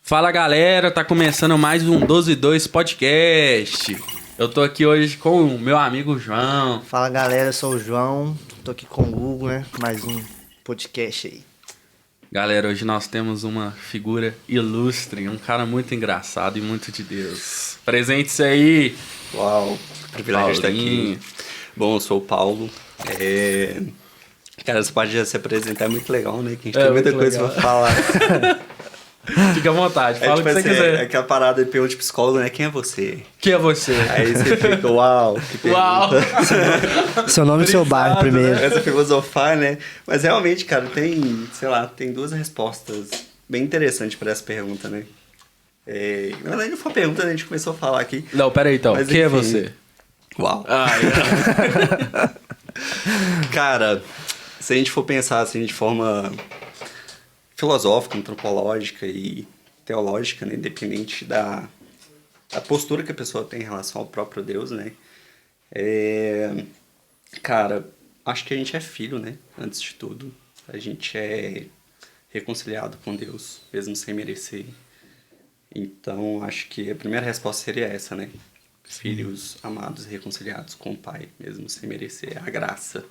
Fala galera, tá começando mais um 12-2 podcast. Eu tô aqui hoje com o meu amigo João. Fala galera, eu sou o João, tô aqui com o Hugo, né? Mais um podcast aí. Galera, hoje nós temos uma figura ilustre, um cara muito engraçado e muito de Deus. Presente-se aí. Uau, privilégio estar aqui. Bom, eu sou o Paulo. Cara, essa parte de se apresentar é muito legal, né? Que a gente tem muita coisa pra falar. Fica à vontade, fala o que você quiser. É aquela parada de pergunta de psicólogo, né? Quem é você? Quem é você? Aí você fica, uau, que pergunta. Uau! Seu nome e seu bairro primeiro. Essa filosofar, né? Mas realmente, cara, tem duas respostas bem interessantes para essa pergunta, né? Na verdade, não foi uma pergunta, a gente começou a falar aqui. Não, peraí então. Mas, Quem é enfim. você? Uau. É. Cara, se a gente for pensar assim de forma filosófica, antropológica e teológica, né, independente da postura que a pessoa tem em relação ao próprio Deus, né? Cara, acho que a gente é filho, né? Antes de tudo. A gente é reconciliado com Deus, mesmo sem merecer. Então, acho que a primeira resposta seria essa, né? Filhos amados e reconciliados com o Pai, mesmo sem merecer a graça,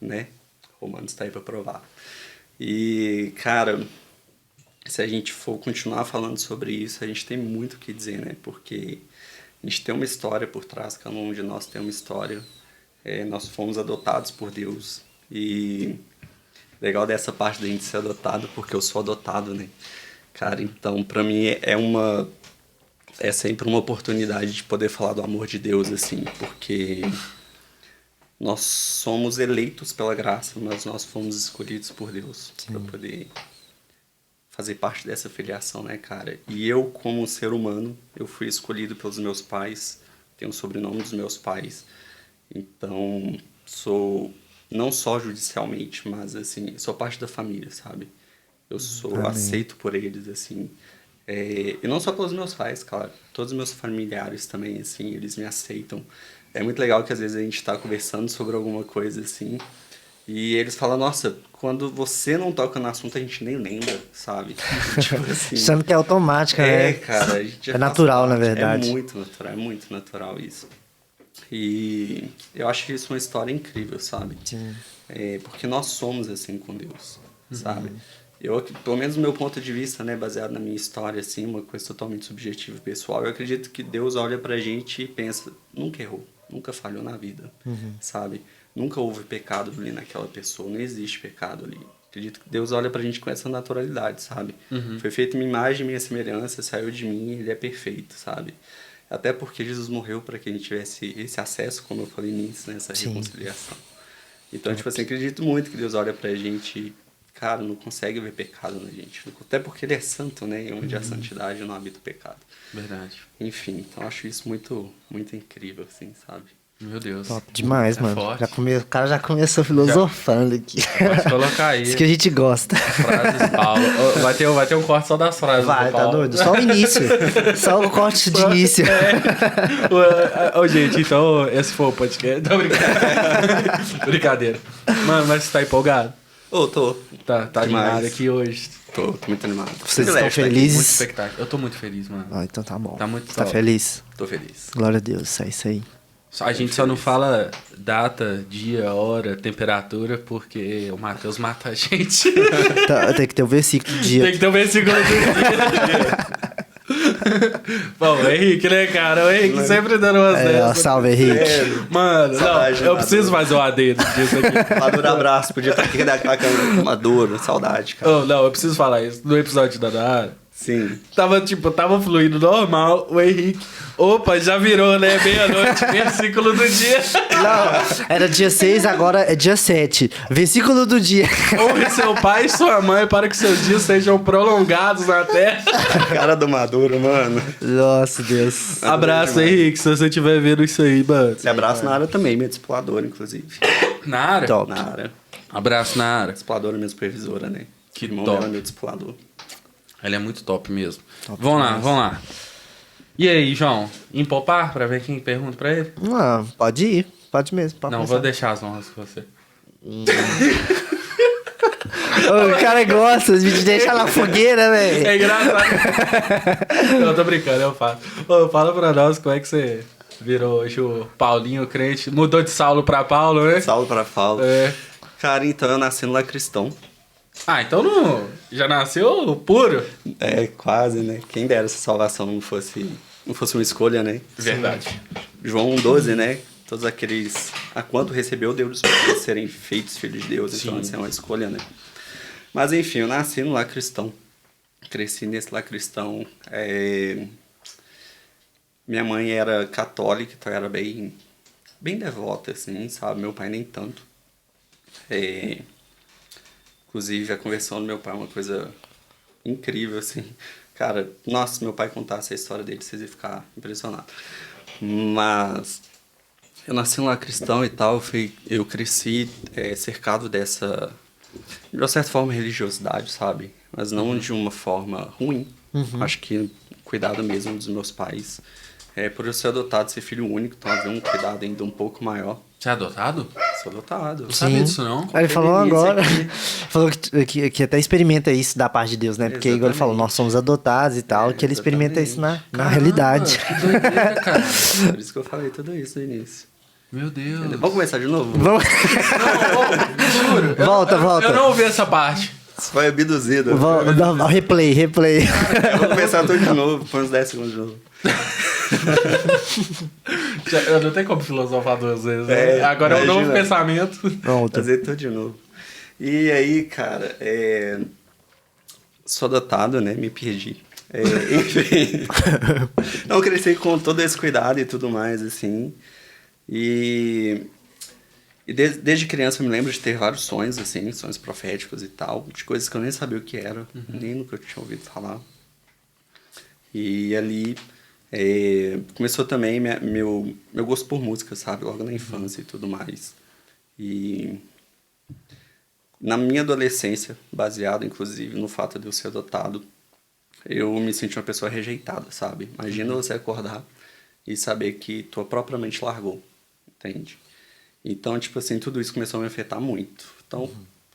né? Romanos está aí para provar. E, cara, se a gente for continuar falando sobre isso, a gente tem muito o que dizer, né? Porque a gente tem uma história por trás, cada um de nós tem uma história. Nós fomos adotados por Deus. E legal dessa parte da gente ser adotado, porque eu sou adotado, né? Cara, então, pra mim é sempre uma oportunidade de poder falar do amor de Deus, assim, porque nós somos eleitos pela graça, mas nós fomos escolhidos por Deus para poder fazer parte dessa filiação, né, cara? E eu, como ser humano, eu fui escolhido pelos meus pais, tenho o sobrenome dos meus pais, então sou não só judicialmente, mas, assim, sou parte da família, sabe? Eu sou aceito por eles, assim. E não só pelos meus pais, claro. Todos os meus familiares também, assim, eles me aceitam. É muito legal que às vezes a gente tá conversando sobre alguma coisa, assim, e eles falam, nossa, quando você não toca no assunto, a gente nem lembra, sabe? Tipo assim. Achando que é automática, né? Cara, a gente é natural, na verdade. É muito natural isso. E eu acho isso uma história incrível, sabe? Sim. Porque nós somos assim com Deus, sabe? Eu, pelo menos do meu ponto de vista, né, baseado na minha história, assim, uma coisa totalmente subjetiva e pessoal, eu acredito que Deus olha pra gente e pensa, nunca errou, nunca falhou na vida, sabe? Nunca houve pecado ali naquela pessoa, não existe pecado ali. Acredito que Deus olha pra gente com essa naturalidade, sabe? Foi feito minha imagem, minha semelhança, saiu de mim, ele é perfeito, sabe? Até porque Jesus morreu para que a gente tivesse esse acesso, como eu falei nisso, né, essa reconciliação. Então, tipo assim, acredito muito que Deus olha pra gente e, cara, não consegue ver pecado na gente. Até porque ele é santo, né? E onde há santidade não habita o pecado. Verdade. Enfim, então acho isso muito, muito incrível, assim, sabe? Meu Deus. Top demais, mano. Forte. O cara já começou filosofando aqui. Pode colocar aí. Isso que a gente gosta. Frases Paulo. Vai ter um corte só das frases Vai, do tá Paulo. doido? Só o início. Só o corte de início. Gente, então esse foi o podcast. Não, brincadeira. Brincadeira. Mano, mas você tá empolgado? Tô. Tá Demais. animado aqui hoje. Tô muito animado. Vocês estão Privilégio estar aqui. Muito felizes? expectável. Eu tô muito feliz, mano. Ah, então tá bom. Tá muito Tá top. feliz? Tô feliz. Glória a Deus, é isso aí. A gente só não fala data, dia, hora, temperatura, porque o Matheus mata a gente. Tá, tem que ter o versículo do dia. Tem que ter um versículo do dia. Bom, o Henrique, né, cara? O Henrique sempre dando umas Ó, dessas. salve, Henrique. Mano, não, Saudade, eu preciso Maduro. fazer um adendo disso aqui. Maduro, abraço. Podia estar aqui da câmera. Maduro, saudade, cara. Oh, não, eu preciso falar isso. No episódio da Nara, Sim. tava fluindo normal, o Henrique. Opa, já virou, né? Meia-noite, versículo do dia. Não, era dia 6, agora é dia 7. Versículo do dia. Honre seu pai e sua mãe para que seus dias sejam prolongados na terra. Cara do Maduro, mano. Nossa, Deus. Abraço, Henrique, se você estiver vendo isso aí, mano. Esse abraço na área também, minha discipuladora, inclusive. Nara? Top. Na área. Abraço, Nara. Discipuladora, minha supervisora, né? Que O irmão top. dela é meu discipulador. Ele é muito top mesmo. Top Vamos lá, demais. vamos lá. E aí, João? Empopar pra ver quem pergunta pra ele? Ah, pode ir. Pode mesmo. Pode Não, começar. vou deixar as honras com você. O cara gosta de deixar na fogueira, velho. É engraçado. Não, tô brincando, eu falo. Ô, fala pra nós como é que você virou hoje o Paulinho crente. Mudou de Saulo pra Paulo, né? Saulo para Paulo. É. Cara, então eu nasci no lar cristão. Ah, então não, já nasceu puro? É, quase, né? Quem dera se a salvação não fosse uma escolha, né? Verdade. João 1,12, né? Todos aqueles... A quanto recebeu Deus para serem feitos filhos de Deus. Então, essa é uma escolha, né? Mas, enfim, eu nasci no lar cristão. Cresci nesse lar cristão. Minha mãe era católica, então era bem devota, assim, sabe? Meu pai nem tanto. Inclusive, a conversão do meu pai é uma coisa incrível, assim. Cara, nossa, se meu pai contasse a história dele, vocês iam ficar impressionados. Mas eu nasci lá cristão e tal, eu cresci cercado dessa, de uma certa forma, religiosidade, sabe? Mas não de uma forma ruim. Acho que cuidado mesmo dos meus pais. Por eu ser adotado, ser filho único, então havia um cuidado ainda um pouco maior. Você é adotado? Sou adotado. Não sabia disso, não? Aí ele falou agora. Aqui. Falou que até experimenta isso da parte de Deus, né? Porque igual ele falou, nós somos adotados e tal, que ele experimenta isso na realidade. Que doideira, cara. Por isso que eu falei tudo isso no início. Meu Deus. Vamos começar de novo? Vamos... Juro. Volta. Eu não ouvi essa parte. Isso foi abduzido. Replay. Eu vou começar tudo de novo, põe uns 10 segundos de novo. Eu não tenho como filosofar duas vezes, né? Agora é um novo pensamento. Volta. Fazer tudo de novo. E aí, cara, sou adotado, né? Me perdi. Enfim. Então, eu cresci com todo esse cuidado e tudo mais, assim. E desde criança eu me lembro de ter vários sonhos, assim, sonhos proféticos e tal, de coisas que eu nem sabia o que era, nem nunca eu tinha ouvido falar. E ali começou também meu gosto por música, sabe? Logo na infância e tudo mais. E na minha adolescência, baseado inclusive no fato de eu ser adotado, eu me senti uma pessoa rejeitada, sabe? Imagina você acordar e saber que tua própria mente largou, entende? Então, tipo assim, tudo isso começou a me afetar muito. Então,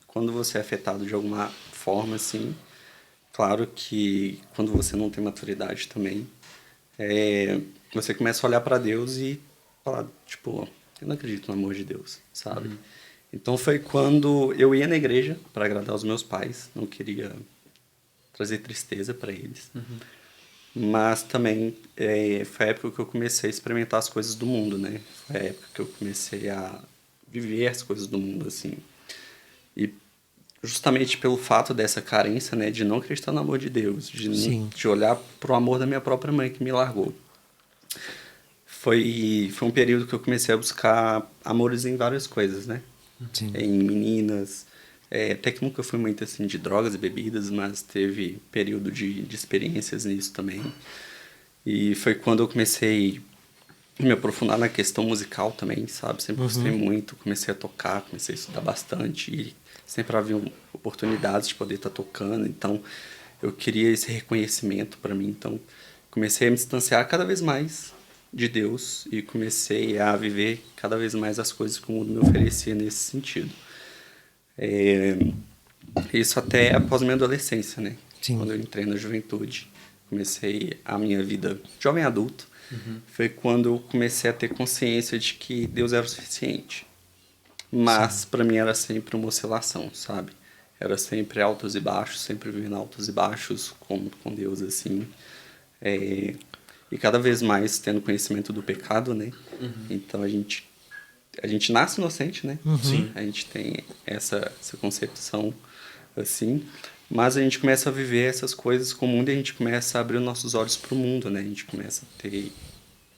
quando você é afetado de alguma forma, assim, claro que quando você não tem maturidade também, você começa a olhar para Deus e falar, tipo, eu não acredito no amor de Deus, sabe? Então foi quando eu ia na igreja para agradar os meus pais, não queria trazer tristeza para eles. Mas também foi a época que eu comecei a experimentar as coisas do mundo, né? Foi a época que eu comecei a viver as coisas do mundo, assim. E justamente pelo fato dessa carência, né? De não acreditar no amor de Deus, de olhar pro amor da minha própria mãe que me largou. Foi um período que eu comecei a buscar amores em várias coisas, né? Sim. Em meninas. Até que nunca fui muito assim de drogas e bebidas, mas teve período de experiências nisso também. E foi quando eu comecei a me aprofundar na questão musical também, sabe? Sempre gostei muito, comecei a tocar, comecei a estudar bastante e sempre havia oportunidades de poder estar tocando. Então, eu queria esse reconhecimento para mim. Então, comecei a me distanciar cada vez mais de Deus e comecei a viver cada vez mais as coisas que o mundo me oferecia nesse sentido. Isso até após a minha adolescência, né? Sim. Quando eu entrei na juventude, comecei a minha vida jovem adulto, foi quando eu comecei a ter consciência de que Deus era o suficiente. Mas para mim era sempre uma oscilação, sabe? Era sempre altos e baixos, sempre vivendo altos e baixos com Deus, assim. E cada vez mais tendo conhecimento do pecado, né? Então a gente nasce inocente, né? Sim. A gente tem essa concepção, assim, mas a gente começa a viver essas coisas com o mundo e a gente começa a abrir os nossos olhos para o mundo, né? A gente começa a ter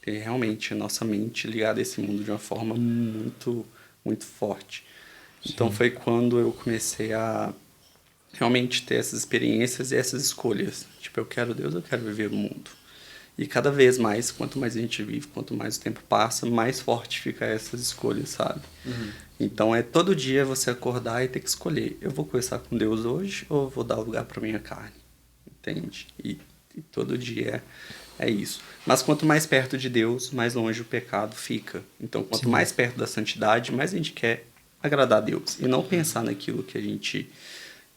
realmente a nossa mente ligada a esse mundo de uma forma muito, muito forte. Sim. Então foi quando eu comecei a realmente ter essas experiências e essas escolhas. Tipo, eu quero Deus, eu quero viver o mundo. E cada vez mais, quanto mais a gente vive, quanto mais o tempo passa, mais forte fica essas escolhas, sabe? Então todo dia você acordar e ter que escolher. Eu vou conversar com Deus hoje ou vou dar lugar para minha carne? Entende? E todo dia é isso. Mas quanto mais perto de Deus, mais longe o pecado fica. Então quanto mais perto da santidade, mais a gente quer agradar a Deus. E não pensar naquilo que a gente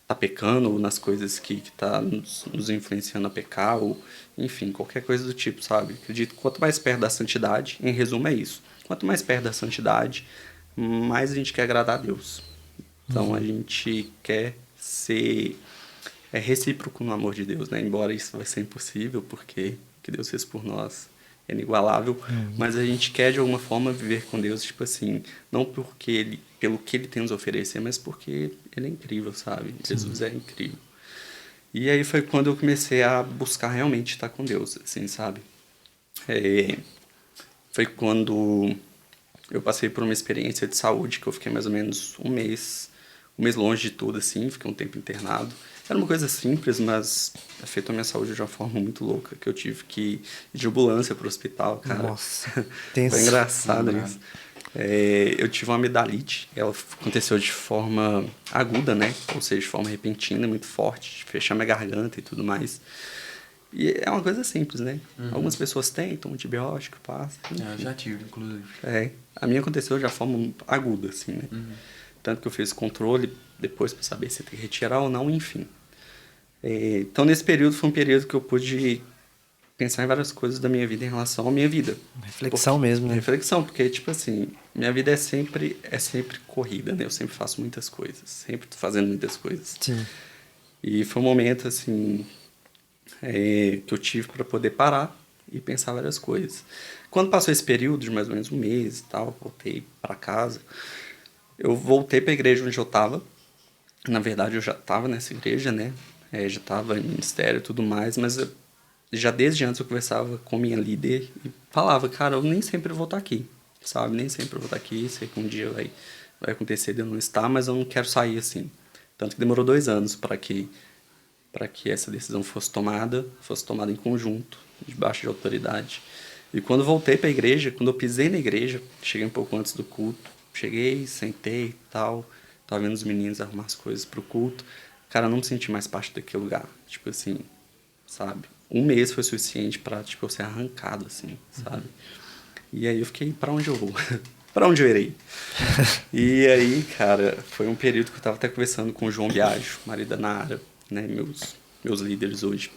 tá pecando, ou nas coisas que tá nos influenciando a pecar, ou enfim, qualquer coisa do tipo, sabe? Acredito que quanto mais perto da santidade, em resumo é isso, quanto mais perto da santidade, mais a gente quer agradar a Deus. Então a gente quer ser recíproco no amor de Deus, né? Embora isso vai ser impossível, porque o que Deus fez por nós é inigualável, mas a gente quer de alguma forma viver com Deus, tipo assim, não pelo que ele tem nos oferecer, mas porque ele é incrível, sabe? Jesus é incrível. E aí foi quando eu comecei a buscar realmente estar com Deus, assim, sabe? Foi quando eu passei por uma experiência de saúde, que eu fiquei mais ou menos um mês longe de tudo, assim, fiquei um tempo internado. Era uma coisa simples, mas afetou a minha saúde de uma forma muito louca, que eu tive que ir de ambulância pro hospital, cara. Nossa, tenso. Foi engraçado isso. Eu tive uma amidalite, ela aconteceu de forma aguda, né? Ou seja, de forma repentina, muito forte, de fechar minha garganta e tudo mais. E é uma coisa simples, né? Algumas pessoas tomam antibiótico, passa. Eu já tive, inclusive. A minha aconteceu de forma aguda, assim, né? Tanto que eu fiz controle depois para saber se tem que retirar ou não, enfim. Então, nesse período, foi um período que eu pude pensar em várias coisas da minha vida em relação à minha vida. Reflexão mesmo, né? Reflexão, porque, tipo assim, minha vida é sempre corrida, né? Eu sempre faço muitas coisas, sempre tô fazendo muitas coisas. Sim. E foi um momento, assim, que eu tive para poder parar e pensar várias coisas. Quando passou esse período de mais ou menos um mês e tal, voltei para casa, eu voltei para a igreja onde eu estava. Na verdade, eu já estava nessa igreja, né? Já estava em ministério e tudo mais, mas já desde antes eu conversava com minha líder e falava, cara, eu nem sempre vou estar aqui, sabe? Nem sempre eu vou estar aqui, sei que um dia vai acontecer de eu não estar, mas eu não quero sair assim. Tanto que demorou 2 anos para que essa decisão fosse tomada em conjunto, debaixo de autoridade. E quando voltei para a igreja, quando eu pisei na igreja, cheguei um pouco antes do culto, cheguei, sentei e tal, tava vendo os meninos arrumar as coisas pro culto. Cara, eu não me senti mais parte daquele lugar. Tipo assim, sabe? 1 mês foi suficiente pra, tipo, eu ser arrancado, assim, sabe? E aí eu fiquei, pra onde eu vou? Pra onde eu irei? E aí, cara, foi um período que eu tava até conversando com o João Biagio, marido da Nara, né? Meus líderes hoje.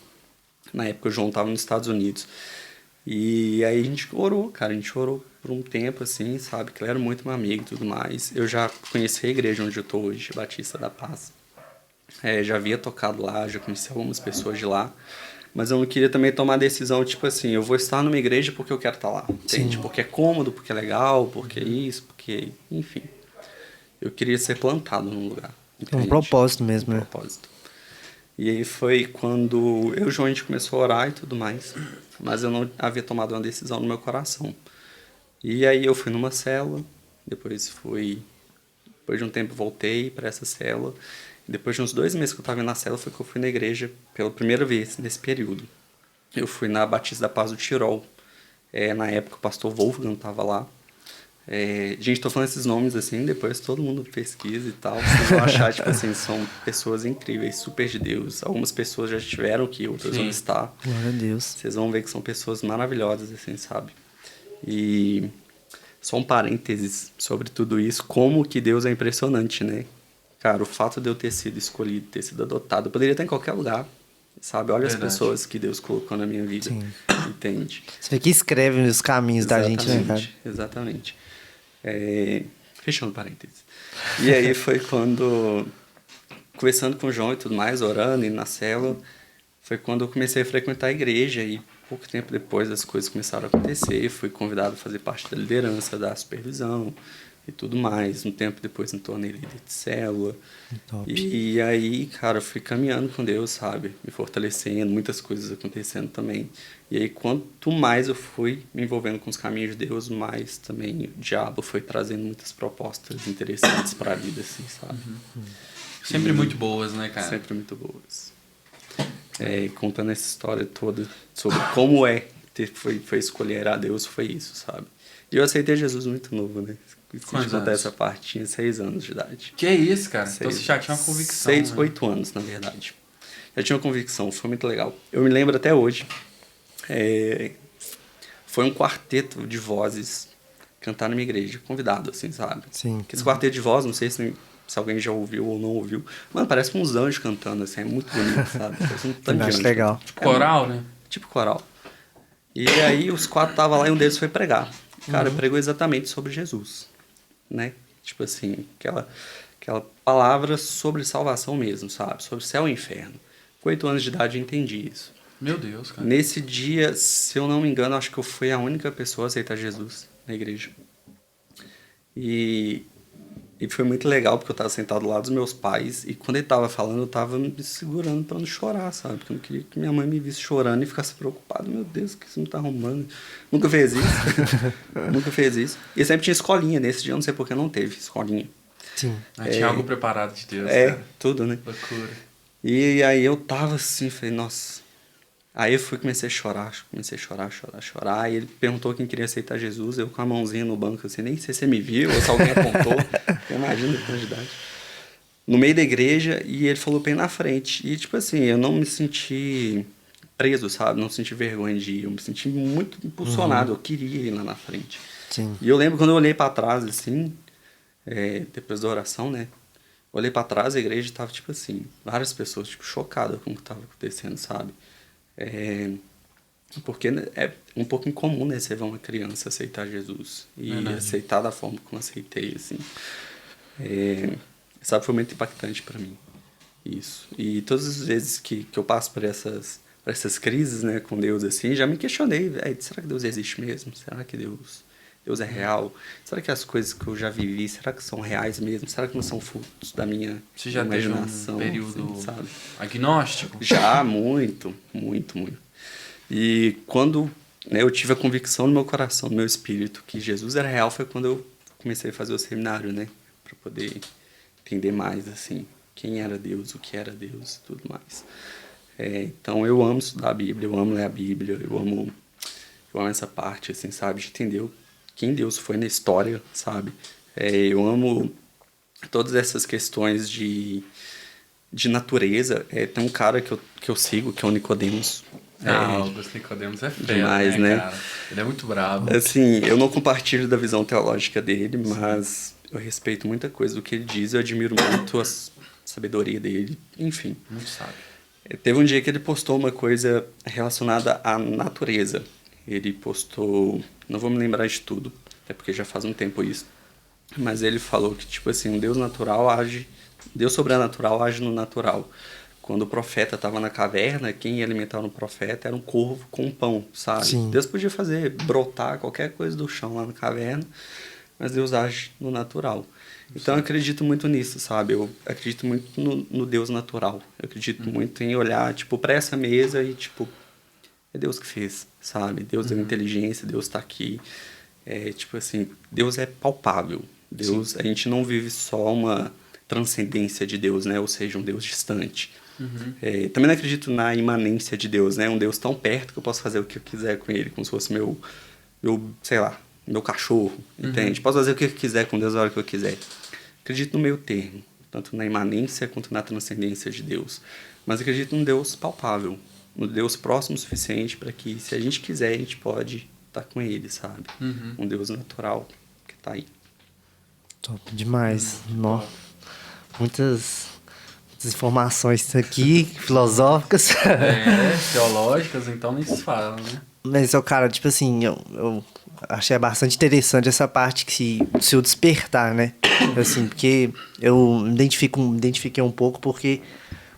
Na época o João tava nos Estados Unidos. E aí a gente orou, cara, a gente orou por um tempo, assim, sabe? Que ele era muito meu amigo e tudo mais. Eu já conheci a igreja onde eu tô hoje, Batista da Paz. Já havia tocado lá, já conheci algumas pessoas de lá. Mas eu não queria também tomar a decisão, tipo assim, eu vou estar numa igreja porque eu quero estar lá, entende? Porque é cômodo, porque é legal, porque é isso, porque... Enfim. Eu queria ser plantado num lugar, entende? Um propósito mesmo, né? Propósito. E aí foi quando eu e o João, a gente começou a orar e tudo mais, mas eu não havia tomado uma decisão no meu coração. E aí eu fui numa célula, depois de um tempo voltei para essa célula. Depois de uns 2 meses que eu estava na célula, foi que eu fui na igreja pela primeira vez nesse período. Eu fui na Batista da Paz do Tirol. Na época o pastor Wolfgang estava lá. Gente, estou falando esses nomes assim, depois todo mundo pesquisa e tal. Vocês vão achar, tipo assim, são pessoas incríveis, super de Deus. Algumas pessoas já estiveram aqui, outras vão estar. Glória a Deus. Vocês vão ver que são pessoas maravilhosas, assim, sabe? E só um parênteses sobre tudo isso, como que Deus é impressionante, né? Cara, o fato de eu ter sido escolhido, ter sido adotado, eu poderia estar em qualquer lugar, sabe? Olha Verdade. as pessoas que Deus colocou na minha vida, Sim. entende? Você vê que escreve os caminhos da gente, né, cara? Exatamente. Fechando parênteses. E aí foi quando, conversando com o João e tudo mais, orando e na célula, foi quando eu comecei a frequentar a igreja e pouco tempo depois as coisas começaram a acontecer, fui convidado a fazer parte da liderança, da supervisão e tudo mais. Um tempo depois me tornei líder de célula. Top. E aí, cara, eu fui caminhando com Deus, sabe? Me fortalecendo, muitas coisas acontecendo também. E aí, quanto mais eu fui me envolvendo com os caminhos de Deus, mais também o diabo foi trazendo muitas propostas interessantes para a vida, assim, sabe? Sempre muito boas, né, cara? Sempre muito boas. Contando essa história toda sobre como foi escolher a Deus, foi isso, sabe? E eu aceitei Jesus muito novo, né? Se Quantos contar anos? essa parte, tinha 6 anos de idade. Que isso, cara? Então você já tinha uma convicção. 6, né? 8 anos, na verdade. Já tinha uma convicção, foi muito legal. Eu me lembro até hoje. Foi um quarteto de vozes cantar na minha igreja, convidado, assim, sabe? Sim. Esse quarteto de vozes, não sei se se alguém já ouviu ou não ouviu. Mano, parece uns anjos cantando, assim, é muito bonito, sabe? Parece um tanto de Acho anjo. legal. Tipo coral, né? Tipo coral. E aí os 4 estavam lá e um deles foi pregar. Cara, pregou exatamente sobre Jesus, né? Tipo assim, aquela palavra sobre salvação mesmo, sabe? Sobre céu e inferno. Com 8 anos de idade eu entendi isso. Meu Deus, cara. Nesse dia, se eu não me engano, acho que eu fui a única pessoa a aceitar Jesus na igreja. E foi muito legal, porque eu estava sentado do lado dos meus pais, e quando ele estava falando, eu estava me segurando para não chorar, sabe? Porque eu não queria que minha mãe me visse chorando e ficasse preocupada. Meu Deus, o que você não tá arrumando? Nunca fez isso. Nunca fez isso. E sempre tinha escolinha. Nesse dia, eu não sei por que não teve escolinha. Sim. Tinha algo preparado de Deus, É, cara. tudo, né? Loucura. E aí eu tava assim, falei, nossa. Aí eu comecei a chorar. Aí ele perguntou quem queria aceitar Jesus, eu com a mãozinha no banco, assim, nem sei se você me viu ou se alguém apontou. Imagina a quantidade. No meio da igreja, e ele falou bem na frente. E tipo assim, eu não me senti preso, sabe? Não senti vergonha de ir, eu me senti muito impulsionado, eu queria ir lá na frente. Sim. E eu lembro quando eu olhei pra trás, assim, depois da oração, né? Olhei pra trás, a igreja tava, tipo assim, várias pessoas, tipo, chocadas com o que tava acontecendo, sabe? Porque é um pouco incomum, né? Você ver uma criança aceitar Jesus e aceitar da forma como eu aceitei, assim. Sabe, foi muito impactante pra mim, isso. E todas as vezes que eu passo por essas crises, né, com Deus, assim, já me questionei, será que Deus existe mesmo? Será que Deus é real? Será que as coisas que eu já vivi, será que são reais mesmo? Será que não são frutos da minha Você já imaginação? teve um período assim, sabe? agnóstico? Já, muito. E quando, né, eu tive a convicção no meu coração, no meu espírito, que Jesus era real, foi quando eu comecei a fazer o seminário, né? Pra poder entender mais, assim, quem era Deus, o que era Deus e tudo mais. Então eu amo estudar a Bíblia, eu amo ler a Bíblia, eu amo essa parte, assim, sabe? De entender quem Deus foi na história, sabe? Eu amo todas essas questões de natureza. Tem um cara que eu sigo, que é o Nicodemos. Augusto Nicodemos é fera, demais, né? cara? Ele é muito bravo. Assim, eu não compartilho da visão teológica dele, mas eu respeito muita coisa do que ele diz, eu admiro muito a sabedoria dele, enfim. Muito sábio. Teve um dia que ele postou uma coisa relacionada à natureza. Ele postou, não vou me lembrar de tudo, até porque já faz um tempo isso, mas ele falou que, tipo assim, Deus sobrenatural age no natural. Quando o profeta estava na caverna, quem ia alimentar o profeta era um corvo com pão, sabe? Sim. Deus podia fazer brotar qualquer coisa do chão lá na caverna, mas Deus age no natural. Então eu acredito muito nisso, sabe? Eu acredito muito no Deus natural. Eu acredito muito em olhar, tipo, para essa mesa e, tipo, é Deus que fez, sabe? Deus é inteligência, Deus está aqui. Tipo assim, Deus é palpável. Deus, a gente não vive só uma transcendência de Deus, né? Ou seja, um Deus distante. Também não acredito na imanência de Deus, né? Um Deus tão perto que eu posso fazer o que eu quiser com ele, como se fosse meu sei lá, meu cachorro, entende? Posso fazer o que eu quiser com Deus a hora que eu quiser. Acredito no meio termo, tanto na imanência quanto na transcendência de Deus. Mas acredito num Deus palpável, um Deus próximo o suficiente para que, se a gente quiser, a gente pode estar com ele, sabe? Um Deus natural que está aí. Top demais. Nossa. Muitas informações aqui, filosóficas. Teológicas, então nem se fala, né? Mas, cara, tipo assim, eu achei bastante interessante essa parte do seu despertar, né? Assim, porque eu me identifiquei um pouco, porque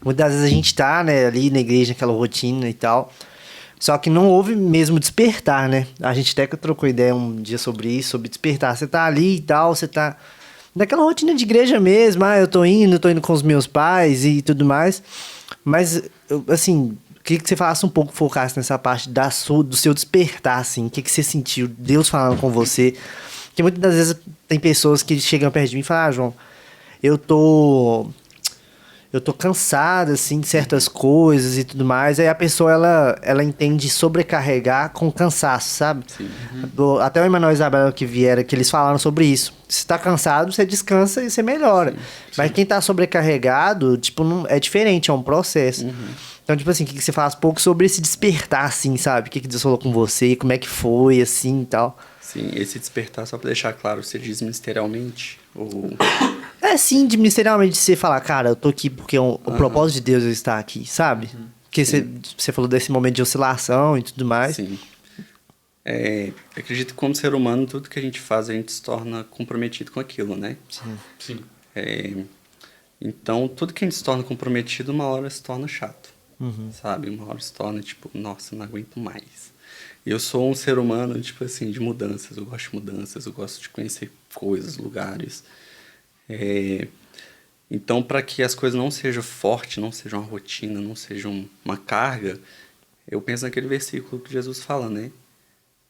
muitas vezes a gente tá, né, ali na igreja, naquela rotina e tal, só que não houve mesmo despertar, né? A gente até trocou ideia um dia sobre isso, sobre despertar. Você tá ali e tal, você tá naquela rotina de igreja mesmo, eu tô indo com os meus pais e tudo mais, mas, assim, queria que você falasse um pouco, focasse nessa parte do seu despertar, assim, o que você sentiu, Deus falando com você, porque muitas das vezes tem pessoas que chegam perto de mim e falam, João, eu tô cansada, assim, de certas coisas e tudo mais. Aí a pessoa, ela entende sobrecarregar com cansaço, sabe? Sim. Até o Emanuel e Isabela que vieram, que eles falaram sobre isso. Se tá cansado, você descansa e você melhora. Sim. Mas quem tá sobrecarregado, tipo, não, é diferente, é um processo. Então, tipo assim, que você fala um pouco sobre esse despertar, assim, sabe? O que Deus falou com você, como é que foi, assim, e tal. Sim, esse despertar, só para deixar claro, você diz ministerialmente ou É sim, de ministerialmente você falar, cara, eu tô aqui porque o propósito de Deus é estar aqui, sabe? Porque você falou desse momento de oscilação e tudo mais. Sim. Eu acredito que como ser humano, tudo que a gente faz, a gente se torna comprometido com aquilo, né? Sim. Então, tudo que a gente se torna comprometido, uma hora se torna chato, sabe? Uma hora se torna, tipo, nossa, não aguento mais. E eu sou um ser humano, tipo assim, de mudanças. Eu gosto de mudanças, eu gosto de conhecer coisas, lugares. Então, para que as coisas não sejam fortes, não sejam uma rotina, não sejam uma carga, eu penso naquele versículo que Jesus fala, né?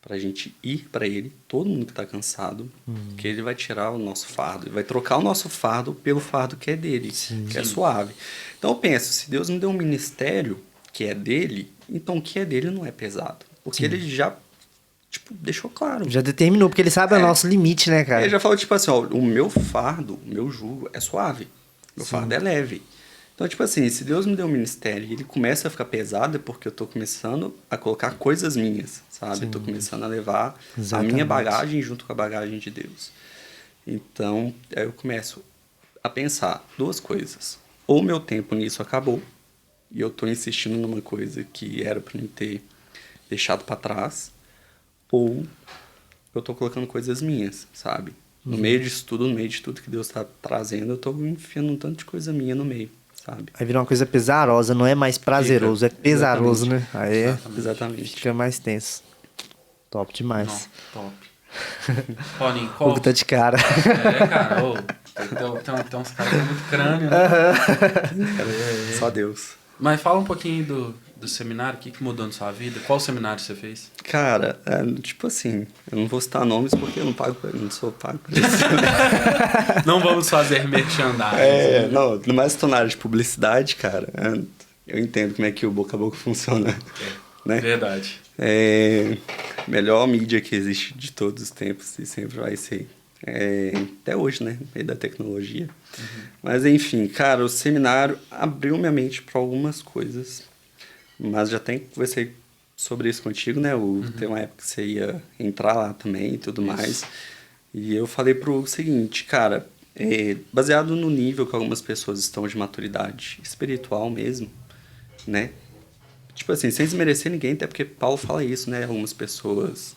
Pra gente ir para ele, todo mundo que tá cansado, que ele vai tirar o nosso fardo, ele vai trocar o nosso fardo pelo fardo que é dele, que é suave. Então eu penso, se Deus me deu um ministério que é dele, então o que é dele não é pesado, porque ele já, tipo, deixou claro. Já determinou, porque ele sabe o nosso limite, né, cara? Ele já falou, tipo assim, ó, o meu fardo, o meu jugo é suave, meu fardo é leve. Então, tipo assim, se Deus me deu um ministério e ele começa a ficar pesado, é porque eu tô começando a colocar coisas minhas, sabe? Tô começando a levar a minha Exatamente. bagagem junto com a bagagem de Deus. Então, aí eu começo a pensar duas coisas. Ou meu tempo nisso acabou, e eu tô insistindo numa coisa que era pra mim ter deixado pra trás, ou eu tô colocando coisas minhas, sabe? No meio disso tudo, no meio de tudo que Deus tá trazendo, eu tô enfiando um tanto de coisa minha no meio, sabe? Aí vira uma coisa pesarosa, não é mais prazeroso, é pesaroso, né? Aí Exatamente. fica mais tenso. Top Não, demais. top. Paulinho, O qual... Hugo tá de cara. cara, tem uns caras que é muito crânio, né? Só Deus. Mas fala um pouquinho do seminário, o que mudou na sua vida? Qual seminário você fez? Cara, tipo assim, eu não vou citar nomes porque eu não sou pago por isso. Não vamos fazer merchandising. Não, no mais tô na área de publicidade, cara, eu entendo como é que o boca a boca funciona, né? Verdade. Melhor mídia que existe de todos os tempos e sempre vai ser. Até hoje, né? No meio da tecnologia. Mas, enfim, cara, o seminário abriu minha mente para algumas coisas. Mas já até conversei sobre isso contigo, né? Tem uma época que você ia entrar lá também e tudo mais. E eu falei pro Hugo o seguinte, cara, baseado no nível que algumas pessoas estão de maturidade espiritual mesmo, né? Tipo assim, sem desmerecer ninguém, até porque Paulo fala isso, né? Algumas pessoas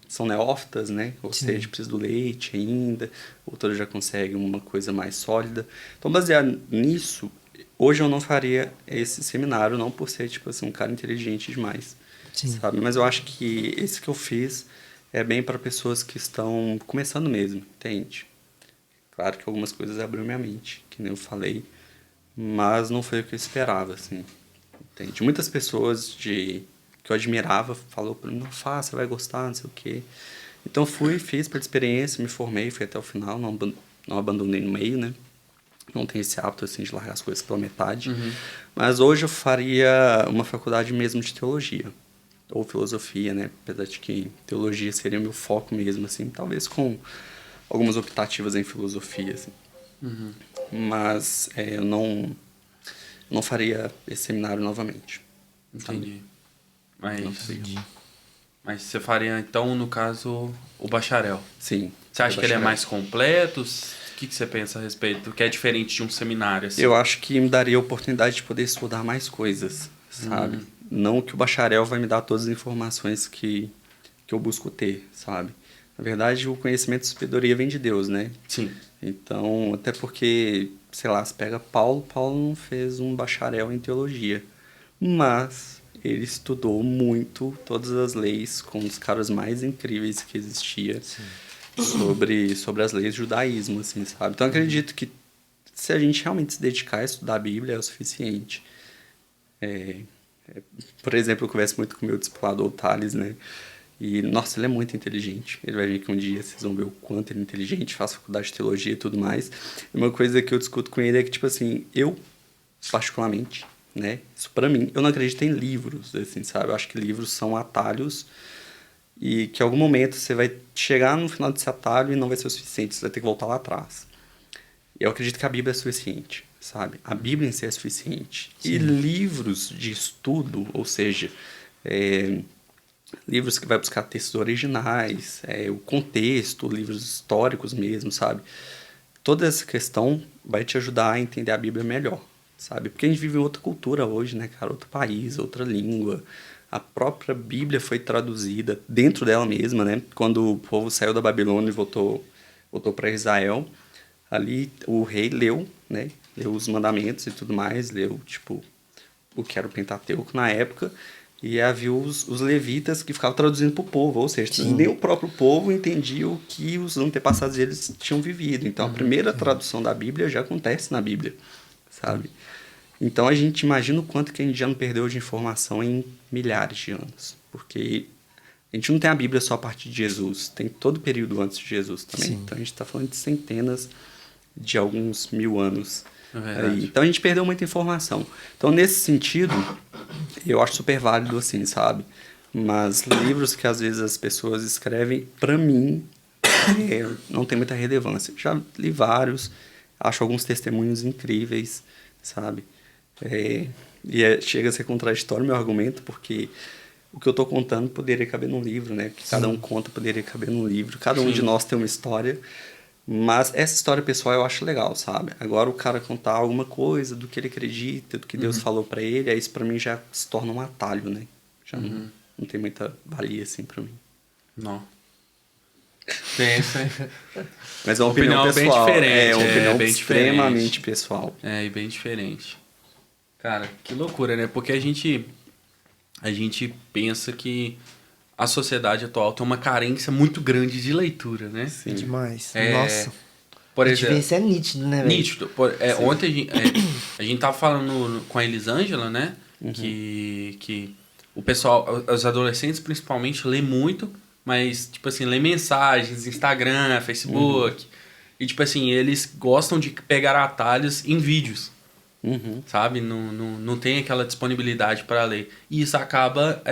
são neófitas, né? Ou seja, precisam do leite ainda, outras já conseguem uma coisa mais sólida. Então, baseado nisso, hoje eu não faria esse seminário, não por ser, tipo assim, um cara inteligente demais, sabe? Mas eu acho que esse que eu fiz é bem para pessoas que estão começando mesmo, entende? Claro que algumas coisas abriram minha mente, que nem eu falei, mas não foi o que eu esperava, assim, entende? Muitas pessoas que eu admirava falou para mim, não faça, você vai gostar, não sei o quê. Então fui, fiz pela experiência, me formei, fui até o final, não abandonei no meio, né? Não tenho esse hábito, assim, de largar as coisas pela metade. Mas hoje eu faria uma faculdade mesmo de teologia. Ou filosofia, né? Apesar de que teologia seria o meu foco mesmo, assim. Talvez com algumas optativas em filosofia, assim. Mas eu não faria esse seminário novamente. Entendi. Não faria. Mas você faria, então, no caso, o bacharel. Sim. Você acha que ele é bacharel. mais completo? O que você pensa a respeito? Que é diferente de um seminário, assim? Eu acho que me daria a oportunidade de poder estudar mais coisas, sabe? Não que o bacharel vai me dar todas as informações que eu busco ter, sabe? Na verdade, o conhecimento de sabedoria vem de Deus, né? Sim. Então, até porque, sei lá, se pega Paulo não fez um bacharel em teologia, mas ele estudou muito todas as leis com os caras mais incríveis que existia sobre as leis do judaísmo, assim, sabe? Então, acredito que se a gente realmente se dedicar a estudar a Bíblia é o suficiente. Por exemplo, eu converso muito com o meu discipulador, o Thales, né? E, nossa, ele é muito inteligente. Ele vai ver que um dia vocês vão ver o quanto ele é inteligente, faz faculdade de teologia e tudo mais. E uma coisa que eu discuto com ele é que, tipo assim, eu, particularmente, né? Isso pra mim, eu não acredito em livros, assim, sabe? Eu acho que livros são atalhos e que em algum momento você vai chegar no final desse atalho e não vai ser o suficiente, você vai ter que voltar lá atrás. Eu acredito que a Bíblia é suficiente, sabe? A Bíblia em si é suficiente. E livros de estudo, ou seja, livros que vai buscar textos originais, o contexto, livros históricos mesmo, sabe? toda essa questão vai te ajudar a entender a Bíblia melhor, sabe? Porque a gente vive em outra cultura hoje, né, cara? Outro país, outra língua. A própria Bíblia foi traduzida dentro dela mesma, né? Quando o povo saiu da Babilônia e voltou para Israel, ali o rei leu, né? Leu os mandamentos e tudo mais, leu, tipo, o que era o Pentateuco na época, e havia os levitas que ficavam traduzindo para o povo, ou seja, nem o próprio povo entendia o que os antepassados deles tinham vivido. Então, a primeira tradução da Bíblia já acontece na Bíblia, sabe? Então, a gente imagina o quanto que a gente já não perdeu de informação em milhares de anos, porque a gente não tem a Bíblia só a partir de Jesus, tem todo o período antes de Jesus também. Sim. Então, a gente está falando de centenas de alguns 1000 anos. verdade. Então, a gente perdeu muita informação. Então, nesse sentido, eu acho super válido, assim, sabe? Mas livros que, às vezes, as pessoas escrevem, pra mim, não tem muita relevância. Já li vários, acho alguns testemunhos incríveis, sabe? Chega a ser contraditório o meu argumento, porque o que eu tô contando poderia caber num livro, né? O que cada um conta poderia caber num livro. Cada um de nós tem uma história, mas essa história pessoal eu acho legal, sabe? Agora o cara contar alguma coisa do que ele acredita, do que Deus falou pra ele, aí isso pra mim já se torna um atalho, né? Já não tem muita valia, assim, pra mim. Não. Pensa. Mas é uma opinião bem pessoal. diferente. É uma opinião bem extremamente diferente. pessoal. E bem diferente. Cara, que loucura, né? Porque a gente pensa que a sociedade atual tem uma carência muito grande de leitura, né? Sim. Demais. É, Nossa. Por A gente vê exemplo, isso é nítido, né, velho? nítido. Ontem a gente tava falando com a Elisângela, né? Que o pessoal, os adolescentes principalmente, lê muito, mas, tipo assim, lê mensagens, Instagram, Facebook. E, tipo assim, eles gostam de pegar atalhos em vídeos. Sabe? Não tem aquela disponibilidade para ler. E isso acaba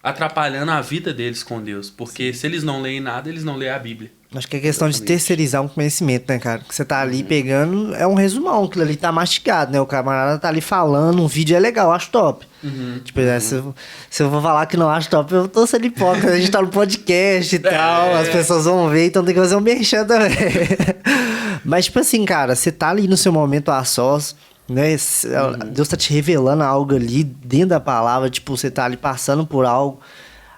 atrapalhando a vida deles com Deus. Porque se eles não leem nada, eles não leem a Bíblia. Acho que é questão de terceirizar um conhecimento, né, cara? Que você tá ali pegando, é um resumão, aquilo ali tá mastigado, né? O camarada tá ali falando, um vídeo é legal, acho top. Tipo, se eu vou falar que não acho top, eu tô sendo hipócrita, a gente tá no podcast e tal, as pessoas vão ver, então tem que fazer um merchan também. Mas, tipo assim, cara, você tá ali no seu momento a sós, né? Deus tá te revelando algo ali dentro da palavra, tipo, você tá ali passando por algo.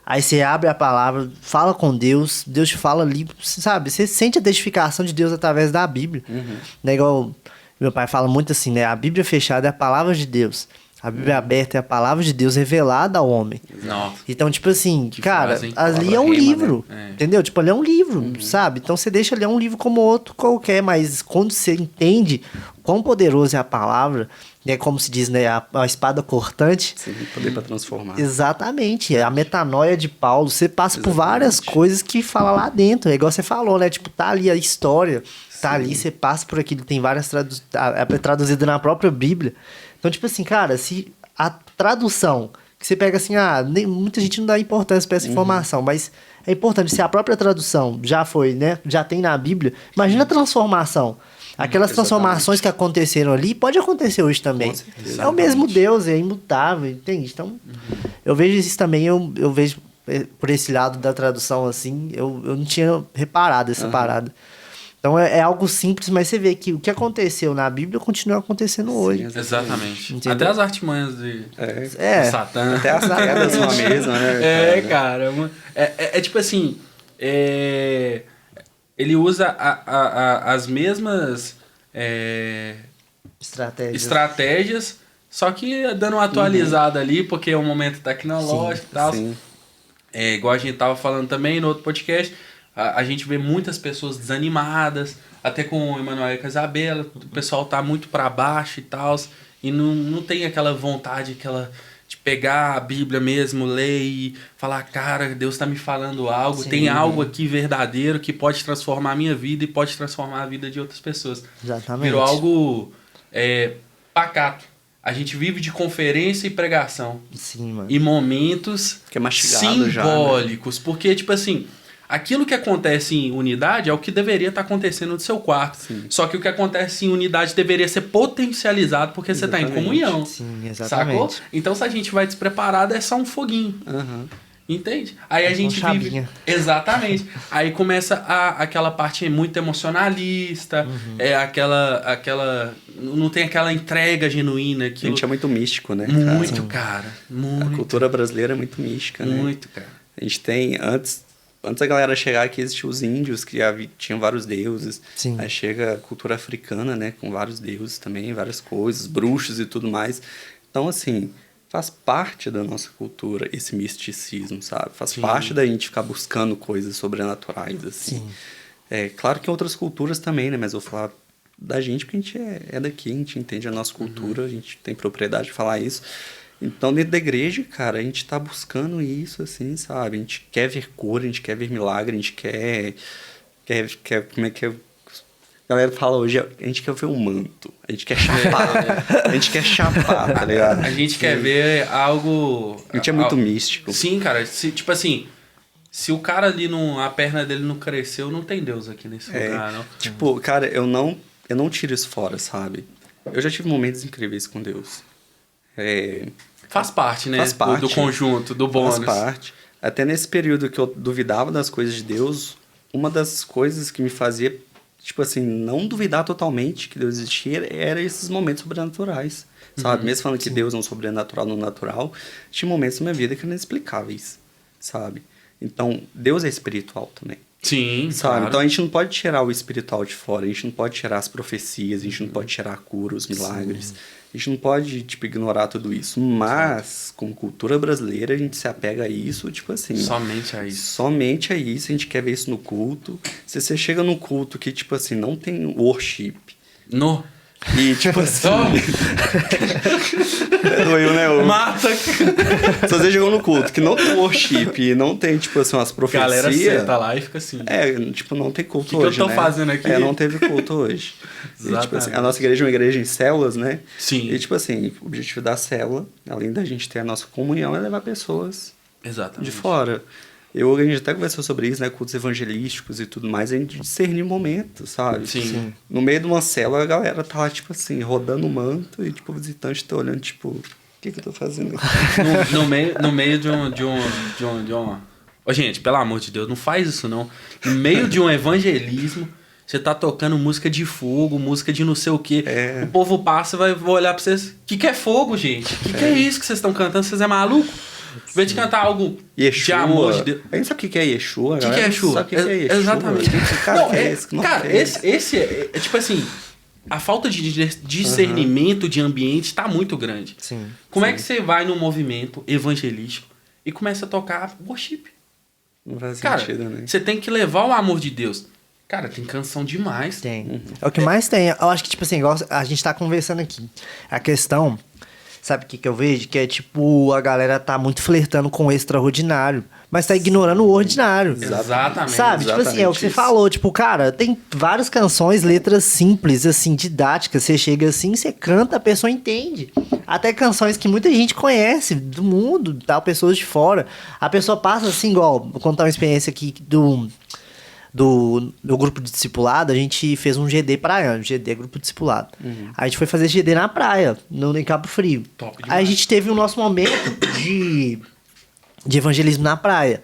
Aí você abre a palavra, fala com Deus, Deus te fala ali, sabe? Você sente a testificação de Deus através da Bíblia. Né? Igual meu pai fala muito assim, né? A Bíblia fechada é a palavra de Deus. A Bíblia aberta é a palavra de Deus revelada ao homem. Não. Então, tipo assim, Que cara, frase, hein? ali é um Palavra rema, livro, né? entendeu? Tipo, ali é um livro, sabe? Então você deixa ali um livro como outro qualquer, mas quando você entende quão poderoso é a palavra, né? Como se diz, né? A espada cortante. Sim, poder para transformar. Exatamente, a metanoia de Paulo, você passa por várias coisas que fala lá dentro, é igual você falou, né, tipo, tá ali a história, tá ali, você passa por aquilo, tem várias traduzidas na própria Bíblia, então, tipo assim, cara, se a tradução, que você pega assim, muita gente não dá importância pra essa informação, mas é importante, se a própria tradução já foi, né, já tem na Bíblia, imagina a transformação. Aquelas transformações que aconteceram ali, pode acontecer hoje também. É o mesmo Deus, é imutável, entende? Então, eu vejo isso também, eu vejo por esse lado da tradução, assim, eu não tinha reparado essa parada. Então, é algo simples, mas você vê que o que aconteceu na Bíblia continua acontecendo hoje. Exatamente. Entendeu? Até as artimanhas de Satã. Até as quedas são a mesma, né? Cara. Tipo assim... Ele usa as mesmas estratégias, só que dando uma atualizada ali, porque é um momento tecnológico e tal. Igual a gente tava falando também no outro podcast, a gente vê muitas pessoas desanimadas, até com o Emanuel e com a Isabela, o pessoal tá muito para baixo e tal, e não tem aquela vontade, de pegar a Bíblia mesmo, ler e falar, cara, Deus tá me falando algo, tem algo aqui verdadeiro que pode transformar a minha vida e pode transformar a vida de outras pessoas. Exatamente. Virou algo pacato. A gente vive de conferência e pregação. Sim, mano. E momentos Que é mastigado simbólicos. Já, né? Porque, tipo assim, aquilo que acontece em unidade é o que deveria estar acontecendo no seu quarto. Sim. Só que o que acontece em unidade deveria ser potencializado porque você está em comunhão. Sim, exatamente. Sacou? Então, se a gente vai despreparado, é só um foguinho. Entende? Aí a gente vive... Exatamente. Aí começa aquela parte muito emocionalista, aquela... Não tem aquela entrega genuína. A gente é muito místico, né? Muito, cara. Muito. A cultura brasileira é muito mística, né? Muito, cara. A gente tem... Antes da galera chegar aqui, existiam os índios, que tinham vários deuses. Sim. Aí chega a cultura africana, né? Com vários deuses também, várias coisas, bruxos e tudo mais. Então, assim... faz parte da nossa cultura esse misticismo, sabe? Faz parte da gente ficar buscando coisas sobrenaturais, assim. Sim. É claro que em outras culturas também, né? Mas eu vou falar da gente porque a gente é daqui, a gente entende a nossa cultura, a gente tem propriedade de falar isso. Então, dentro da igreja, cara, a gente tá buscando isso, assim, sabe? A gente quer ver cura, a gente quer ver milagre, a gente quer como é que é? A galera fala hoje, a gente quer ver um manto, a gente quer chapar, a gente quer chapar, tá ligado? A gente quer ver algo... A gente é muito místico. Sim, cara, tipo assim, se o cara ali, a perna dele não cresceu, não tem Deus aqui nesse lugar, não. Tipo, cara, eu não tiro isso fora, sabe? Eu já tive momentos incríveis com Deus. Faz parte, né? Faz parte. Do conjunto, do bônus. Faz parte. Até nesse período que eu duvidava das coisas de Deus, uma das coisas que me fazia... tipo assim, não duvidar totalmente que Deus existia, era esses momentos sobrenaturais, sabe? Mesmo falando que Deus é um sobrenatural no natural, tinha momentos na minha vida que eram inexplicáveis, sabe? Então, Deus é espiritual também. Sim, sabe? Claro. Então a gente não pode tirar o espiritual de fora, a gente não pode tirar as profecias, a gente não pode tirar a cura, os milagres. Sim. A gente não pode, tipo, ignorar tudo isso. Mas, como cultura brasileira, a gente se apega a isso, tipo assim... Somente a isso. Somente a isso. A gente quer ver isso no culto. Se você chega num culto que, tipo assim, não tem worship... E, tipo assim... Doeu, né? Mata! Se você chegou no culto que não tem worship e não tem, tipo assim, umas profecias... A galera senta lá e fica assim... tipo, não tem culto hoje, que eu tô fazendo aqui? Não teve culto hoje. E, tipo assim, a nossa igreja é uma igreja em células, né? Sim. E, tipo assim, o objetivo da célula, além da gente ter a nossa comunhão, é levar pessoas de fora. A gente até conversou sobre isso, né? Cultos evangelísticos e tudo mais, a gente discernir momentos, sabe? Sim. No meio de uma célula, a galera tá lá, tipo assim, rodando o manto e, tipo, o visitante tá olhando, tipo, o que eu tô fazendo aqui? no meio de um... Ô, gente, pelo amor de Deus, não faz isso, não. No meio de um evangelismo, você tá tocando música de fogo, música de não sei o quê. O povo passa e vai olhar pra vocês. O que é fogo, gente? O que é isso que vocês estão cantando? Vocês é maluco? Em vez de cantar algo Yeshua. de amor de Deus. A gente sabe o que é Yeshua, O que é Yeshua? Sabe o que é Yeshua? Exatamente. Esse é tipo assim, a falta de discernimento de ambiente tá muito grande. Sim. Como é que você vai num movimento evangelístico e começa a tocar worship? Não faz Cara, sentido, né? você tem que levar o amor de Deus. Cara, tem canção demais. Tem. É o que mais tem. Eu acho que, tipo assim, igual a gente tá conversando aqui. A questão... Sabe o que eu vejo? Que é tipo, a galera tá muito flertando com o extraordinário, mas tá ignorando o ordinário. Exatamente. Sabe? Tipo assim, é o que você falou. Tipo, cara, tem várias canções, letras simples, assim, didáticas. Você chega assim, você canta, a pessoa entende. Até canções que muita gente conhece do mundo, tal, pessoas de fora. A pessoa passa assim, igual, vou contar uma experiência aqui do grupo de discipulado. A gente fez um GD praiano, GD, grupo de discipulado. A gente foi fazer GD na praia, em Cabo Frio. Top demais. Aí a gente teve o nosso momento de evangelismo na praia.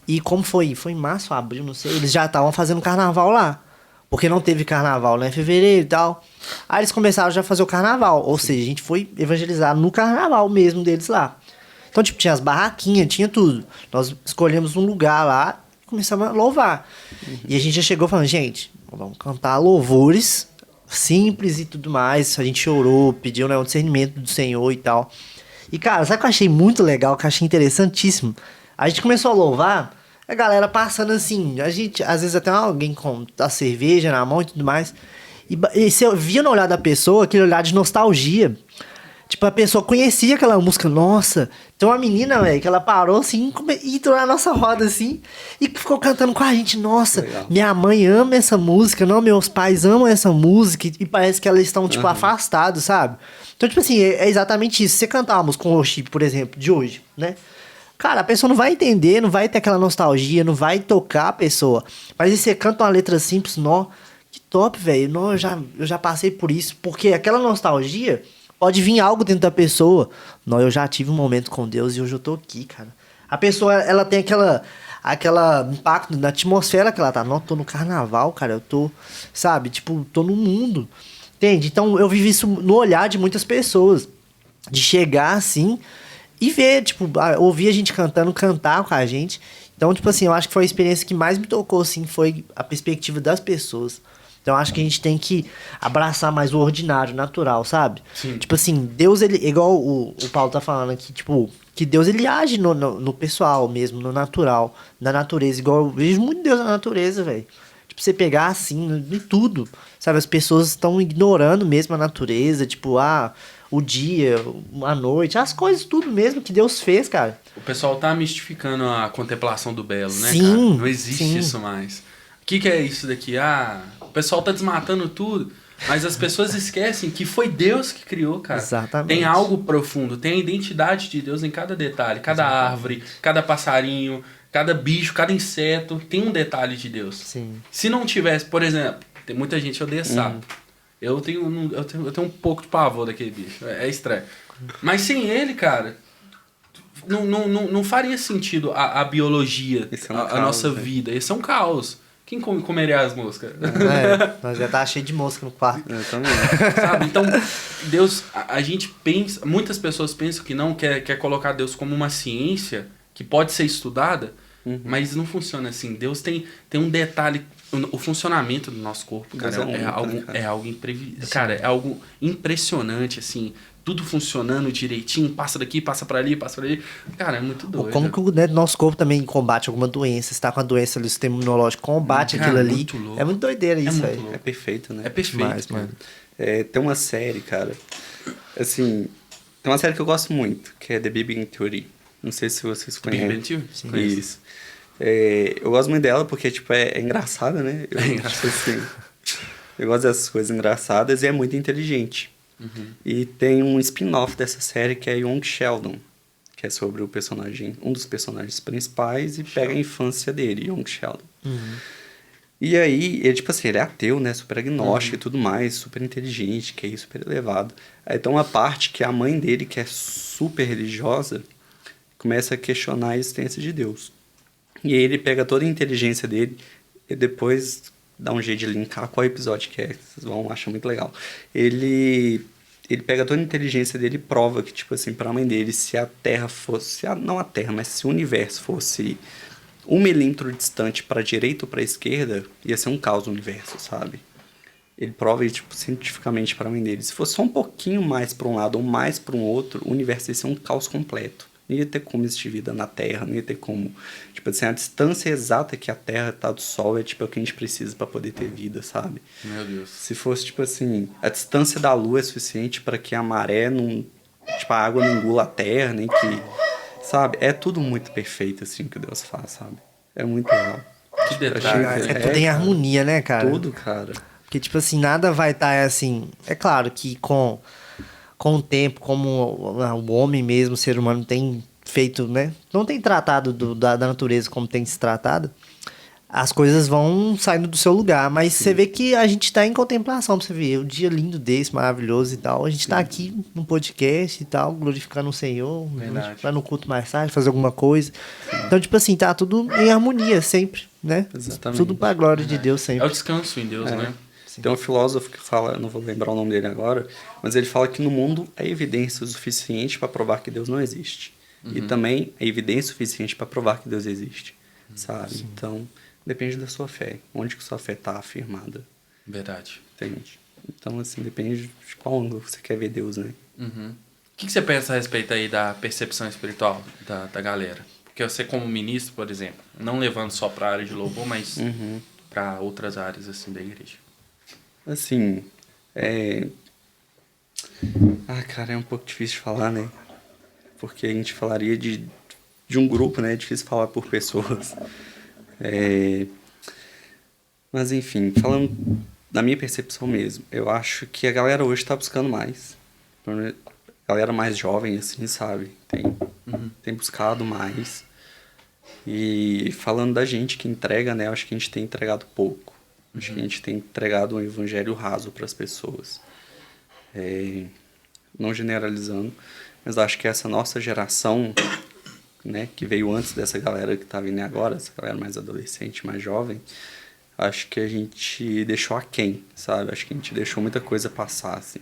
E como foi em março, abril, não sei, eles já estavam fazendo carnaval lá. Porque não teve carnaval, né, em fevereiro e tal. Aí eles começaram já a fazer o carnaval. Ou seja, a gente foi evangelizar no carnaval mesmo deles lá. Então, tipo, tinha as barraquinhas, tinha tudo. Nós escolhemos um lugar lá, começamos a louvar. E a gente já chegou falando, gente, vamos cantar louvores simples e tudo mais. A gente chorou, pediu, né, um discernimento do Senhor e tal. E, cara, sabe o que eu achei muito legal, que eu achei interessantíssimo? A gente começou a louvar, a galera passando assim, a gente, às vezes até alguém com a cerveja na mão e tudo mais. E você via no olhar da pessoa aquele olhar de nostalgia. Tipo, a pessoa conhecia aquela música, nossa. Tem uma menina, velho, que ela parou assim e entrou na nossa roda assim e ficou cantando com a gente. Nossa, legal. Minha mãe ama essa música, não, meus pais amam essa música e parece que elas estão, tipo, afastados, sabe? Então, tipo assim, é exatamente isso. Se você cantar uma música com o worship, por exemplo, de hoje, né? Cara, a pessoa não vai entender, não vai ter aquela nostalgia, não vai tocar a pessoa. Mas se você canta uma letra simples, nó, que top, velho. Eu já passei por isso, porque aquela nostalgia... Pode vir algo dentro da pessoa. Não, eu já tive um momento com Deus e hoje eu tô aqui, cara. a pessoa, ela tem aquela impacto na atmosfera que ela tá. Não, tô no carnaval, cara, eu tô, sabe, tipo, tô no mundo, entende? Então eu vivi isso no olhar de muitas pessoas, de chegar assim e ver, tipo, ouvir a gente cantando, cantar com a gente. Então, tipo assim, eu acho que foi a experiência que mais me tocou, assim, foi a perspectiva das pessoas. Então, eu acho que a gente tem que abraçar mais o ordinário, natural, sabe? Sim. Tipo assim, Deus, ele, igual o Paulo tá falando aqui, tipo, que Deus, ele age no pessoal mesmo, no natural, na natureza. Igual eu vejo muito Deus na natureza, velho. Tipo, você pegar assim, em tudo, sabe? As pessoas estão ignorando mesmo a natureza, tipo, o dia, a noite, as coisas, tudo mesmo que Deus fez, cara. O pessoal tá mistificando a contemplação do belo, né, Sim, cara? Não existe sim. isso mais. O que é isso daqui? O pessoal tá desmatando tudo, mas as pessoas esquecem que foi Deus que criou, cara. Exatamente. Tem algo profundo, tem a identidade de Deus em cada detalhe, cada árvore, cada passarinho, cada bicho, cada inseto, tem um detalhe de Deus. Sim. Se não tivesse, por exemplo, tem muita gente que odeia sapo. Eu tenho um pouco de pavor daquele bicho. É estranho. Mas sem ele, cara, não faria sentido a biologia, Esse é um a caos, nossa né? vida. Esse é um caos. Quem comeria as moscas? Nós já tá cheio de mosca no quarto. Eu também. Sabe? Então, Deus, a gente pensa, muitas pessoas pensam que não quer colocar Deus como uma ciência que pode ser estudada, mas não funciona assim. Deus tem um detalhe, o funcionamento do nosso corpo, cara, Deus é único, algo, né, cara? é algo imprevisível. Cara, é algo impressionante, assim. Tudo funcionando direitinho, passa daqui, passa pra ali, passa pra ali. Cara, é muito doido. Como que o nosso corpo também combate alguma doença? Se tá com a doença ali, o sistema imunológico combate Cara, aquilo ali. muito louco. É muito doideira isso, muito velho. louco. É perfeito, né? É perfeito. Demais, cara. mano. Tem uma série, cara, assim, tem uma série que eu gosto muito, que é The Big Bang Theory. Não sei se vocês Big conhecem. Bang Theory? Sim. Conheço. Isso. Eu gosto muito dela porque, tipo, é engraçada, né? Tipo assim, eu gosto dessas coisas engraçadas e é muito inteligente. E tem um spin-off dessa série que é Young Sheldon, que é sobre um dos personagens principais e pega a infância dele, Young Sheldon. E aí, ele, tipo assim, ele é ateu, né? Super agnóstico e tudo mais, super inteligente, que é super elevado. Aí tem uma parte que a mãe dele, que é super religiosa, começa a questionar a existência de Deus. E aí ele pega toda a inteligência dele e depois dá um jeito de linkar qual episódio que é, vocês vão achar muito legal. Ele pega toda a inteligência dele e prova que, tipo assim, pra mãe dele, se a Terra fosse... não a Terra, mas se o universo fosse 1 milímetro distante pra direita ou pra esquerda, ia ser um caos no universo, sabe? Ele prova, tipo, cientificamente pra mãe dele. Se fosse só um pouquinho mais pra um lado ou mais pra um outro, o universo ia ser um caos completo. Não ia ter como existir vida na Terra, não ia ter como... Tipo assim, a distância exata que a Terra tá do Sol é, tipo, o que a gente precisa pra poder ter vida, sabe? Meu Deus. Se fosse, tipo assim, a distância da Lua é suficiente para que a maré não... Tipo, a água não engula a Terra, nem que... Sabe? É tudo muito perfeito, assim, que Deus faz, sabe? É muito legal. Que detalhe. É tudo em cara. harmonia, né, cara? Tudo, cara. Porque, tipo assim, nada vai estar assim... É claro que com o tempo, como o homem mesmo, o ser humano tem feito, né? Não tem tratado da natureza como tem se tratado, as coisas vão saindo do seu lugar. Mas você vê que a gente tá em contemplação, pra você ver. Um dia lindo desse, maravilhoso e tal. A gente tá aqui no podcast e tal, glorificando o Senhor. Verdade. Vai no culto mais tarde, fazer alguma coisa. Então, tipo assim, tá tudo em harmonia sempre, né? Exatamente. Tudo pra glória de Deus É sempre. o descanso em Deus, né? Tem um filósofo que fala, não vou lembrar o nome dele agora, mas ele fala que no mundo é evidência o suficiente para provar que Deus não existe. E também é evidência suficiente para provar que Deus existe, sabe? Sim. Então, depende da sua fé. Onde que sua fé está afirmada, Verdade. entende? Então, assim, depende de qual ângulo você quer ver Deus, né? O que você pensa a respeito aí da percepção espiritual da galera? Porque você como ministro, por exemplo, não levando só para a área de louvor, mas para outras áreas assim da igreja. Assim, cara, é um pouco difícil de falar, né? Porque a gente falaria de um grupo, né? É difícil falar por pessoas. Mas, enfim, falando da minha percepção mesmo, eu acho que a galera hoje tá buscando mais. A galera mais jovem, assim, sabe? Tem buscado mais. E falando da gente que entrega, né? Eu acho que a gente tem entregado pouco. Acho que a gente tem entregado um evangelho raso para as pessoas. Não generalizando, mas acho que essa nossa geração né, que veio antes dessa galera que tá vindo agora, essa galera mais adolescente, mais jovem, acho que a gente deixou aquém, sabe? Acho que a gente deixou muita coisa passar, assim.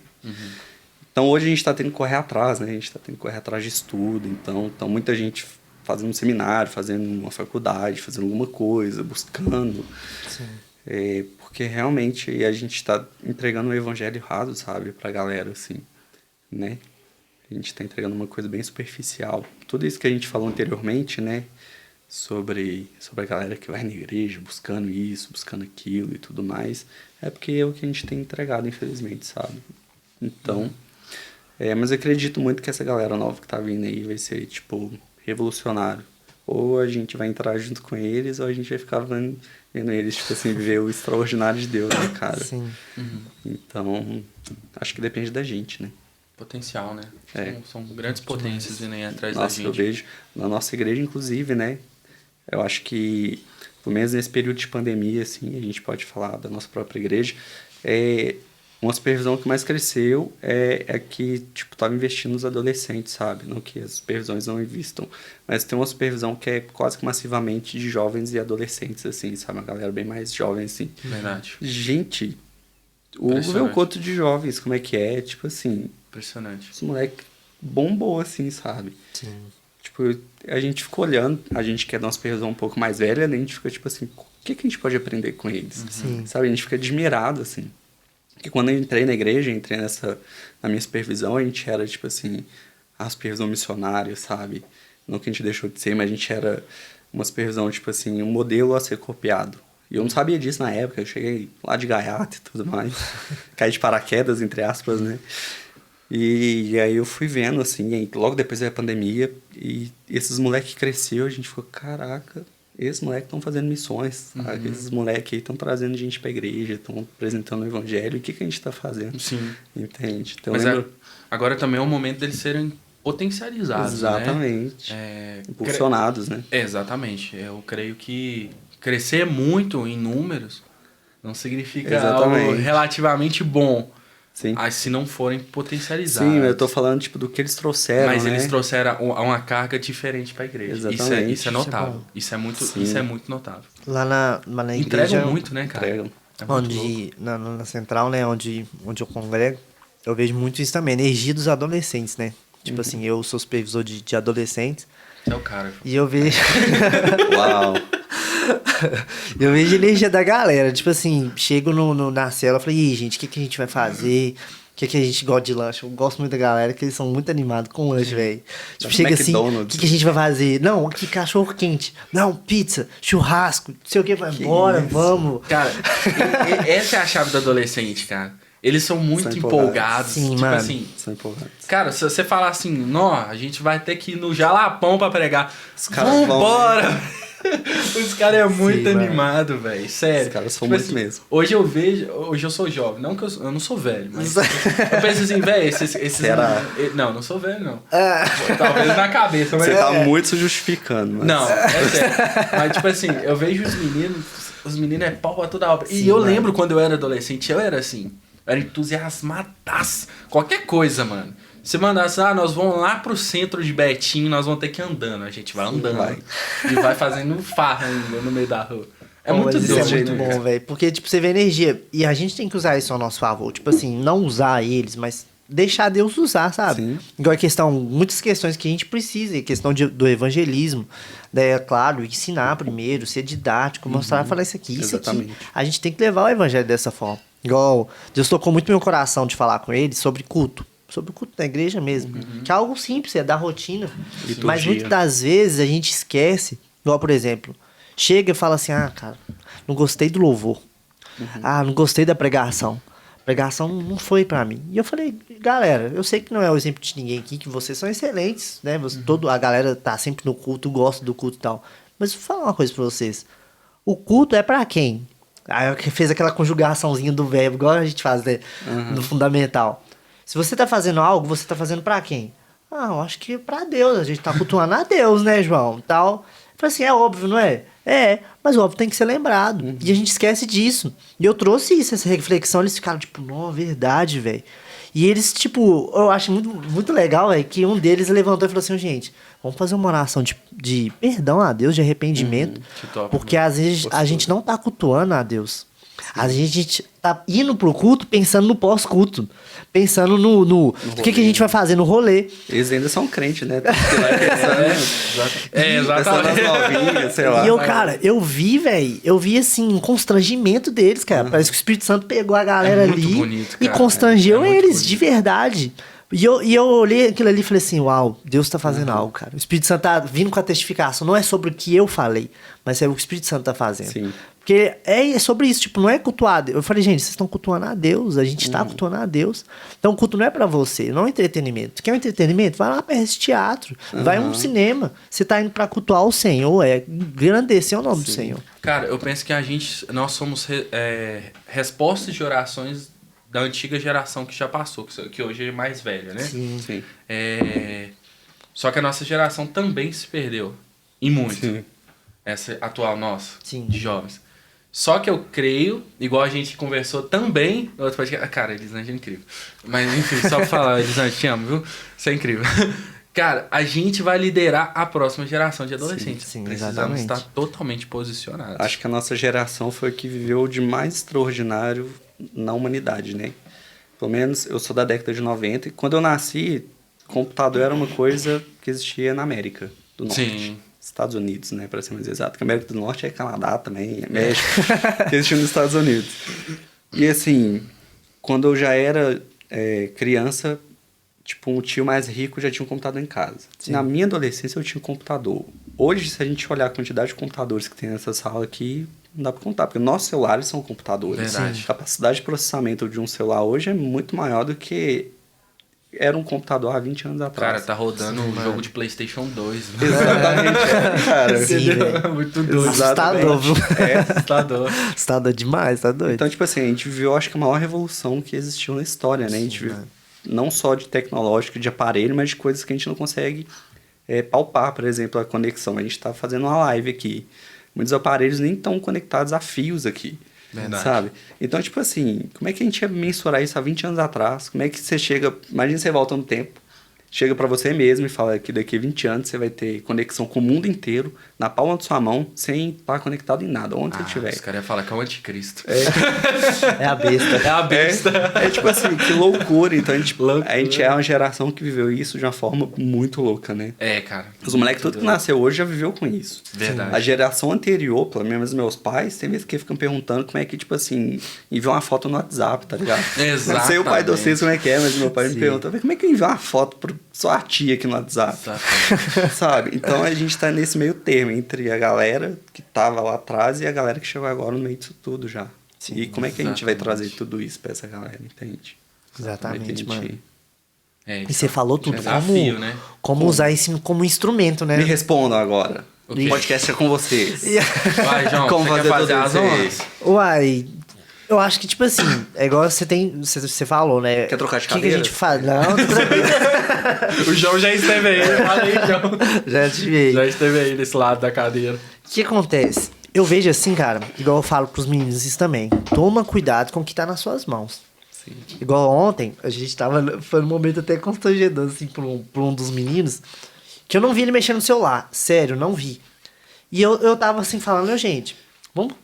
Então hoje a gente tá tendo que correr atrás, né? A gente tá tendo que correr atrás de estudo, então muita gente fazendo um seminário, fazendo uma faculdade, fazendo alguma coisa, buscando. Sim. Porque realmente a gente tá entregando um evangelho raso, sabe, pra galera, assim, né? A gente tá entregando uma coisa bem superficial. Tudo isso que a gente falou anteriormente, né? Sobre a galera que vai na igreja buscando isso, buscando aquilo e tudo mais, é porque é o que a gente tem entregado, infelizmente, sabe? Então, mas eu acredito muito que essa galera nova que tá vindo aí vai ser, tipo, revolucionário. Ou a gente vai entrar junto com eles, ou a gente vai ficar vendo eles, tipo assim, viver o extraordinário de Deus, né, cara? Sim. Então, acho que depende da gente, né? Potencial, né? São grandes potências vindo aí atrás da Nossa, gente. eu vejo na nossa igreja, inclusive, né? Eu acho que, pelo menos nesse período de pandemia, assim, a gente pode falar da nossa própria igreja, uma supervisão que mais cresceu é que, tipo, tava investindo nos adolescentes, sabe? Não que as supervisões não investam, mas tem uma supervisão que é quase que massivamente de jovens e adolescentes, assim, sabe? Uma galera bem mais jovem, assim. Verdade. Gente, ver o quanto de jovens, como é que é, tipo assim... Impressionante. Esse moleque bombou, assim, sabe? Sim. Tipo, a gente ficou olhando, a gente que é de uma supervisão um pouco mais velha, né? A gente fica, tipo assim, o que a gente pode aprender com eles? Sim. Sabe? A gente fica admirado, assim. Porque quando eu entrei na igreja, entrei na minha supervisão, a gente era, tipo assim, a supervisão missionária, sabe? Não que a gente deixou de ser, mas a gente era uma supervisão, tipo assim, um modelo a ser copiado. E eu não sabia disso na época, eu cheguei lá de gaiato e tudo mais. Caí de paraquedas, entre aspas, né? E aí eu fui vendo, assim, logo depois veio a pandemia, e esses moleques cresceu, a gente ficou, caraca, esses moleques estão fazendo missões, sabe? Esses moleques aí estão trazendo gente pra igreja, estão apresentando o evangelho, e o que a gente tá fazendo? Sim. Entende? Então, Mas agora também é o momento deles serem potencializados, exatamente. né? Impulsionados, né? Exatamente. Eu creio que crescer muito em números não significa Exatamente. algo relativamente bom. Sim. Se não forem potencializados. Sim, eu tô falando, tipo, do que eles trouxeram, Mas né? eles trouxeram uma carga diferente pra igreja. Exatamente. Isso é notável. Isso é Isso é muito notável. Lá na igreja... Entregam muito, né, cara? Entregam. É muito louco. Onde, na central, né, onde eu congrego, eu vejo muito isso também, energia dos adolescentes, né? Tipo assim, eu sou supervisor de adolescentes. Você é o cara. E eu vejo... Uau! Eu vejo a energia da galera. Tipo assim, chego na cela e falo, e aí, gente, o que a gente vai fazer? O que a gente gosta de lanche? Eu gosto muito da galera, que eles são muito animados com lanche, velho. Tipo, chega assim, o que a gente vai fazer? Não, aqui cachorro quente. Não, pizza, churrasco, não sei o que, vai embora, vamos. Cara, essa é a chave do adolescente, cara. Eles são muito empolgados. Sim, tipo mano. assim, São empolgados. cara, se você falar assim, não, a gente vai ter que ir no Jalapão pra pregar. Os caras vão, vambora! Os caras é muito Sim, animado, velho. Sério. Os caras são Tipo muito assim, mesmo. Hoje eu sou jovem. Não que eu não sou velho, mas eu penso assim, velho, esses Será? não sou velho, não. Talvez na cabeça, mas... Você tá muito se justificando, mas... Não, é sério. Mas, tipo assim, eu vejo os meninos é pau a toda obra. E eu lembro quando eu era adolescente, eu era assim, eu era entusiasmadaço. Qualquer coisa, mano. Você mandasse, nós vamos lá pro centro de Betim, nós vamos ter que ir andando. A gente vai andando. Vai. E vai fazendo farra ainda no meio da rua. É muito Mas doido. isso é muito né, bom, velho. Porque, tipo, você vê energia. E a gente tem que usar isso ao nosso favor. Tipo assim, não usar eles, mas deixar Deus usar, sabe? Sim. Igual muitas questões que a gente precisa. A questão do evangelismo. Daí, é claro, ensinar primeiro, ser didático, mostrar, falar isso aqui. Exatamente. A gente tem que levar o evangelho dessa forma. Igual, Deus tocou muito no meu coração de falar com eles sobre culto. Sobre o culto da igreja mesmo. Que é algo simples, é da rotina. Liturgia. Mas muitas das vezes a gente esquece. Igual, por exemplo, chega e fala assim, cara, não gostei do louvor. Não gostei da pregação. A pregação não foi pra mim. E eu falei, galera, eu sei que não é o exemplo de ninguém aqui, que vocês são excelentes, né? A galera tá sempre no culto, gosta do culto e tal. Mas vou falar uma coisa pra vocês. O culto é pra quem? Aí fez aquela conjugaçãozinha do verbo, igual a gente faz, né? No fundamental. Se você tá fazendo algo, você tá fazendo pra quem? Eu acho que pra Deus. A gente tá cultuando a Deus, né, João? Tal. Eu falei assim, é óbvio, não é? Mas o óbvio tem que ser lembrado. E a gente esquece disso. E eu trouxe isso, essa reflexão. Eles ficaram tipo, não, verdade, velho. E eles, tipo, eu acho muito, muito legal, que um deles levantou e falou assim, gente, vamos fazer uma oração de perdão a Deus, de arrependimento, porque às vezes a gente não tá cultuando a Deus. A gente tá indo pro culto pensando no pós-culto. Pensando no que a gente vai fazer no rolê. Eles ainda são crentes, né? Exatamente. Novinhas, sei lá. E eu vi assim, um constrangimento deles, cara. Parece que o Espírito Santo pegou a galera muito ali bonito, e cara. constrangeu muito eles, bonito. de verdade. E eu olhei aquilo ali e falei assim, uau, Deus tá fazendo algo, cara. O Espírito Santo tá vindo com a testificação. Não é sobre o que eu falei, mas é o que o Espírito Santo tá fazendo. Sim. Porque é sobre isso, tipo, não é cultuar. Eu falei, gente, vocês estão cultuando a Deus, a gente tá cultuando a Deus. Então o culto não é pra você, não é entretenimento. Quer um entretenimento? Vai lá pra esse teatro, vai a um cinema. Você tá indo pra cultuar o Senhor, engrandecer o nome do Senhor. Cara, eu penso que nós somos respostas de orações da antiga geração que já passou, que hoje é mais velha, né? Sim. Só que a nossa geração também se perdeu. E muito. Sim. Essa atual nossa, Sim. de jovens. Só que eu creio, igual a gente conversou também no outro podcast. Cara, Elisângela é incrível. Mas enfim, só pra falar, Elisângela, te amo, viu? Você é incrível. Cara, a gente vai liderar a próxima geração de adolescentes. Sim, Precisamos exatamente. estar totalmente posicionados. Acho que a nossa geração foi a que viveu de mais extraordinário na humanidade, né? Pelo menos eu sou da década de 90 e quando eu nasci, computador era uma coisa que existia na América do Norte. Sim. Estados Unidos, né, para ser mais exato. Porque a América do Norte é Canadá também, é México, que existia nos Estados Unidos. E assim, quando eu já era criança, tipo, um tio mais rico já tinha um computador em casa. Sim. Na minha adolescência eu tinha um computador. Hoje, se a gente olhar a quantidade de computadores que tem nessa sala aqui, não dá para contar, porque nossos celulares são computadores. Verdade. A capacidade de processamento de um celular hoje é muito maior do que era um computador há 20 anos atrás. Cara, tá rodando um jogo de PlayStation 2. Né? Exatamente, cara. Sim, velho. Muito doido. Assustador, viu? Assustador. Assustador demais, tá doido. Então, tipo assim, a gente viveu, acho que a maior revolução que existiu na história, né? A gente viu não só de tecnológico, de aparelho, mas de coisas que a gente não consegue palpar, por exemplo, a conexão. A gente tá fazendo uma live aqui. Muitos aparelhos nem estão conectados a fios aqui. Verdade. Sabe? Então, tipo assim, como é que a gente ia mensurar isso há 20 anos atrás? Como é que você chega... Imagina você volta no tempo, chega pra você mesmo e fala que daqui a 20 anos você vai ter conexão com o mundo inteiro, na palma da sua mão, sem estar conectado em nada, onde você estiver. Os caras iam falar que é o anticristo. É a besta. É a besta. Tipo assim, que loucura. Então, a gente é uma geração que viveu isso de uma forma muito louca, né? Cara. Os moleques, tudo que nasceu hoje já viveu com isso. Verdade. A geração anterior, pelo menos meus pais, tem vezes que ficam perguntando como é que, tipo assim, enviar uma foto no WhatsApp, tá ligado? Exatamente. Não sei o pai de vocês como é que é, mas meu pai me pergunta, como é que eu envio uma foto pro sua tia aqui no WhatsApp? Sabe? Então a gente tá nesse meio termo entre a galera que tava lá atrás e a galera que chegou agora no meio disso tudo já. Sim, e como é que a gente vai trazer tudo isso pra essa galera, entende? Exatamente, mano. E você falou tudo, desafio, né? Como usar isso como instrumento, né? Me respondam agora. O podcast é com vocês. Vai, João, como você quer fazer as honras? Uai, eu acho que, tipo assim, é igual você falou, né? Quer trocar de cadeira? cadeira? O que a gente faz? Não, O João já esteve aí, falei, João. já tive. Já esteve aí desse lado da cadeira. O que acontece? Eu vejo assim, cara, igual eu falo pros meninos isso também. Toma cuidado com o que tá nas suas mãos. Sim. Igual ontem, a gente tava... Foi um momento até constrangedor, assim, por um dos meninos, que eu não vi ele mexendo no celular. Sério, não vi. E eu tava assim, falando, meu, gente,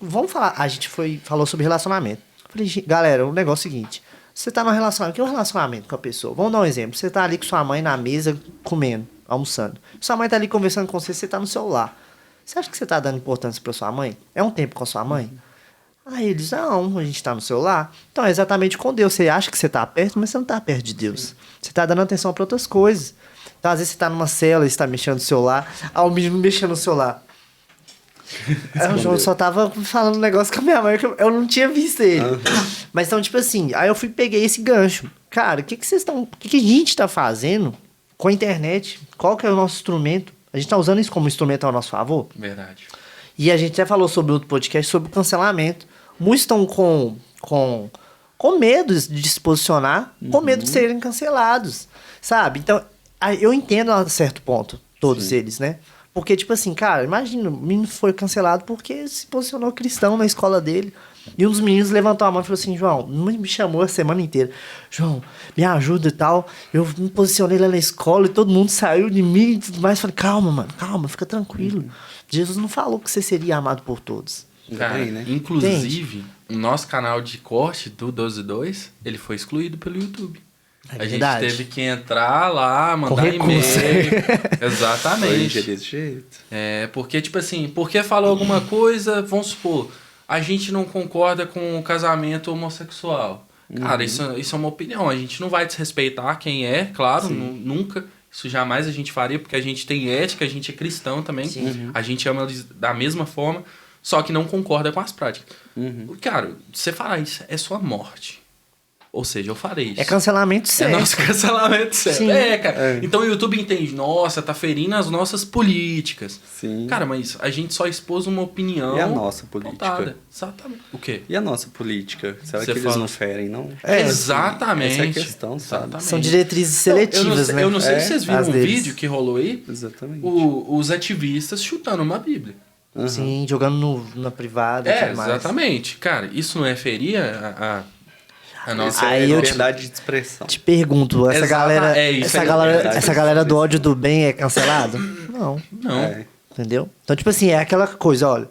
vamos falar... A gente falou sobre relacionamento. Eu falei, galera, o negócio é o seguinte. Você tá num relacionamento... O que é um relacionamento com a pessoa? Vamos dar um exemplo. Você tá ali com sua mãe na mesa, comendo, almoçando. Sua mãe tá ali conversando com você tá no celular. Você acha que você tá dando importância pra sua mãe? É um tempo com a sua mãe? Aí eles, não, a gente tá no celular. Então é exatamente com Deus. Você acha que você tá perto, mas você não tá perto de Deus. Você tá dando atenção pra outras coisas. Então às vezes você tá numa cela e você tá mexendo no celular. O menino mexendo no celular. Aí o João só tava falando um negócio com a minha mãe que eu não tinha visto ele. Mas então, tipo assim, aí eu peguei esse gancho. Cara, o que a gente tá fazendo com a internet? Qual que é o nosso instrumento? A gente tá usando isso como instrumento ao nosso favor? Verdade. E a gente até falou sobre outro podcast sobre o cancelamento. Muitos estão com medo de se posicionar, com medo de serem cancelados, sabe? Então, eu entendo a certo ponto, todos eles, né? Porque, tipo assim, cara, imagina, o menino foi cancelado porque se posicionou cristão na escola dele. E um dos meninos levantou a mão e falou assim, João, me chamou a semana inteira. João, me ajuda e tal. Eu me posicionei lá na escola e todo mundo saiu de mim e tudo mais. Falei, calma, mano, calma, fica tranquilo. Jesus não falou que você seria amado por todos. Cara, Bem, né? inclusive, o nosso canal de corte do 12.2, ele foi excluído pelo YouTube. É A gente verdade. teve que entrar lá, mandar recurso. e-mail. Hoje é Exatamente. desse jeito. É, porque, tipo assim, porque falou alguma coisa, vamos supor, a gente não concorda com o casamento homossexual. Cara, isso é uma opinião. A gente não vai desrespeitar quem é, claro, nunca. Isso jamais a gente faria, porque a gente tem ética, a gente é cristão também. A gente ama eles da mesma forma, só que não concorda com as práticas. Cara, você falar isso é sua morte. Ou seja, eu farei isso. É cancelamento É certo. nosso cancelamento certo. Sim. É, cara. Então o YouTube entende, nossa, tá ferindo as nossas políticas. Sim. Cara, mas a gente só expôs uma opinião. E a nossa política? pautada. Exatamente. O quê? E a nossa política? Será Você que eles fala- não ferem, não? Exatamente. Essa é a questão, sabe? Exatamente. São diretrizes seletivas, eu não sei né? se vocês viram As um deles. vídeo que rolou aí. Exatamente. Os ativistas chutando uma Bíblia. Sim, jogando na privada e É, tudo mais. exatamente. Cara, isso não é ferir a nossa... Isso é Aí eu te- liberdade de expressão. Te pergunto, essa Exata- galera, é isso essa aí, galera, verdade. essa galera do ódio do bem é cancelada? Não, Não. É. entendeu? Então, tipo assim, é aquela coisa, olha,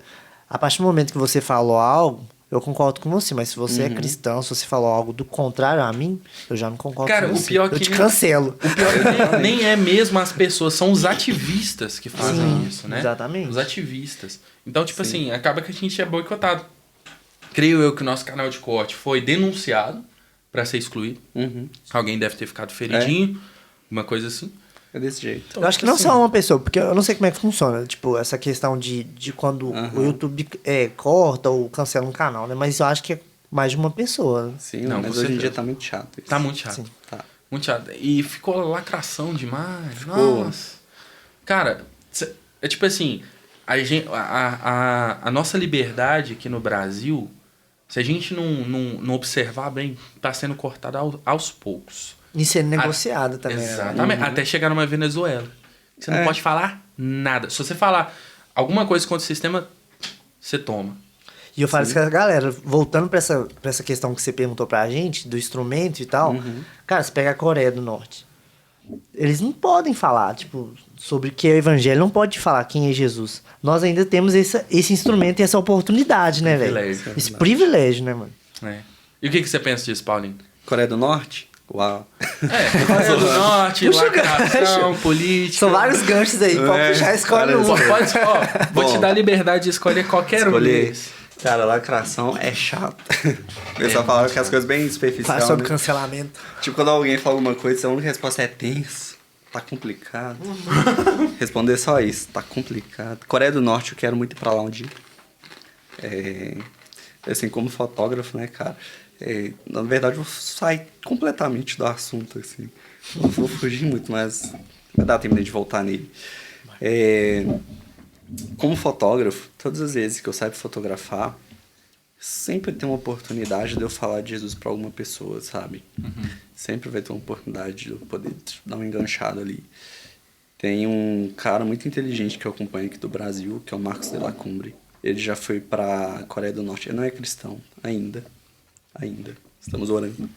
a partir do momento que você falou algo, eu concordo com você, mas se você é cristão, se você falou algo do contrário a mim, eu já não concordo Cara, com o você. pior eu que te nem- cancelo. O pior é que nem é mesmo as pessoas, são os ativistas que fazem isso, né? exatamente. Os ativistas. Então, tipo assim, acaba que a gente é boicotado. Creio eu que o nosso canal de corte foi denunciado pra ser excluído. Alguém deve ter ficado feridinho, uma coisa assim. É desse jeito. Eu acho que não só uma pessoa, porque eu não sei como é que funciona, tipo, essa questão de quando o YouTube corta ou cancela um canal, né? Mas eu acho que é mais de uma pessoa. Sim, Não, mas com hoje em certeza. dia tá muito chato isso. Tá muito chato. Sim. Tá. Muito chato. E ficou lacração demais. Ficou. Nossa. Cara, é tipo assim, a nossa liberdade aqui no Brasil, se a gente não observar bem, tá sendo cortada aos poucos. E sendo negociada também. né? Exatamente. Até chegar numa Venezuela. Você não É. pode falar nada. Se você falar alguma coisa contra o sistema, você toma. E eu falo isso com a galera, voltando pra essa questão que você perguntou pra gente, do instrumento e tal, cara, você pega a Coreia do Norte. Eles não podem falar, tipo, sobre o que é o evangelho, não pode falar quem é Jesus. Nós ainda temos esse instrumento e essa oportunidade, né, velho? Privilégio. Esse privilégio, né, mano? É. E o que você pensa disso, Paulinho? Coreia do Norte? Uau. Coreia do Norte, Puxa o lacração, gancho. política. São vários ganchos aí, pode É, puxar, escolhe cara, um. Vou te Bom. dar liberdade de escolher qualquer um Escolher. deles. Cara, lacração é chato. O pessoal fala que as coisas bem Fala superficiais, sobre né? cancelamento. Tipo, quando alguém fala alguma coisa, a única resposta é tenso. Tá complicado. Responder só isso. Tá complicado. Coreia do Norte, eu quero muito ir pra lá um dia. Assim, como fotógrafo, né, cara? Na verdade, eu vou sair completamente do assunto, assim. Não vou fugir muito, mas vai dar tempo de voltar nele. Como fotógrafo, todas as vezes que eu saio pra fotografar, sempre tem uma oportunidade de eu falar de Jesus pra alguma pessoa, sabe? Sempre vai ter uma oportunidade de eu poder dar uma enganchada ali. Tem um cara muito inteligente que eu acompanho aqui do Brasil, que é o Marcos de la Cumbre. Ele já foi pra Coreia do Norte. Ele não é cristão, ainda. Estamos orando.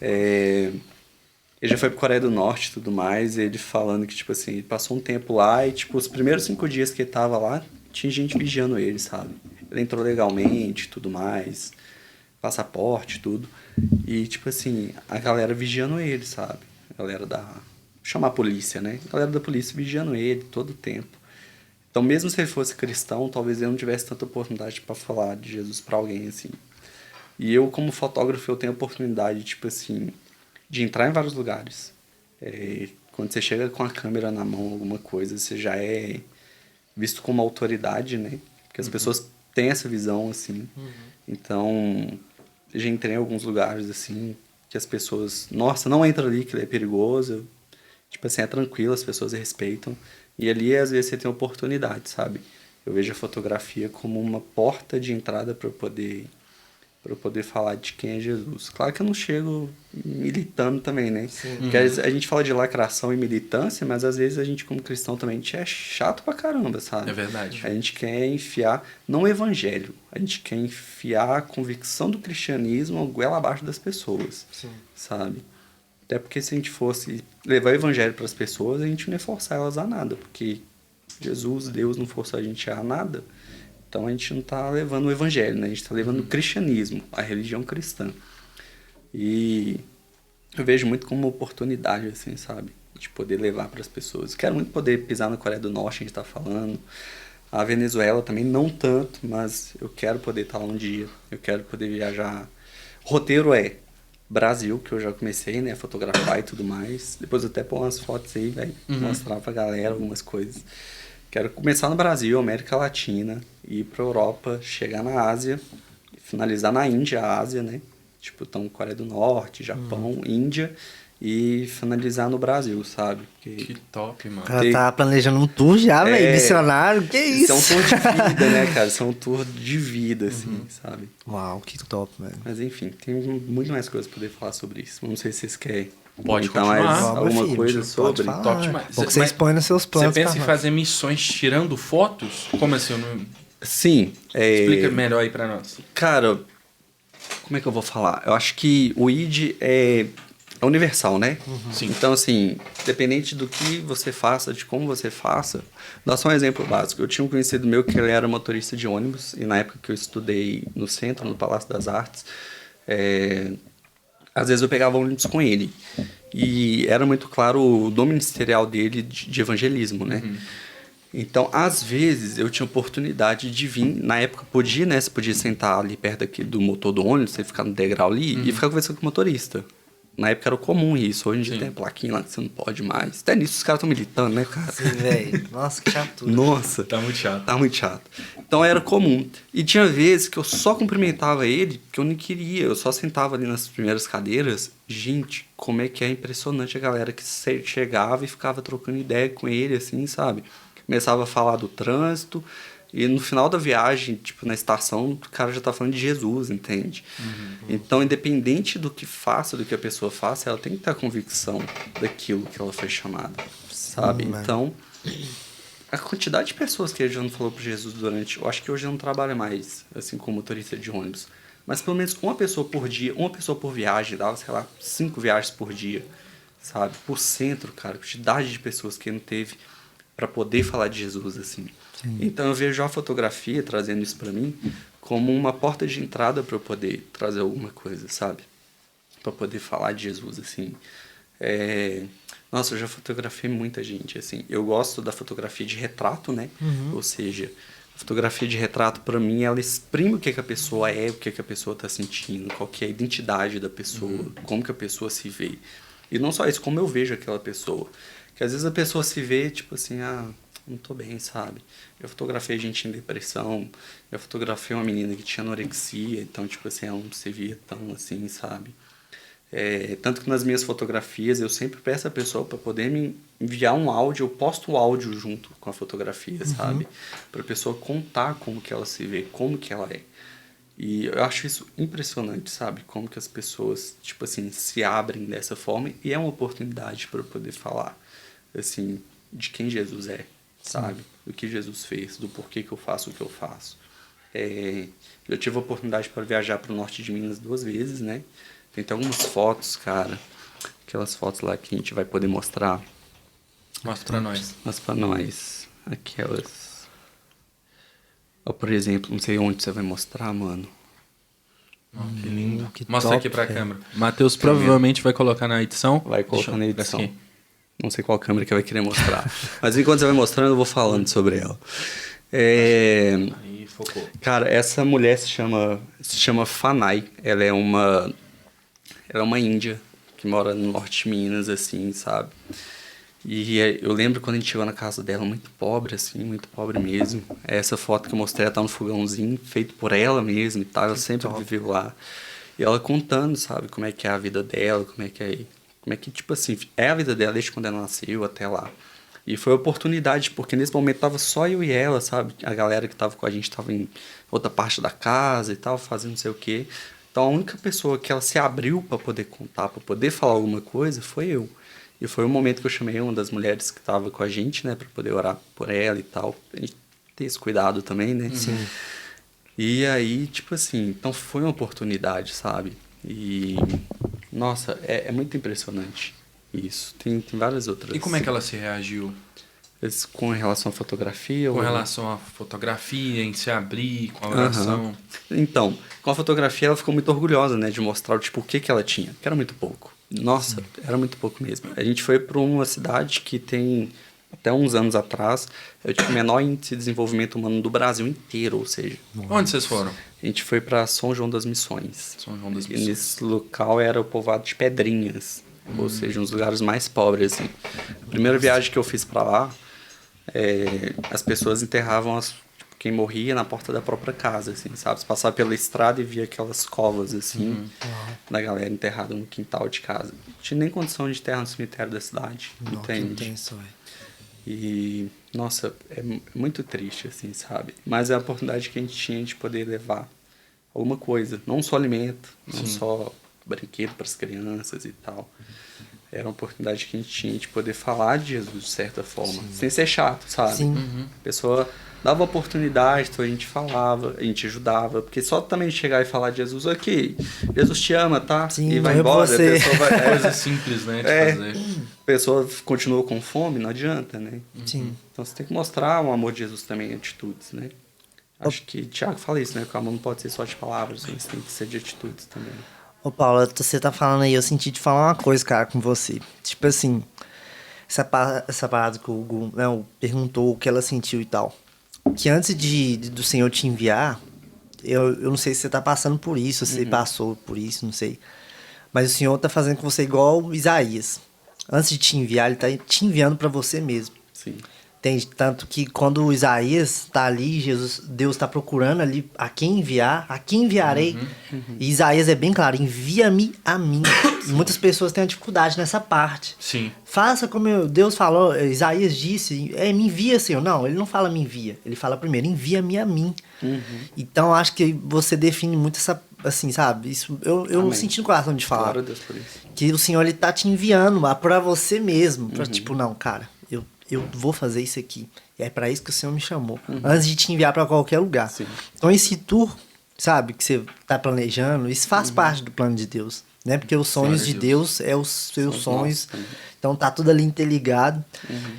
Ele já foi pra Coreia do Norte e tudo mais, e ele falando que, tipo assim, ele passou um tempo lá e, tipo, os primeiros 5 dias que ele tava lá, tinha gente vigiando ele, sabe? Ele entrou legalmente e tudo mais, passaporte, tudo. E, tipo assim, a galera vigiando ele, sabe? A galera chamar a polícia, né? A galera da polícia vigiando ele todo o tempo. Então, mesmo se ele fosse cristão, talvez ele não tivesse tanta oportunidade para falar de Jesus para alguém, assim. E eu, como fotógrafo, eu tenho a oportunidade, tipo assim, de entrar em vários lugares. Quando você chega com a câmera na mão, alguma coisa, você já é visto como autoridade, né? Porque as pessoas têm essa visão, assim. Então, eu já entrei em alguns lugares, assim, que as pessoas... Nossa, não entra ali, que ele é perigoso. Tipo assim, é tranquilo, as pessoas respeitam. E ali, às vezes, você tem oportunidade, sabe? Eu vejo a fotografia como uma porta de entrada para eu poder para eu poder falar de quem é Jesus. Claro que eu não chego militando também, né? Sim. Porque a gente fala de lacração e militância, mas às vezes a gente, como cristão, também a gente é chato pra caramba, sabe? É verdade. A gente quer enfiar, não o evangelho, a gente quer enfiar a convicção do cristianismo goela abaixo das pessoas, Sim. sabe? Até porque se a gente fosse levar o evangelho para as pessoas, a gente não ia forçar elas a nada, porque Jesus, Deus não forçou a gente a nada. Então a gente não está levando o evangelho, né? A gente está levando o cristianismo, a religião cristã. E eu vejo muito como uma oportunidade, assim, sabe? De poder levar para as pessoas. Quero muito poder pisar na Coreia do Norte, a gente está falando. A Venezuela também, não tanto, mas eu quero poder estar lá um dia. Eu quero poder viajar. O roteiro é Brasil, que eu já comecei, né? A fotografar e tudo mais. Depois eu até pôr umas fotos aí, vai mostrar pra galera algumas coisas. Quero começar no Brasil, América Latina, ir pra Europa, chegar na Ásia, finalizar na Índia, a Ásia, né? Tipo, então Coreia do Norte, Japão, Índia, e finalizar no Brasil, sabe? Que top, mano. O cara tá planejando um tour já, velho. Missionário, que Isso isso? é um tour de vida, né, cara? Isso é um tour de vida, assim, sabe? Uau, que top, velho. Mas enfim, tem muito mais coisas pra poder falar sobre isso. Não sei se vocês querem Pode comentar continuar. mais Vamos, alguma filho, coisa pode sobre. falar. Top demais. Bom que você expõe nos seus planos. Você pensa pra em nós. fazer missões tirando fotos? Como assim? Eu não... Sim. Explica melhor aí pra nós. Cara, como é que eu vou falar? Eu acho que o ID é universal, né? Sim. Então, assim, independente do que você faça, de como você faça, dá só um exemplo básico. Eu tinha um conhecido meu que ele era motorista de ônibus, e na época que eu estudei no centro, no Palácio das Artes, às vezes eu pegava ônibus com ele. E era muito claro o dom ministerial dele de evangelismo, né? Então, às vezes, eu tinha oportunidade de vir, na época podia, né? Você podia sentar ali perto aqui do motor do ônibus, você ficar no degrau ali e ficar conversando com o motorista. Na época era comum isso, hoje em dia Sim. tem plaquinha lá que você não pode mais. Até nisso os caras estão militando, né, cara? Sim, velho. Nossa, que chato. Nossa, Tá muito chato. tá muito chato. Então era comum. E tinha vezes que eu só cumprimentava ele, porque eu não queria, eu só sentava ali nas primeiras cadeiras. Gente, como é que é impressionante a galera que chegava e ficava trocando ideia com ele, assim, sabe? Começava a falar do trânsito, e no final da viagem, tipo, na estação, o cara já tá falando de Jesus, entende? Então, independente do que faça, do que a pessoa faça, ela tem que ter a convicção daquilo que ela foi chamada, sabe? Mano. Então, a quantidade de pessoas que ele já não falou para Jesus durante... Eu acho que hoje eu não trabalho mais, assim, como motorista de ônibus. Mas pelo menos uma pessoa por dia, uma pessoa por viagem, dava, sei lá, 5 viagens por dia, sabe? Por centro, cara, a quantidade de pessoas que ele não teve para poder falar de Jesus, assim. Então eu vejo a fotografia, trazendo isso para mim, como uma porta de entrada para eu poder trazer alguma coisa, sabe? Para poder falar de Jesus, assim. Nossa, eu já fotografei muita gente, assim. Eu gosto da fotografia de retrato, né? Ou seja, a fotografia de retrato, para mim, ela exprime o que a pessoa é, o que a pessoa está sentindo, qual que é a identidade da pessoa, como que a pessoa se vê. E não só isso, como eu vejo aquela pessoa. Que às vezes a pessoa se vê, tipo assim, não tô bem, sabe? Eu fotografei gente em depressão, eu fotografei uma menina que tinha anorexia, então, tipo assim, ela não se via tão assim, sabe? Tanto que nas minhas fotografias eu sempre peço a pessoa para poder me enviar um áudio, eu posto o áudio junto com a fotografia, sabe? Para a pessoa contar como que ela se vê, como que ela é. E eu acho isso impressionante, sabe? Como que as pessoas, tipo assim, se abrem dessa forma, e é uma oportunidade para eu poder falar, assim, de quem Jesus é, sabe? Do que Jesus fez, do porquê que eu faço o que eu faço. Eu tive a oportunidade para viajar para o norte de Minas 2 vezes, né? Tem até algumas fotos, cara. Aquelas fotos lá que a gente vai poder mostrar. Mostra pra nós. Mostra pra nós. Aquelas. Ó, por exemplo, não sei onde você vai mostrar, mano. Que lindo. Que Mostra top, aqui pra velho. câmera. Matheus provavelmente vai colocar na edição. Vai colocar na Deixa eu- edição. aqui. Não sei qual câmera que vai querer mostrar. Mas enquanto você vai mostrando, eu vou falando sobre ela. Aí, focou. Cara, essa mulher se chama Fanai. Ela é uma índia que mora no norte de Minas, assim, sabe? E eu lembro quando a gente chegou na casa dela, muito pobre, assim, muito pobre mesmo. Essa foto que eu mostrei, ela tá no fogãozinho, feito por ela mesmo e tal. Ela sempre viveu lá. E ela contando, sabe, como é que é a vida dela, como é que, tipo assim, é a vida dela desde quando ela nasceu até lá. E foi oportunidade, porque nesse momento tava só eu e ela, sabe? A galera que tava com a gente tava em outra parte da casa e tal, fazendo não sei o quê. Então a única pessoa que ela se abriu para poder contar, para poder falar alguma coisa, foi eu. E foi o momento que eu chamei uma das mulheres que estava com a gente, né, para poder orar por ela e tal. A gente ter esse cuidado também, né? Sim. E aí, tipo assim, então foi uma oportunidade, sabe? E, nossa, é muito impressionante isso. Tem várias outras. E como é que ela se reagiu? Com relação à fotografia? Com ou... relação à fotografia, em se abrir, com a oração? Então, com a fotografia ela ficou muito orgulhosa, né? De mostrar, tipo, o que ela tinha. Que era muito pouco. Nossa, era muito pouco mesmo. A gente foi para uma cidade que tem... Até uns anos atrás, eu tinha o menor índice de desenvolvimento humano do Brasil inteiro, ou seja... Onde vocês foram? A gente foi para São João das Missões. São João das E Missões. nesse local era o povoado de Pedrinhas, ou seja, um dos lugares mais pobres, assim. A primeira viagem que eu fiz para lá, as pessoas enterravam quem morria na porta da própria casa, assim, sabe? Você passava pela estrada e via aquelas covas, assim, da galera enterrada no quintal de casa. Não tinha nem condição de enterrar no cemitério da cidade, entende? Que intenso, velho. E, nossa, é muito triste, assim, sabe? Mas é a oportunidade que a gente tinha de poder levar alguma coisa. Não só alimento, não só brinquedo para as crianças e tal. Era uma oportunidade que a gente tinha de poder falar de Jesus de certa forma. Sem ser chato, sabe? Sim. A pessoa dava oportunidade, então a gente falava, a gente ajudava. Porque só também chegar e falar de Jesus aqui, Jesus te ama, tá? Sim, e vai morreu embora. por você. A pessoa vai, Coisa simples, né, de fazer. a pessoa continua com fome, não adianta, né? Sim. Então você tem que mostrar o amor de Jesus também em atitudes, né? Acho que Tiago fala isso, né? Que o amor não pode ser só de palavras, mas tem que ser de atitudes também. Ô, Paula, você tá falando aí, eu senti de falar uma coisa, cara, com você. Tipo assim, essa parada que o Hugo, né, perguntou o que ela sentiu e tal. Que antes do Senhor te enviar, eu não sei se você tá passando por isso, se você passou por isso, não sei. Mas o Senhor tá fazendo com você igual Isaías. Antes de te enviar, ele tá te enviando para você mesmo. Sim. Entende? Tanto que quando o Isaías está ali, Deus está procurando ali a quem enviar, a quem enviarei. E Isaías é bem claro, envia-me a mim. E muitas pessoas têm uma dificuldade nessa parte. Sim. Faça como Deus falou, Isaías disse, me envia, Senhor. Não, ele não fala me envia, ele fala primeiro, envia-me a mim. Então acho que você define muito essa, assim, sabe? Isso eu senti no coração de falar. Glória a Deus por isso. Que o Senhor ele tá te enviando para você mesmo, para tipo, não, cara, eu vou fazer isso aqui. E é para isso que o Senhor me chamou. Antes de te enviar para qualquer lugar. Sim. Então esse tour, sabe, que você tá planejando, isso faz parte do plano de Deus, né? Porque os sonhos de Deus é os seus sonhos. Então tá tudo ali interligado.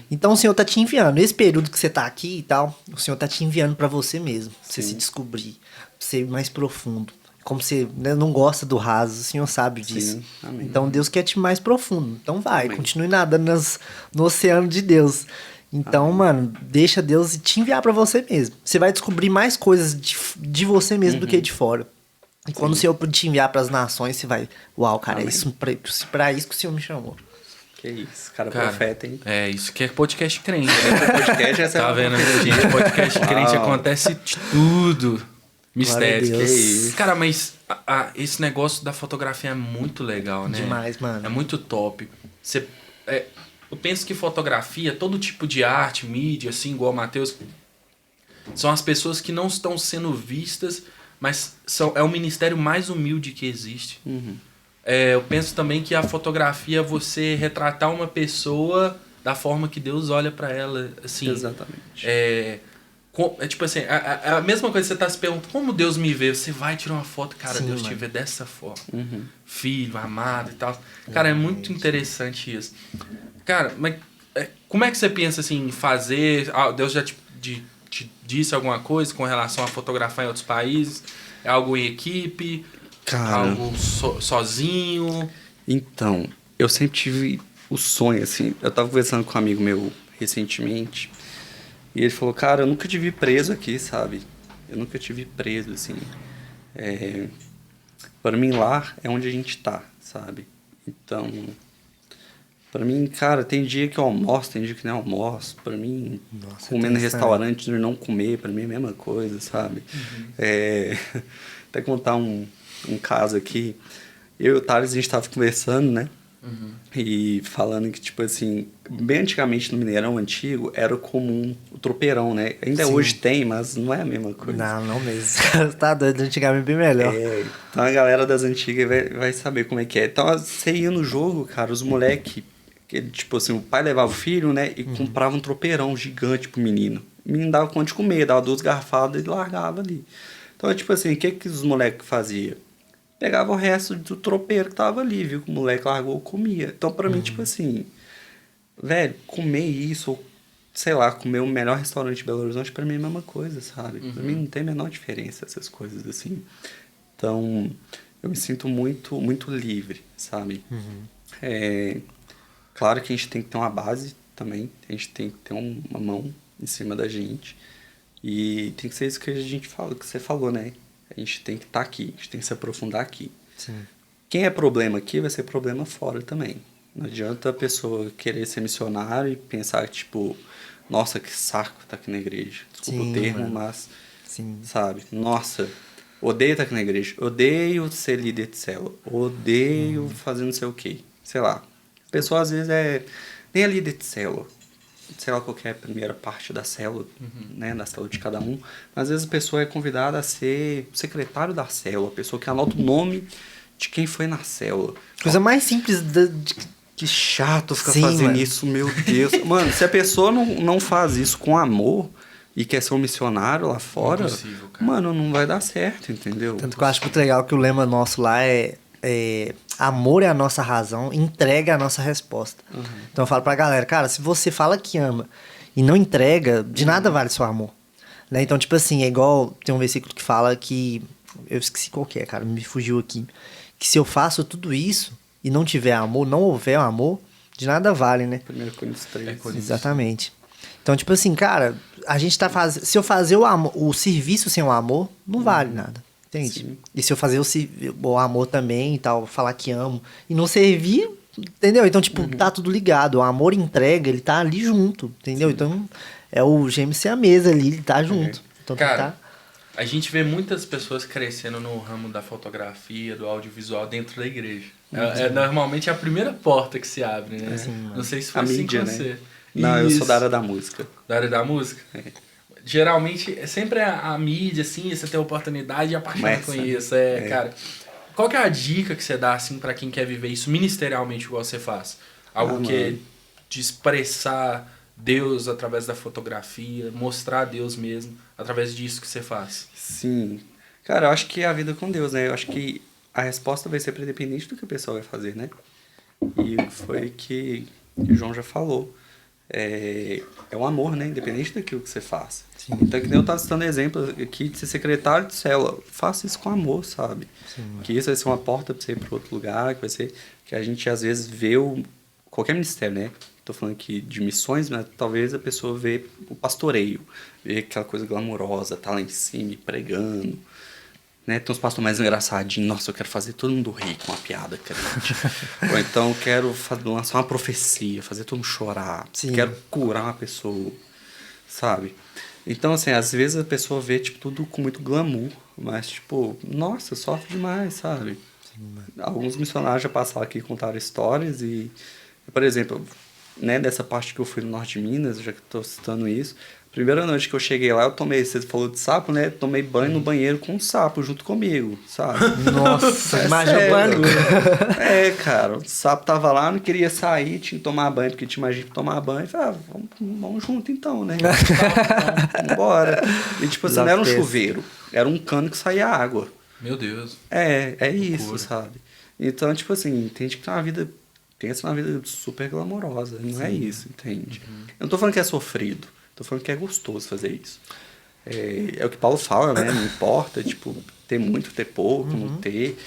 Então o Senhor tá te enviando. Esse período que você tá aqui e tal, o Senhor tá te enviando para você mesmo. Pra você se descobrir, pra você ir mais profundo. Como você, né, não gosta do raso, o Senhor sabe disso. Amém. Então Deus quer te ir mais profundo. Então vai, continue nadando no oceano de Deus. Então, mano, deixa Deus te enviar pra você mesmo. Você vai descobrir mais coisas de você mesmo do que de fora. E quando o Senhor te enviar pras nações, você vai... Uau, cara, é isso, pra isso que o Senhor me chamou. Que isso, cara, profeta, hein? É, isso que é podcast crente. Podcast, essa Tá vendo, gente? Podcast crente acontece de tudo. Mistério. Glória a Deus. Que isso. Cara, mas esse negócio da fotografia é muito legal, né? Demais, mano. É muito top. Eu penso que fotografia, todo tipo de arte, mídia, assim, igual o Matheus, são as pessoas que não estão sendo vistas, mas é o ministério mais humilde que existe. Eu penso também que a fotografia é você retratar uma pessoa da forma que Deus olha pra ela, assim. Exatamente. É tipo assim, a mesma coisa que você tá se perguntando, como Deus me vê? Você vai tirar uma foto, cara, Sim, Deus te mano. vê dessa forma. Filho, amado e tal. Cara, é muito interessante isso. Cara, mas como é que você pensa assim, em fazer... Deus já te disse alguma coisa com relação a fotografar em outros países? É algo em equipe? Cara... Algo sozinho? Então, eu sempre tive o sonho, assim... Eu tava conversando com um amigo meu recentemente... E ele falou, cara, eu nunca te vi preso aqui, sabe? Eu nunca te vi preso, assim. Para mim, lá é onde a gente tá, sabe? Então, para mim, cara, tem dia que eu almoço, tem dia que não almoço. Para mim, comer no restaurante e não comer, para mim é a mesma coisa, sabe? Até contar um caso aqui. Eu e o Thales, a gente tava conversando, né? E falando que, tipo assim, bem antigamente no Mineirão antigo, era comum o tropeirão, né? Ainda Sim. hoje tem, mas não é a mesma coisa. Não mesmo. Tá doido, antigamente bem melhor. Então a galera das antigas vai saber como é que é. Então você ia no jogo, cara, os moleque, tipo assim, o pai levava o filho, né? E comprava um tropeirão gigante pro menino. O menino dava conta de comer, dava 2 garfadas e largava ali. Então, tipo assim, o que os moleques faziam? Pegava o resto do tropeiro que tava ali, viu? Que o moleque largou, comia. Então, pra mim, tipo assim, velho, comer isso, ou, sei lá, comer o melhor restaurante de Belo Horizonte, pra mim é a mesma coisa, sabe? Pra mim não tem a menor diferença essas coisas, assim. Então, eu me sinto muito, muito livre, sabe? Claro que a gente tem que ter uma base também, a gente tem que ter uma mão em cima da gente. E tem que ser isso que a gente fala, que você falou, né? A gente tem que estar aqui, a gente tem que se aprofundar aqui. Sim. Quem é problema aqui vai ser problema fora também. Não adianta a pessoa querer ser missionário e pensar, tipo, nossa, que saco tá aqui na igreja. Desculpa o termo, mano. mas, Sim. sabe? Nossa, odeio estar aqui na igreja. Odeio ser líder de célula. Odeio fazer não sei o quê. Sei lá. A pessoa, às vezes, nem é líder de célula. Sei lá qual que é a primeira parte da célula, né, da célula de cada um, mas às vezes a pessoa é convidada a ser secretário da célula, a pessoa que anota o nome de quem foi na célula. Coisa mais simples Que chato ficar Sim, fazendo mano. isso, meu Deus. Mano, se a pessoa não faz isso com amor e quer ser um missionário lá fora, Impossível, cara. mano, não vai dar certo, entendeu? Tanto que eu acho muito legal que o lema nosso lá é amor é a nossa razão, entrega é a nossa resposta. Então eu falo pra galera, cara, se você fala que ama e não entrega, de nada vale seu amor. Né? Então, tipo assim, é igual, tem um versículo que fala que, eu esqueci qual que é, cara, me fugiu aqui, que se eu faço tudo isso e não tiver amor, não houver amor, de nada vale, né? 1 Coríntios 3. Exatamente. Então, tipo assim, cara, a gente tá fazendo. Se eu fazer o serviço sem o amor, não vale nada. Entende? Sim. E se eu fazer o amor também e tal, falar que amo, e não servir, entendeu? Então, tipo, tá tudo ligado. O amor entrega, ele tá ali junto, entendeu? Então, é o gêmeo sem a mesa ali, ele tá junto. Então, Cara, tá. a gente vê muitas pessoas crescendo no ramo da fotografia, do audiovisual dentro da igreja. Normalmente é a primeira porta que se abre, né? Não sei se foi A assim mídia, com né? você. Não, eu Isso. sou da área da música. Da área da música? Geralmente, é sempre a mídia, assim, você tem a oportunidade e apaixona Começa, com né? isso. Cara. Qual que é a dica que você dá, assim, pra quem quer viver isso ministerialmente igual você faz? Algo que é de expressar Deus através da fotografia, mostrar Deus mesmo através disso que você faz. Sim. Cara, eu acho que é a vida com Deus, né? Eu acho que a resposta vai ser independente do que a pessoa vai fazer, né? E foi que o João já falou. É o amor, né? Independente daquilo que você faça. Sim. Então, que nem eu tava citando exemplo aqui de ser secretário de célula. Faça isso com amor, sabe? Sim. Que isso vai ser uma porta pra você ir pra outro lugar, que vai ser... Que a gente, às vezes, vê qualquer ministério, né? Tô falando aqui de missões, mas talvez a pessoa vê o pastoreio. Vê aquela coisa glamourosa, tá lá em cima pregando. Né? Tem uns pastores mais engraçadinhos. Nossa, eu quero fazer todo mundo rir com uma piada crente. Ou então eu quero lançar uma profecia, fazer todo mundo chorar. Sim. Quero curar uma pessoa, sabe? Então, assim, às vezes a pessoa vê, tipo, tudo com muito glamour. Mas, tipo, nossa, sofre demais, sabe? Sim, Alguns missionários já passaram aqui e contaram histórias e... Por exemplo, né, dessa parte que eu fui no norte de Minas, já que estou citando isso... Primeira noite que eu cheguei lá, você falou de sapo, né? Tomei banho no banheiro com um sapo junto comigo, sabe? Nossa, imagina o pânico. Cara, o sapo tava lá, não queria sair, tinha que tomar banho, porque tinha mais gente pra tomar banho. Eu falei, vamos junto então, né? Vambora. E tipo assim, não era um chuveiro, era um cano que saía água. Meu Deus. É isso, sabe? Então, tipo assim, tem que ter uma vida, pensa numa vida super glamourosa, não é isso, entende? Eu não tô falando que é sofrido. Tô falando que é gostoso fazer isso. É o que Paulo fala, né? Não importa, tipo, ter muito, ter pouco, não ter.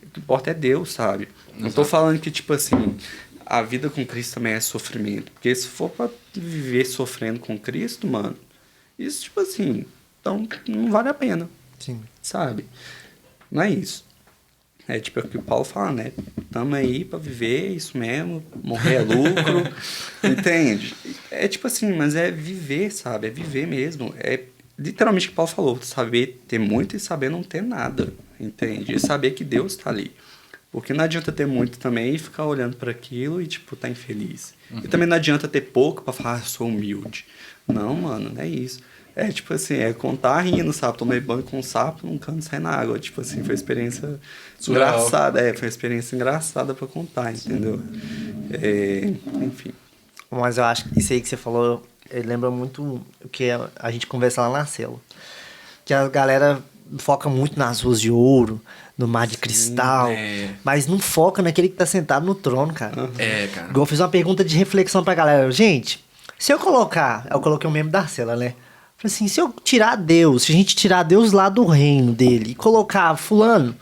O que importa é Deus, sabe? Não tô falando que, tipo assim, a vida com Cristo também é sofrimento. Porque se for pra viver sofrendo com Cristo, mano, isso, tipo assim, então não vale a pena. Sim. Sabe? Não é isso. É tipo o que o Paulo fala, né? Tamo aí pra viver, isso mesmo. Morrer é lucro. Entende? É tipo assim, mas é viver, sabe? É viver mesmo. É literalmente o que o Paulo falou. Saber ter muito e saber não ter nada. Entende? E saber que Deus tá ali. Porque não adianta ter muito também e ficar olhando para aquilo e, tipo, tá infeliz. E também não adianta ter pouco pra falar, eu sou humilde. Não, mano, não é isso. É, tipo assim, é contar rindo, sabe? Tomei banho com um sapo num canto sai na água. Tipo assim, foi uma experiência engraçada. Foi uma experiência engraçada pra contar, entendeu? Enfim. Mas eu acho que isso aí que você falou, lembra muito o que a gente conversa lá na célula. Que a galera foca muito nas ruas de ouro, no mar de cristal, mas não foca naquele que tá sentado no trono, cara. Cara. Igual eu fiz uma pergunta de reflexão pra galera. Gente, se eu colocar... Eu coloquei um membro da célula, né? Falei assim, se eu tirar Deus, se a gente tirar Deus lá do reino dele e colocar fulano,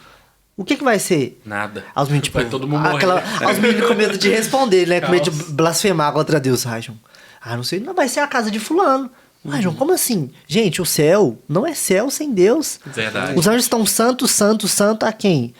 o que vai ser? Nada. Os meninos, tipo, vai todo mundo morrer. Os meninos com medo de responder, né? Com medo de blasfemar contra Deus. Ai, João, não sei, não vai ser a casa de fulano. Ai, João, como assim? Gente, o céu não é céu sem Deus. Verdade. Os anjos estão santo, santo, santo a quem?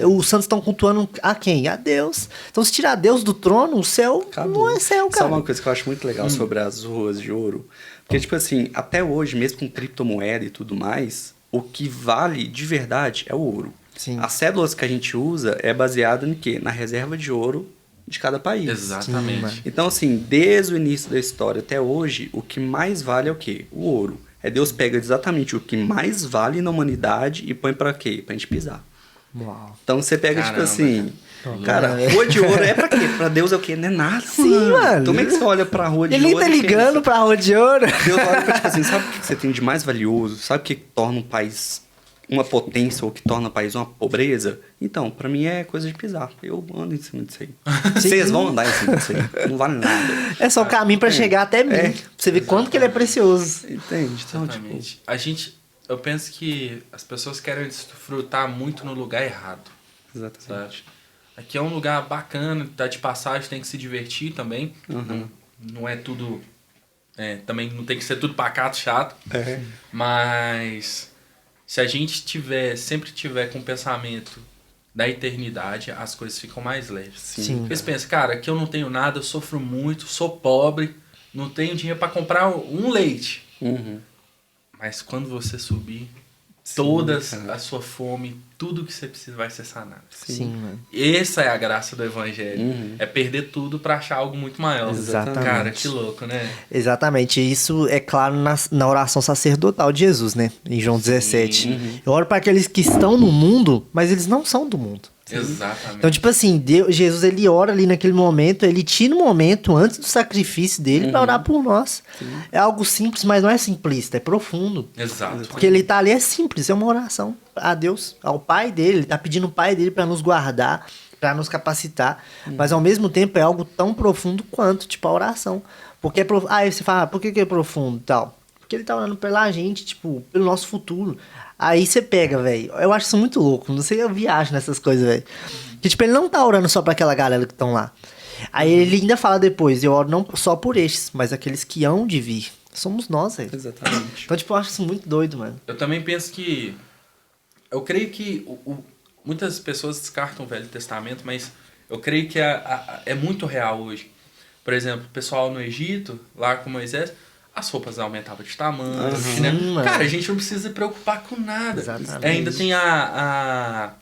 Os santos estão cultuando a quem? A Deus. Então, se tirar Deus do trono, o céu não é céu, cara. Sabe uma coisa que eu acho muito legal sobre as ruas de ouro? Porque, tipo assim, até hoje, mesmo com criptomoeda e tudo mais, o que vale de verdade é o ouro. Sim. As cédulas que a gente usa é baseada no quê? Na reserva de ouro de cada país. Exatamente. Sim, então, assim, desde o início da história até hoje, o que mais vale é o quê? O ouro. Deus pega exatamente o que mais vale na humanidade e põe pra quê? Pra gente pisar. Uau. Então você pega, Caramba, tipo assim... Cara, rua de ouro é pra quê? Pra Deus é o quê? Não é nada, Sim, mano. Como é que você olha pra rua de Ele ouro? nem tá ligando pra rua de ouro. Deus olha pra, tipo assim, sabe o que você tem de mais valioso? Sabe o que torna um país uma potência ou que torna o país uma pobreza? Então, pra mim é coisa de pisar. Eu ando em cima disso aí. Vocês vão andar em cima disso aí. Não vale nada. É só o caminho pra chegar até mim. Pra você ver quanto que ele é precioso. Entende? Então, Exatamente. Eu penso que as pessoas querem desfrutar muito no lugar errado. Exatamente. Sabe? Aqui é um lugar bacana, tá de passagem, tem que se divertir também. Não é tudo... também não tem que ser tudo pacato, chato. Mas se a gente sempre tiver com o pensamento da eternidade, as coisas ficam mais leves. Sim. Porque você pensa, cara, aqui eu não tenho nada, eu sofro muito, sou pobre, não tenho dinheiro para comprar um leite. Mas quando você subir, toda a sua fome, tudo que você precisa vai ser sanado. Sim, mano. Essa é a graça do evangelho. É perder tudo pra achar algo muito maior. Exatamente. Cara, que louco, né? Exatamente. Isso é claro na oração sacerdotal de Jesus, né? Em João 17. Eu oro para aqueles que estão no mundo, mas eles não são do mundo. Exatamente. Então, tipo assim, Jesus, ele ora ali naquele momento, ele tira um momento antes do sacrifício dele pra orar por nós. É algo simples, mas não é simplista, é profundo. Exato. Porque ele tá ali, é simples, é uma oração a Deus, ao Pai dele, ele tá pedindo o Pai dele pra nos guardar, pra nos capacitar, mas ao mesmo tempo é algo tão profundo quanto, tipo, a oração. Porque aí você fala, por que é profundo e tal? Porque ele tá orando pela gente, tipo, pelo nosso futuro. Aí você pega, velho. Eu acho isso muito louco. Não sei, eu viajo nessas coisas, velho. Que, tipo, ele não tá orando só pra aquela galera que estão lá. Aí ele ainda fala depois, eu oro não só por estes, mas aqueles que hão de vir. Somos nós, velho. Exatamente. Então, tipo, eu acho isso muito doido, mano. Eu também penso que... Eu creio que muitas pessoas descartam o Velho Testamento, mas eu creio que é muito real hoje. Por exemplo, o pessoal no Egito, lá com Moisés... As roupas aumentavam de tamanho, né? Cara, a gente não precisa se preocupar com nada. Exatamente. Ainda tem a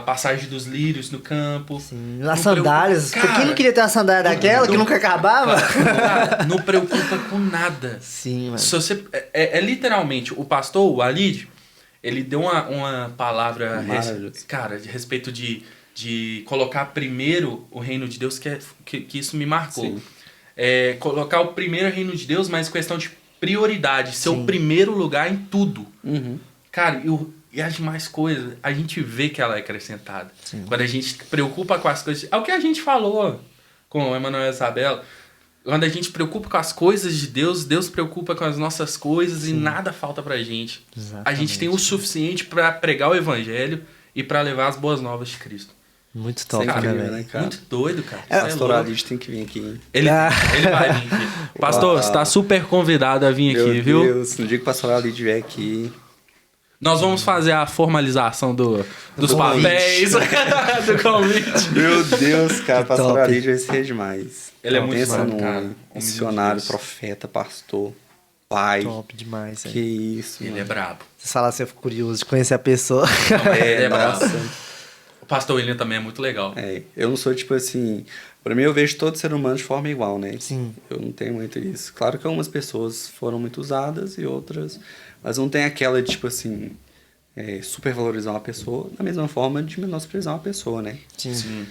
passagem dos lírios no campo. Sim. As sandálias. Cara, quem não queria ter uma sandália daquela que nunca acabava? Cara, não preocupa com nada. Sim, mano. Se você, literalmente, o pastor, o Alid, ele deu uma palavra, cara, de respeito de colocar primeiro o reino de Deus, que isso me marcou. Sim. Colocar o primeiro reino de Deus, mas questão de prioridade, ser o primeiro lugar em tudo. Cara, e as demais coisas, a gente vê que ela é acrescentada. Sim. Quando a gente se preocupa com as coisas... É o que a gente falou com o Emanuel e a Isabela. Quando a gente preocupa com as coisas de Deus, Deus preocupa com as nossas coisas e nada falta pra gente. Exatamente. A gente tem o suficiente pra pregar o evangelho e pra levar as boas novas de Cristo. Muito top, né, cara? Muito doido, cara. O pastor Alid tem que vir aqui, hein? Ele vai vir aqui. Pastor, você tá super convidado a vir aqui, viu? Meu Deus, no dia que o pastor Alid vier aqui... Nós vamos fazer a formalização dos papéis, do convite. Meu Deus, cara, o pastor Alid vai ser demais. Ele é muito bom, cara. Missionário, profeta, pastor, pai. Top demais, que isso, Ele mano. É brabo. Você fala assim, eu fico curioso de conhecer a pessoa. Ele é brabo. Pastor William também é muito legal. Eu não sou, tipo assim... Pra mim, eu vejo todo ser humano de forma igual, né? Sim. Eu não tenho muito isso. Claro que algumas pessoas foram muito usadas e outras... Mas não tem aquela de, tipo assim... supervalorizar uma pessoa da mesma forma de menosprezar uma pessoa, né? Sim.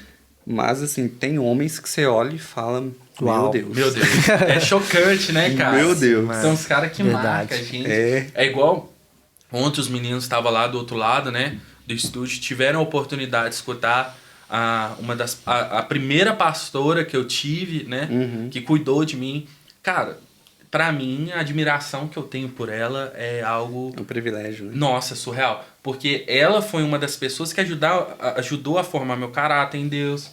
Mas, assim, tem homens que você olha e fala... Uau. Meu Deus. É chocante, né, cara? Meu Deus. São os caras que Verdade. marcam a gente. É. Igual ontem os meninos estavam lá do outro lado, né? Do estúdio, tiveram a oportunidade de escutar a primeira pastora que eu tive, né? Que cuidou de mim. Cara, pra mim, a admiração que eu tenho por ela é algo... É um privilégio, né? Nossa, surreal. Porque ela foi uma das pessoas que ajudou a formar meu caráter em Deus,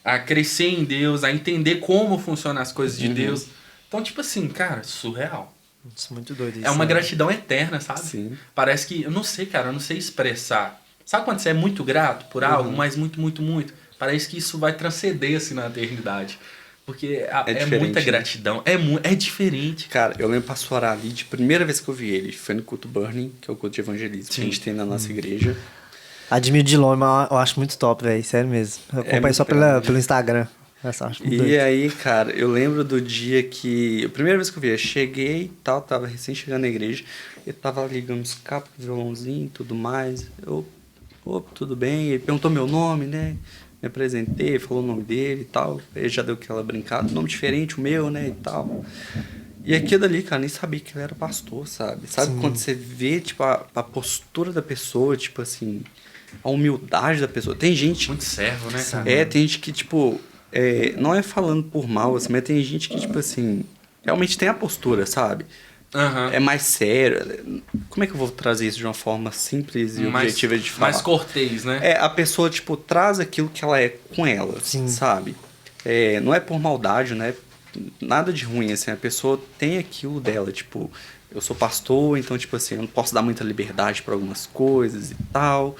a crescer em Deus, a entender como funcionam as coisas de Deus. Então, tipo assim, cara, surreal. Isso é muito doido isso. É uma né? gratidão eterna, sabe? Sim. Parece que, eu não sei, cara, eu não sei expressar. Sabe quando você é muito grato por algo, mas muito, muito, muito? Parece que isso vai transcender, assim, na eternidade. Porque é muita né? gratidão. É diferente. Cara, eu lembro o pastor Ali, de primeira vez que eu vi ele, foi no culto Burning, que é o culto de evangelismo que a gente tem na nossa igreja. Admiro de longe, mas eu acho muito top, velho. Sério mesmo. Eu acompanho muito só legal, pelo Instagram. Essa, acho muito E doido. aí, cara, eu lembro do dia que... A primeira vez que eu vi, eu cheguei e tal, tava recém chegando na igreja, ele tava ligando os cabos, violãozinho e tudo mais. Tudo bem? Ele perguntou meu nome, né? Me apresentei, falou o nome dele e tal. Ele já deu aquela brincada, nome diferente, o meu, né, e tal. E aquilo ali, cara, nem sabia que ele era pastor, sabe? Sabe Sim. quando você vê, tipo, a postura da pessoa, tipo assim, a humildade da pessoa. Tem gente... Muito servo, né, cara? tem gente que, tipo... não é falando por mal, assim, mas tem gente que, tipo assim... Realmente tem a postura, sabe? Aham. É mais sério. Como é que eu vou trazer isso de uma forma simples e objetiva de falar? Mais cortês, né? A pessoa, tipo, traz aquilo que ela é com ela, Sim. sabe? Não é por maldade, né? Nada de ruim, assim. A pessoa tem aquilo dela, tipo... Eu sou pastor, então, tipo assim, eu não posso dar muita liberdade para algumas coisas e tal.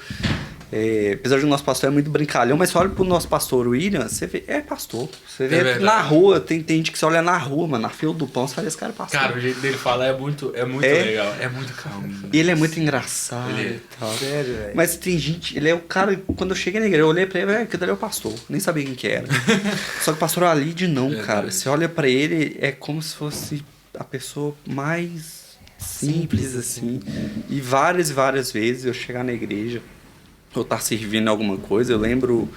Apesar de o nosso pastor é muito brincalhão, mas você olha pro nosso pastor William, você vê, pastor. Você vê verdade. na rua, tem gente que você olha na rua, mano, na fila do pão, você fala, esse cara é pastor. Cara, o jeito dele falar é muito legal. É muito calmo. E ele é muito engraçado Ele é. e tal. Sério, velho. Mas tem gente, ele é o cara, quando eu cheguei na igreja, eu olhei pra ele, aquele ali é o pastor. Nem sabia quem que era. Só que o pastor Alide não, Verdade. cara. Você olha pra ele, é como se fosse a pessoa mais simples, assim. E várias vezes eu chegar na igreja, eu estar servindo alguma coisa, eu lembro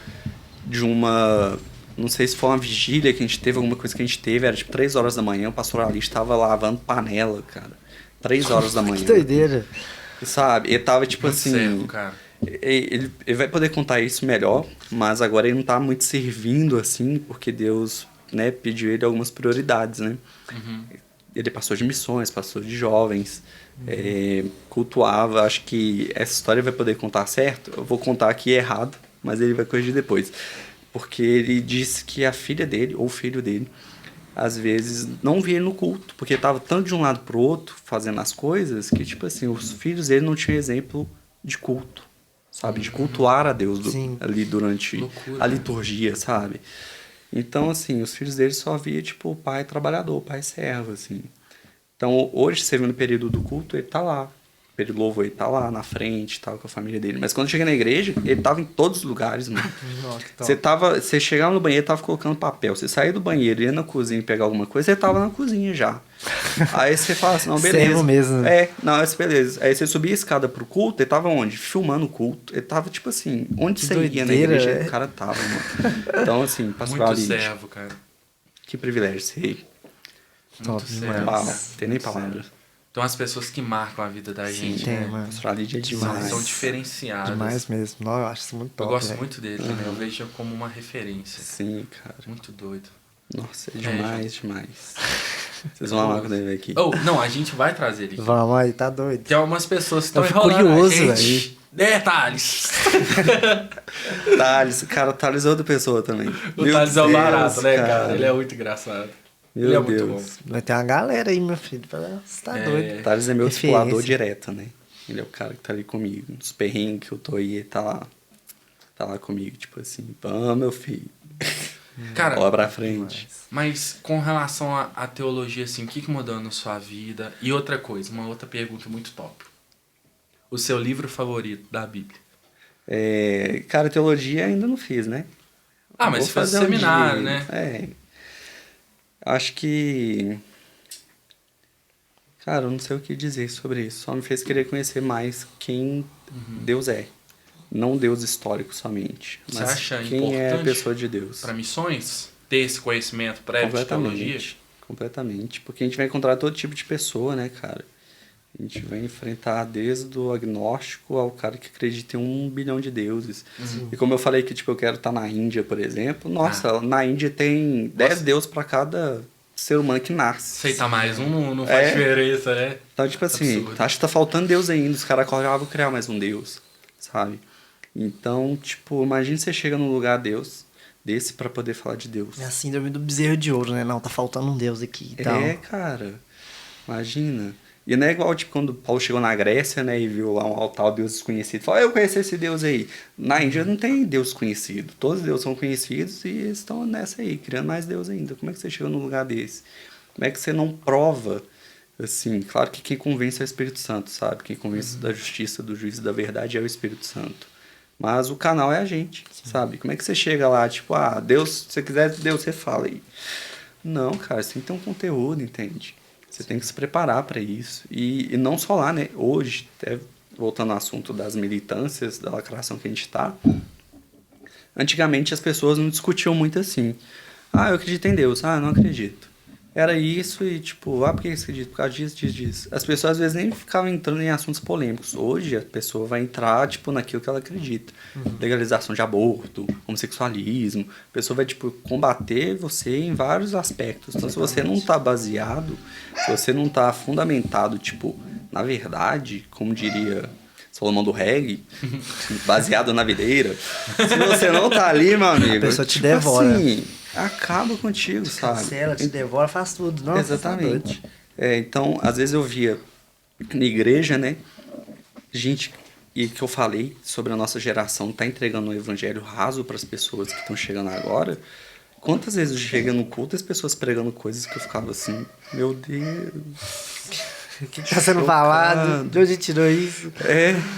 de uma... Não sei se foi uma vigília que a gente teve, alguma coisa que a gente teve, era tipo 3 horas da manhã, o pastor Ali estava lavando panela, cara. 3 horas da manhã. Que doideira. Sabe? Ele tava tipo Muito assim... servo, cara. Ele vai poder contar isso melhor, mas agora ele não tá muito servindo assim, porque Deus, né, pediu ele algumas prioridades, né? Ele passou de missões, passou de jovens, cultuava. Acho que essa história vai poder contar certo. Eu vou contar aqui errado, mas ele vai corrigir depois. Porque ele disse que a filha dele, ou o filho dele, às vezes não via ele no culto, porque tava tanto de um lado pro outro, fazendo as coisas, que, tipo assim, os filhos dele não tinham exemplo de culto, sabe? De cultuar a Deus ali durante Loucura, a liturgia, sabe? Então, assim, os filhos dele só via, tipo, o pai trabalhador, o pai servo, assim. Então, hoje, você vê no período do culto, ele tá lá. No período do louvor, ele tá lá na frente, tal, com a família dele. Mas quando eu cheguei na igreja, ele tava em todos os lugares, mano. Você chegava no banheiro, tava colocando papel. Você saía do banheiro, ia na cozinha pegar alguma coisa, você tava na cozinha já. Aí você fala assim, não, beleza. Servo mesmo, né? Beleza. Aí você subia a escada pro culto, ele tava onde? Filmando o culto. Ele tava, tipo assim, onde Que você ia na doideira, igreja, o cara tava, mano. Então, assim, pastor Muito Ali, servo, cara. que privilégio ser. Top Muito demais. servo. Uau, tem nem palavras. Então as pessoas que marcam a vida da gente, tem, né? mano. Pastor Ali é demais. São diferenciadas. Demais mesmo. Não, eu acho isso muito top. Eu gosto velho. muito dele também. Eu vejo como uma referência. Sim, cara. Muito doido. Nossa, é demais. Vocês vão amar quando ele vem aqui. Oh, não, a gente vai trazer ele aqui. Vamos aí, tá doido. Tem algumas pessoas que estão Eu fico enrolando curioso, a gente. Thales. Thales, cara, o Thales é outra pessoa também. O Meu Thales é o Deus, barato, né, cara? Ele é muito engraçado. Meu Ele é muito Deus. bom. Vai ter uma galera aí, meu filho. Você tá doido. O Thales é meu Referência. discipulador direto, né? Ele é o cara que tá ali comigo. Nos perrengues que eu tô aí, ele tá lá. Tá lá comigo, tipo assim, vamos, meu filho. Cara, Bola pra frente. mas com relação à teologia, assim, o que mudou na sua vida? E outra coisa, uma outra pergunta muito top. O seu livro favorito da Bíblia? Cara, teologia ainda não fiz, né? Ah, mas você faz seminário, né? Acho que... Cara, eu não sei o que dizer sobre isso. Só me fez querer conhecer mais quem Deus é. Não Deus histórico somente. Você Mas acha quem importante é a pessoa de Deus. para missões ter esse conhecimento prévio de teologia? Completamente. Porque a gente vai encontrar todo tipo de pessoa, né, cara? A gente vai enfrentar desde o agnóstico ao cara que acredita em 1 bilhão de deuses. E como eu falei que tipo, eu quero estar na Índia, por exemplo, nossa, na Índia tem 10 deuses para cada ser humano que nasce. Aceitar mais um não faz diferença, né? Então, tipo assim, acho que tá faltando Deus ainda. Os caras vão criar mais um Deus, sabe? Então, tipo, imagina você chega num lugar desse para poder falar de Deus. É a síndrome do bezerro de ouro, né? Não, tá faltando um Deus aqui e tal. Cara. Imagina. E não é igual, tipo, quando Paulo chegou na Grécia, né, e viu lá um altar, o Deus desconhecido. Falou, eu conheci esse Deus aí. Na Índia não tem Deus conhecido. Todos os deuses são conhecidos e eles estão nessa aí, criando mais Deus ainda. Como é que você chega num lugar desse? Como é que você não prova, assim, claro que quem convence é o Espírito Santo, sabe? Quem convence da justiça, do juízo e da verdade é o Espírito Santo. Mas o canal é a gente, sabe? Como é que você chega lá, tipo, Deus, se você quiser Deus, você fala aí. Não, cara, você tem que ter um conteúdo, entende? Você tem que se preparar para isso. E não só lá, né? Hoje, até voltando ao assunto das militâncias, da lacração que a gente está, antigamente as pessoas não discutiam muito assim. Eu acredito em Deus. Não acredito. Era isso e tipo, por que você acredita? Por causa disso. As pessoas às vezes nem ficavam entrando em assuntos polêmicos. Hoje a pessoa vai entrar, tipo, naquilo que ela acredita. Legalização de aborto, homossexualismo. A pessoa vai, tipo, combater você em vários aspectos. Então, se você não tá baseado, se você não tá fundamentado, tipo, na verdade, como diria Salomão do Reggae, baseado na videira, se você não tá ali, meu amigo, a pessoa te devora. Assim, acaba contigo, sabe? Cancela, te devora, faz tudo. Nossa, exatamente. Então, às vezes eu via na igreja, né, gente, e que eu falei sobre a nossa geração tá entregando um evangelho raso para as pessoas que estão chegando agora. Quantas vezes eu cheguei no culto e as pessoas pregando coisas que eu ficava assim, meu Deus, o que tá sendo falado? De onde tirou isso?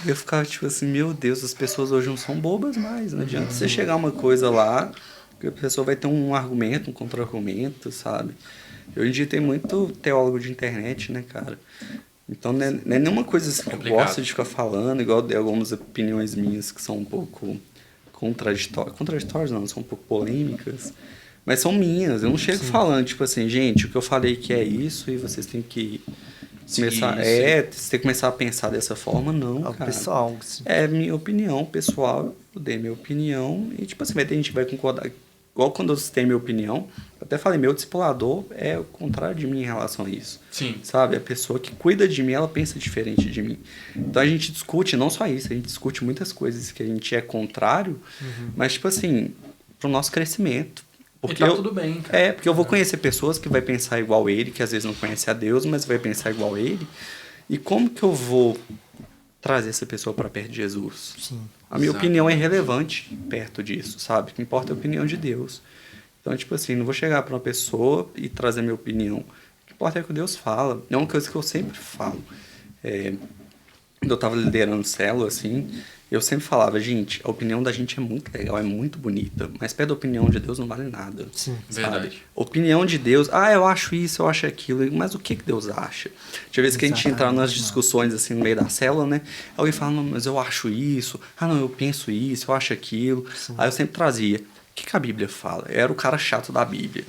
Eu ficava tipo assim, meu Deus, as pessoas hoje não são bobas mais. Não adianta você chegar uma coisa lá, que a pessoa vai ter um argumento, um contra-argumento, sabe? Hoje em dia tem muito teólogo de internet, né, cara? Então não é nenhuma coisa assim que eu gosto de ficar falando, igual de algumas opiniões minhas que são um pouco contraditórias. Contraditórias não, são um pouco polêmicas. Mas são minhas. Eu não chego falando, tipo assim, gente, o que eu falei que é isso e vocês têm que começar... você tem que começar a pensar dessa forma, não, cara. Pessoal. É minha opinião pessoal, eu dei minha opinião e, tipo assim, vai ter gente que vai concordar. Igual quando eu citei minha opinião, eu até falei, meu discipulador é o contrário de mim em relação a isso. Sim. Sabe? A pessoa que cuida de mim, ela pensa diferente de mim. Então a gente discute, não só isso, a gente discute muitas coisas que a gente é contrário, mas, tipo assim, pro nosso crescimento. Porque e tá tudo bem, cara. Porque eu vou conhecer pessoas que vai pensar igual ele, que às vezes não conhece a Deus, mas vai pensar igual ele. E como que eu vou trazer essa pessoa para perto de Jesus? Sim. A minha opinião é irrelevante perto disso, sabe? O que importa é a opinião de Deus. Então, tipo assim, não vou chegar para uma pessoa e trazer minha opinião. O que importa é o que Deus fala. É uma coisa que eu sempre falo. Quando eu estava liderando célula, assim, eu sempre falava, gente, a opinião da gente é muito legal, é muito bonita, mas perto da opinião de Deus não vale nada. Sim, sabe? Verdade. Opinião de Deus, eu acho isso, eu acho aquilo, mas o que Deus acha? Tinha vezes que a gente entrava nas discussões, assim, no meio da célula, né? Alguém fala, não, mas eu acho isso, não, eu penso isso, eu acho aquilo. Sim. Aí eu sempre trazia, o que a Bíblia fala? Eu era o cara chato da Bíblia,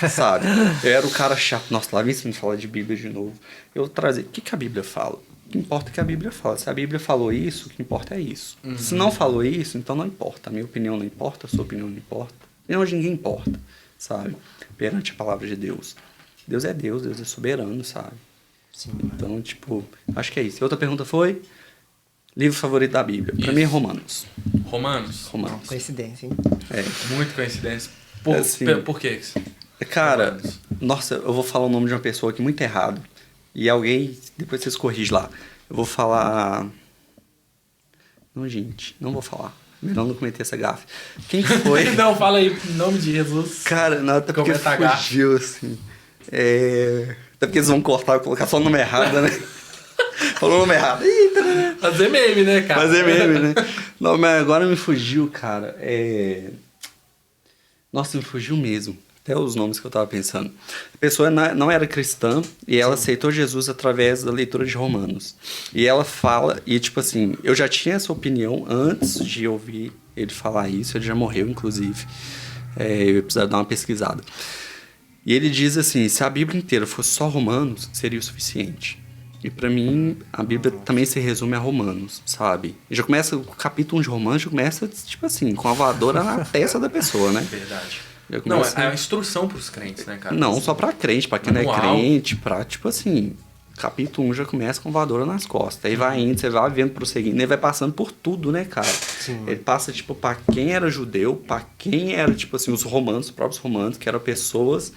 sabe? Eu era o cara chato, nossa, lá vem se me falar de Bíblia de novo. Eu trazia, o que a Bíblia fala? O que importa é que a Bíblia fala. Se a Bíblia falou isso, o que importa é isso. Se não falou isso, então não importa. A minha opinião não importa, a sua opinião não importa. A opinião de ninguém importa, sabe? Perante a palavra de Deus. Deus é soberano, sabe? Sim. Então, tipo, acho que é isso. E outra pergunta foi? Livro favorito da Bíblia. Pra mim é Romanos. Romanos? Não, coincidência, hein? Muito coincidência. Por quê? Cara, Romanos. Nossa, eu vou falar o nome de uma pessoa aqui muito errado. E alguém, depois vocês corrigem lá. Eu vou falar... Não, gente, não vou falar. Melhor não cometer essa gafe. Quem foi? Não, fala aí, em nome de Jesus. Cara, não, até porque fugiu, assim. Até porque eles vão cortar e colocar só o nome errado, né? Falou o nome errado. Fazer meme, né, cara? Fazer meme, né? Não, mas agora me fugiu, cara. Nossa, me fugiu mesmo. Até os nomes que eu tava pensando. A pessoa não era cristã e ela aceitou Jesus através da leitura de Romanos. E ela fala, e tipo assim, eu já tinha essa opinião antes de ouvir ele falar isso, ele já morreu, inclusive. Eu ia precisar dar uma pesquisada. E ele diz assim, se a Bíblia inteira fosse só Romanos, seria o suficiente. E pra mim, a Bíblia também se resume a Romanos, sabe? Já começa, o capítulo 1 de Romanos já começa, tipo assim, com a voadora na testa da pessoa, né? Verdade. Não, é uma instrução pros crentes, né, cara? Não, só pra crente, pra quem não é crente, pra, tipo assim, capítulo 1 já começa com voadora nas costas. Aí vai indo, você vai vendo, prosseguindo, ele vai passando por tudo, né, cara? Sim. Ele passa, tipo, pra quem era judeu, pra quem era, tipo assim, os romanos, os próprios romanos, que eram pessoas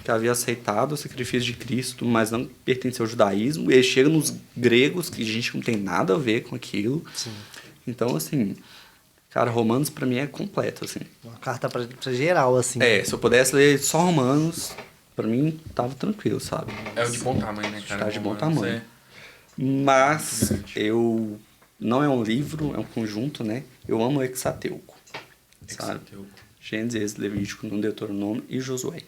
que haviam aceitado o sacrifício de Cristo, mas não pertenciam ao judaísmo. E ele chega nos gregos, que a gente não tem nada a ver com aquilo. Sim. Então, assim... Cara, Romanos pra mim é completo, assim. Uma carta pra geral, assim. Se eu pudesse ler só Romanos, pra mim tava tranquilo, sabe? É o de bom tamanho, né, cara? Tá de bom Romanos, tamanho. Mas eu... Não é um livro, é um conjunto, né? Eu amo o Hexateuco, sabe? Gênesis, Levítico, Deuteronômio e Josué.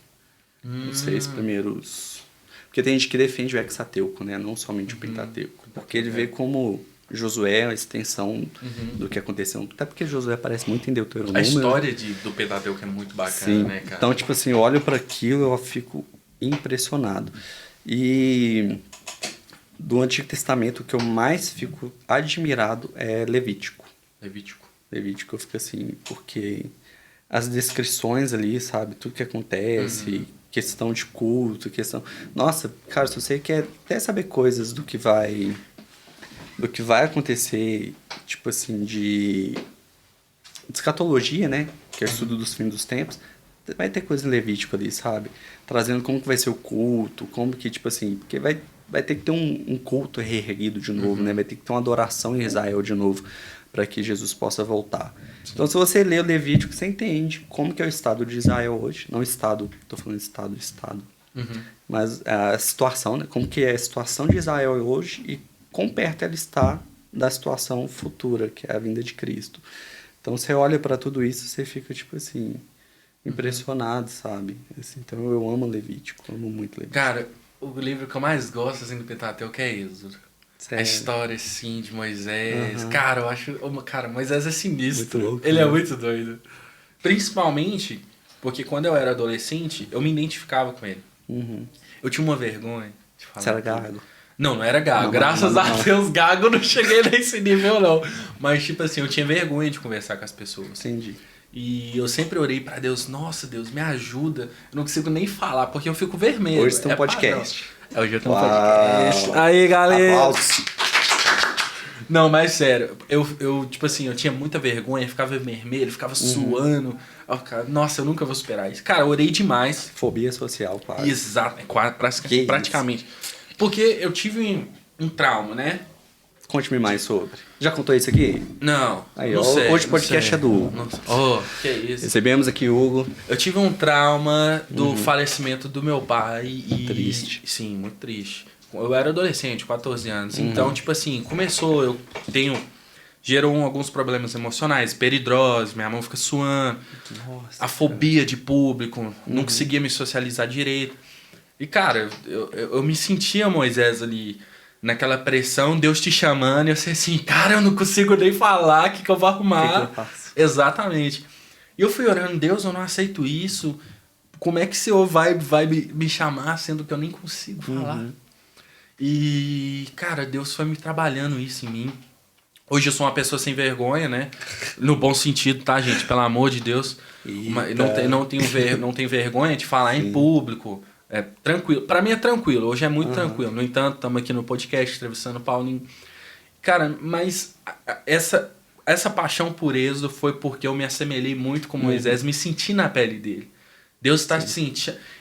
Os 6 primeiros... Porque tem gente que defende o Hexateuco, né? Não somente o Pentateuco. Porque ele vê como... Josué é a extensão do que aconteceu. Até porque Josué aparece muito em Deuteronômio. A história do Pentateuco é muito bacana, sim, né, cara? Então, tipo assim, eu olho para aquilo eu fico impressionado. E do Antigo Testamento, o que eu mais fico admirado é Levítico. Levítico eu fico assim, porque as descrições ali, sabe? Tudo que acontece, questão de culto, questão... Nossa, cara, se você quer até saber coisas do que vai acontecer, tipo assim, de escatologia, né? Que é o estudo dos fins dos tempos. Vai ter coisa em Levítico ali, sabe? Trazendo como que vai ser o culto, como que, tipo assim... Porque vai ter que ter um culto reerguido de novo, né? Vai ter que ter uma adoração em Israel de novo, para que Jesus possa voltar. Sim. Então, se você lê o Levítico, você entende como que é o estado de Israel hoje. Não estado, tô falando estado. Mas a situação, né? Como que é a situação de Israel hoje e quão perto ela está da situação futura, que é a vinda de Cristo. Então, você olha para tudo isso, você fica, tipo assim, impressionado, sabe? Assim, então, eu amo Levítico, amo muito Levítico. Cara, o livro que eu mais gosto, assim, do Pentateuco é Êxodo. Sério? A história, assim, de Moisés. Cara, eu acho... Cara, Moisés é sinistro. Muito louco, Ele né? é muito doido. Principalmente porque quando eu era adolescente, eu me identificava com ele. Eu tinha uma vergonha de falar. Você era gago? Não era gago. Graças a Deus, gago eu não cheguei nesse nível, não. Mas, tipo assim, eu tinha vergonha de conversar com as pessoas. Entendi. E eu sempre orei pra Deus, nossa, Deus, me ajuda. Eu não consigo nem falar, porque eu fico vermelho. Hoje tem um podcast. Hoje eu tenho um podcast. Aí, galera. Aplausos. Não, mas sério, eu tipo assim, eu tinha muita vergonha, ficava vermelho, ficava suando. Oh, cara, nossa, eu nunca vou superar isso. Cara, eu orei demais. Fobia social, quase. Exato, praticamente. Porque eu tive um trauma, né? Conte-me mais sobre. Já contou isso aqui? Não. Aí, não ó, sei, hoje o podcast é do Hugo. Oh, que isso. Recebemos aqui o Hugo. Eu tive um trauma do falecimento do meu pai e... Triste. Sim, muito triste. Eu era adolescente, 14 anos. Então, tipo assim, começou, eu tenho... Gerou alguns problemas emocionais, peridrose, minha mão fica suando. Nossa, a fobia de público, não conseguia me socializar direito. E, cara, eu me sentia Moisés ali, naquela pressão, Deus te chamando, e eu sei assim, cara, eu não consigo nem falar, o que eu vou arrumar? O que eu faço? Exatamente. E eu fui orando, Deus, eu não aceito isso. Como é que o Senhor vai me chamar, sendo que eu nem consigo falar? E, cara, Deus foi me trabalhando isso em mim. Hoje eu sou uma pessoa sem vergonha, né? No bom sentido, tá, gente? Pelo amor de Deus. Não tenho vergonha de falar em público. É tranquilo. Pra mim é tranquilo. Hoje é muito tranquilo. No entanto, estamos aqui no podcast entrevistando o Paulinho. Cara, mas essa paixão por Êxodo foi porque eu me assemelhei muito com Moisés, me senti na pele dele. Deus está assim.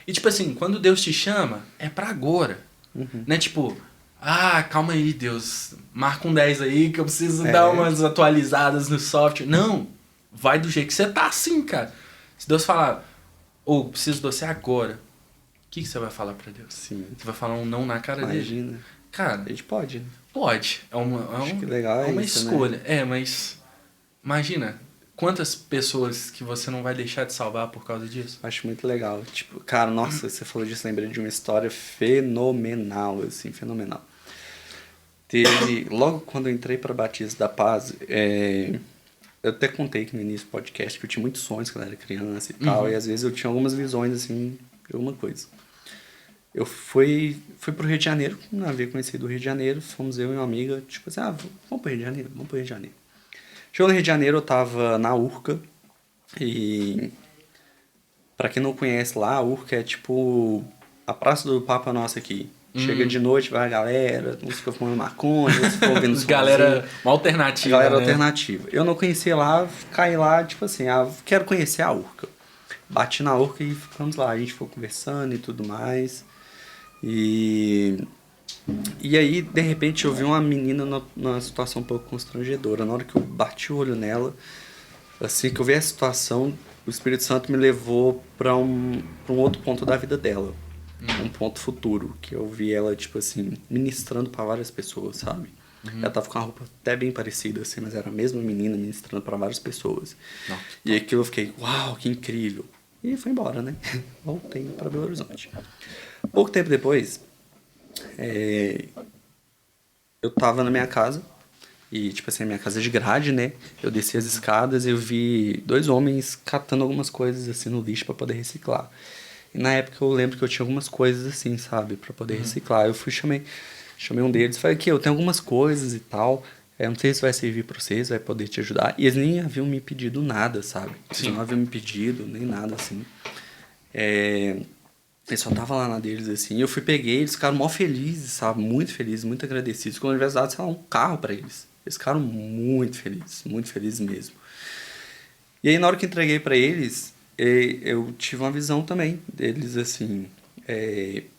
E tipo assim, quando Deus te chama, é pra agora. Não é tipo... Ah, calma aí, Deus. Marca um 10 aí que eu preciso dar umas atualizadas no software. Não. Vai do jeito que você tá assim, cara. Se Deus falar, preciso de você agora. O que você vai falar pra Deus? Sim. Você vai falar um não na cara dele. Cara, A gente pode, né? pode. Acho que legal é uma isso, né? escolha. Mas imagina quantas pessoas que você não vai deixar de salvar por causa disso. Acho muito legal. Tipo, cara, nossa, você falou disso, lembrei de uma história fenomenal, assim, fenomenal. Logo quando eu entrei para Batista da Paz, eu até contei aqui no início do podcast que eu tinha muitos sonhos quando eu era criança e tal, e às vezes eu tinha algumas visões, assim, de alguma coisa. Eu fui pro Rio de Janeiro, não havia conhecido o Rio de Janeiro, fomos eu e uma amiga, tipo assim, vamos pro Rio de Janeiro, vamos pro Rio de Janeiro. Chegou no Rio de Janeiro, eu tava na Urca, e pra quem não conhece lá, a Urca é tipo a Praça do Papa Nosso aqui. Chega de noite, vai a galera, uns ficam fumando maconha, outros ficam ouvindo som. Galera, uma alternativa, galera né? alternativa. Eu não conhecia lá, caí lá, tipo assim, quero conhecer a Urca. Bati na Urca e ficamos lá, a gente foi conversando e tudo mais. E aí, de repente, eu vi uma menina numa situação um pouco constrangedora. Na hora que eu bati o olho nela, assim que eu vi a situação, o Espírito Santo me levou para um outro ponto da vida dela. Um ponto futuro, que eu vi ela, tipo assim, ministrando para várias pessoas, sabe? Ela tava com uma roupa até bem parecida, assim, mas era a mesma menina ministrando para várias pessoas. Nossa. E aquilo eu fiquei, uau, que incrível. E foi embora, né? Voltei para Belo Horizonte. Pouco tempo depois, eu tava na minha casa, e tipo assim, a minha casa é de grade, né? Eu desci as escadas e eu vi 2 homens catando algumas coisas assim no lixo para poder reciclar. E na época eu lembro que eu tinha algumas coisas assim, sabe? Pra poder reciclar. Eu chamei um deles e falei, aqui, eu tenho algumas coisas e tal. Não sei se vai servir pra vocês, vai poder te ajudar. E eles nem haviam me pedido nada, sabe? Eles não haviam me pedido, nem nada assim. Eles só tava lá na deles assim. E eu peguei, eles ficaram mó felizes, sabe? Muito felizes, muito agradecidos. Quando eu tivesse dado, sei lá, um carro pra eles. Eles ficaram muito felizes mesmo. E aí na hora que eu entreguei pra eles, eu tive uma visão também deles, assim,